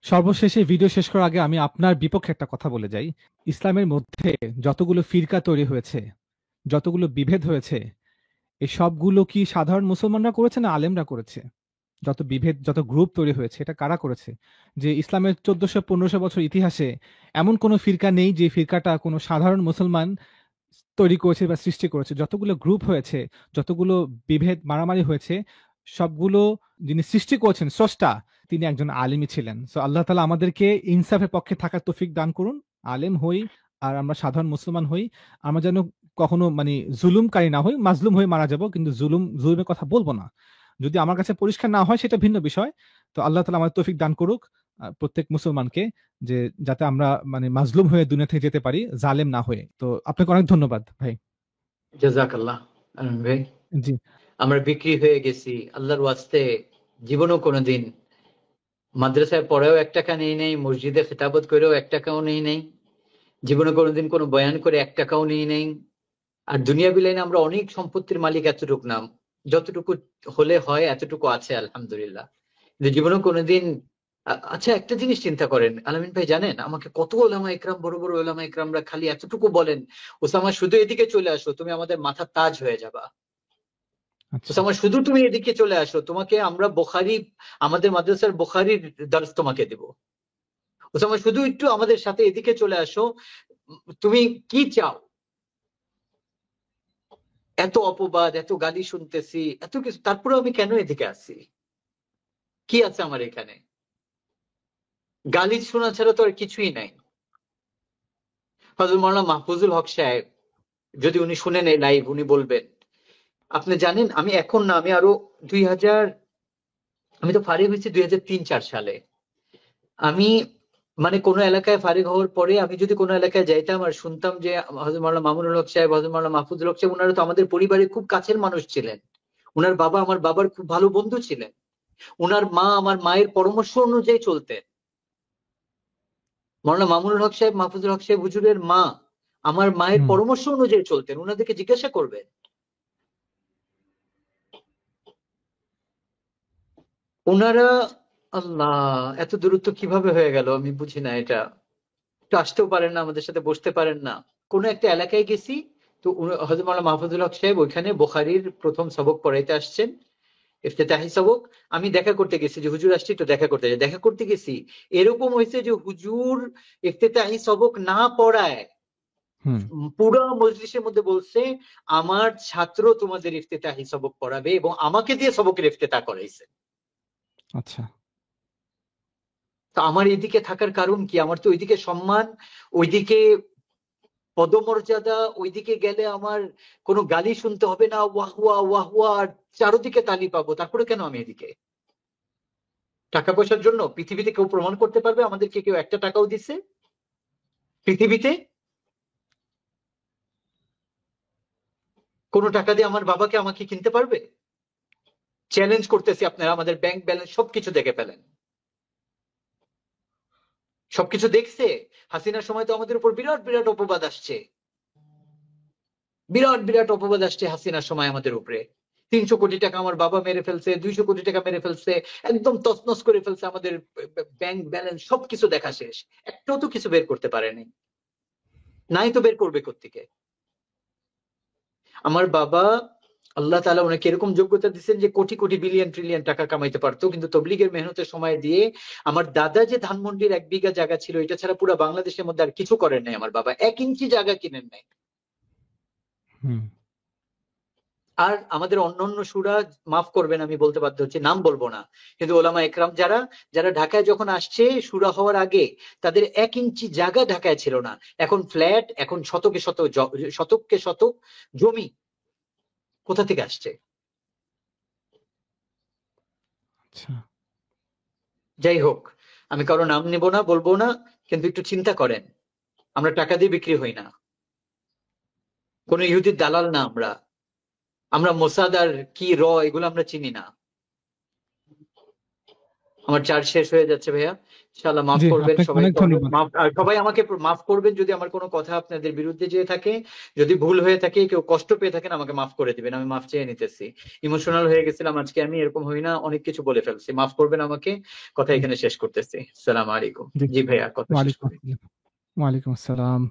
সর্বশেষে ভিডিও শেষ করার আগে আমি আপনার বিপক্ষে একটা কথা বলে যাই। ইসলামের মধ্যে যতগুলো ফিরকা তৈরি হয়েছে, যতগুলো বিভেদ হয়েছে, এই সবগুলো কি সাধারণ মুসলমানরা করেছে না আলেমরা করেছে? যত বিভেদ, যত গ্রুপ তৈরি হয়েছে, এটা কারা করেছে? যে ইসলামের 1400-1500 বছর ইতিহাসে এমন কোনো ফিরকা নেই যে ফিরকাটা কোনো সাধারণ মুসলমান তৈরি করেছে বা সৃষ্টি করেছে। যতগুলো গ্রুপ হয়েছে, যতগুলো বিভেদ মারামারি হয়েছে, সবগুলো যিনি সৃষ্টি করেছেন, স্রষ্টা, তিনি একজন আলিমই ছিলেন। সো আল্লাহ তাআলা আমাদেরকে ইনসাফের পক্ষে থাকার তৌফিক দান করুন। আলেম হই আর আমরা সাধারণ মুসলমান হই, আমরা যেন কখনো মানে জুলুমকারী না হই। মাজলুম হয়ে মারা যাব, কিন্তু জুলুমের কথা বলবো না। যদি আমার কাছে পরিষ্কার না হয় সেটা ভিন্ন বিষয়। তো আল্লাহ তাআলা আমাদের তৌফিক দান করুক প্রত্যেক মুসলমানকে, যে যাতে আমরা মানে মাজলুম হয়ে দুনিয়া থেকে যেতে পারি, জালেম না হয়ে। তো আপনাকে অনেক ধন্যবাদ ভাই। জাযাকাল্লাহ আলম ভাই। জি। আমরা বিক্রি হয়ে গেছি আল্লাহর ওয়াস্তে। জীবনেও কোনোদিন মাদ্রাসায় পড়েও 1 টাকা নেই নাই, মসজিদে খেতাবত করেও 1 টাকাও নেই নাই, জীবনে কোনোদিন কোনো বয়ান করে 1 টাকাও নেই নাই। আর দুনিয়া বিলাইনে আমরা অনেক সম্পত্তির মালিক এতটুকু নাম, যতটুকু হলে হয় এতটুকু আছে আলহামদুলিল্লাহ। কিন্তু জীবনেও কোনোদিন আচ্ছা একটা জিনিস চিন্তা করেন আলামিন ভাই, জানেন আমাকে কত ওলামা ইকরাম, বড় বড় ওলামা ইকরামরা খালি এতটুকু বলেন, ওসামা শুধু এদিকে চলে আসো, তুমি আমাদের মাথার তাজ হয়ে যাবা। আচ্ছা। ওসামা শুধু তুমি এদিকে চলে আসো, তোমাকে আমরা বুখারী, আমাদের মাদ্রাসার বুখারীর দর্স তোমাকে দেব। ওসামা শুধু একটু আমাদের সাথে এদিকে চলে আসো, তুমি কি চাও? এত অপবাদ, এত গালি শুনতেছি, এত কিছু, তারপরে আমি কেন এদিকে আসি? কি আছে আমার এখানে? গালি শোনা ছাড়া তো আর কিছুই নাই। হযরত মাওলানা মাহফুজুল হক সাহেব, যদি উনি শুনেন এই লাইভ, উনি বলবেন, আপনি জানেন আমি এখন না, আমি আরো 2000, আমি তো ফারিগ হয়েছি 2003-4 সালে। আমি মানে কোনো এলাকায় ফারিগ হওয়ার পরে আমি যদি কোনো এলাকায় যাইতাম আর শুনতাম যে হযরত মাওলানা মামুনুল হক সাহেব, হযরত মাওলানা মাহফুজুল হক সাহেব, ওনারা তো আমাদের পরিবারের খুব কাছের মানুষ ছিলেন। উনার বাবা আমার বাবার খুব ভালো বন্ধু ছিলেন। উনার মা আমার মায়ের পরামর্শ অনুযায়ী চলতেন। মাওলানা মামুনুল হক সাহেব, মাহফুজুল হক সাহেব হুজুরের মা আমার মায়ের হুম, পরামর্শ অনুযায়ী চলতেন। উনাদেরকে জিজ্ঞাসা করবেন। ওনারা, আল্লাহ, এত দূরত্ব কিভাবে হয়ে গেল আমি বুঝি না এটা। একটু আসতেও পারেন না, আমাদের সাথে বসতে পারেন না। কোনো একটা এলাকায় গেছি, তো হযরত মাওলানা মাহফুজুল হক সাহেব ওইখানে বুখারীর প্রথম সবক পড়াইতে আসছেন, ইফতেতাহি সবক। আমি দেখা করতে গেছি যে হুজুর আসছি, তো দেখা করতে যাই। দেখা করতে গেছি, এরকম হয়েছে যে হুজুর ইফতেতাহি সবক না পড়ায় হুম, পুরো মজলিসের মধ্যে বলছে, আমার ছাত্র তোমাদের ইফতেতাহি সবক পড়াবে, এবং আমাকে দিয়ে সবকের ইফতেতাহ করাইছে। আচ্ছা। তো আমার এদিকে থাকার কারণ কি? আমার তো ওইদিকে সম্মান, ওইদিকে পদমর্যাদা, ওইদিকে গেলে আমার কোনো গালি শুনতে হবে না, ওয়াহুয়া ওয়াহুয়া, আর চারদিকে তালি পাবো। তারপরে কেন আমি এদিকে? টাকা পয়সার জন্য? পৃথিবীতে কেউ প্রমাণ করতে পারবে আমাদেরকে কেউ একটা টাকাও দিছে পৃথিবীতে? কোনো টাকা দিয়ে আমার বাবাকে আমাকে কিনতে পারবে? চ্যালেঞ্জ করতেছি, আপনারা আমাদের ব্যাংক ব্যালেন্স সবকিছু দেখে ফেলেন। সবকিছু দেখছে। হাসিনার সময় তো আমাদের উপর বিরাট বিরাট অপবাদ আসছে, বিরাট বিরাট অপবাদ আসছে হাসিনার সময় আমাদের উপরে। 300 কোটি টাকা আমার বাবা মেরে ফেলছে, 200 কোটি টাকা মেরে ফেলছে, একদম তছনছ করে ফেলছে আমাদের ব্যাংক ব্যালেন্স, সবকিছু দেখা শেষ। একটাও তো কিছু বের করতে পারেনি। নাই তো বের করবে কোত্থেকে? আমার বাবা, আল্লাহ তাআলা ওনাকে এরকম যোগ্যতা দিচ্ছেন যে কোটি কোটি বিলিয়ন ট্রিলিয়ন টাকা কামাইতে পারতো, কিন্তু তবলিগের মেহনতের সময় দিয়ে আমার দাদা যে ধানমন্ডির 1 বিঘা জায়গা ছিল, এটা ছাড়া পুরো বাংলাদেশের মধ্যে আর কিছু করেন নাই। আমার বাবা 1 ইঞ্চি জায়গা কিনেন নাই। হুম, আর আমাদের অন্যান্য সুরা, মাফ করবেন আমি বলতে বাধ্য হচ্ছি, নাম বলবো না, কিন্তু ওলামা একরাম যারা যারা ঢাকায় যখন আসছে সুরা হওয়ার আগে, তাদের 1 ইঞ্চি জায়গা ঢাকায় ছিল না। এখন ফ্ল্যাট, এখন শতকে শত শতককে শতক জমি। কোথা থেকে আসছে? আচ্ছা। যাই হোক, আমি কারো নাম নেব না, বলবো না, কিন্তু একটু চিন্তা করেন। আমরা টাকা দিয়ে বিক্রি হই না, কোনো ইহুদির দালাল না আমরা। আমরা মোসাদ আর কি এগুলো আমরা চিনি না। আমার চার্জ শেষ হয়ে যাচ্ছে ভাইয়া, ইনশাআল্লাহ মাফ জি, করবেন আপনাকে সবাই। অনেক ধন্যবাদ। মাফ, আর সবাই আমাকে মাফ করবেন যদি আমার কোনো কথা আপনাদের বিরুদ্ধে যেয়ে থাকে, যদি ভুল হয়ে থাকে, কেউ কষ্ট পেয়ে থাকেন, আমাকে মাফ করে দিবেন, আমি মাফ চেয়ে নিতেছি। ইমোশনাল হয়ে গেছিলাম আজকে, আমি এরকম হই না, অনেক কিছু বলে ফেলছি, মাফ করবেন আমাকে। কথা জি, এখানে শেষ করতেছি। আসসালামু আলাইকুম। জি। জি ভাইয়া, কথা শেষ ওয়ালাইকুম করি। আসসালাম। ওয়ালাইকুম আসসালাম।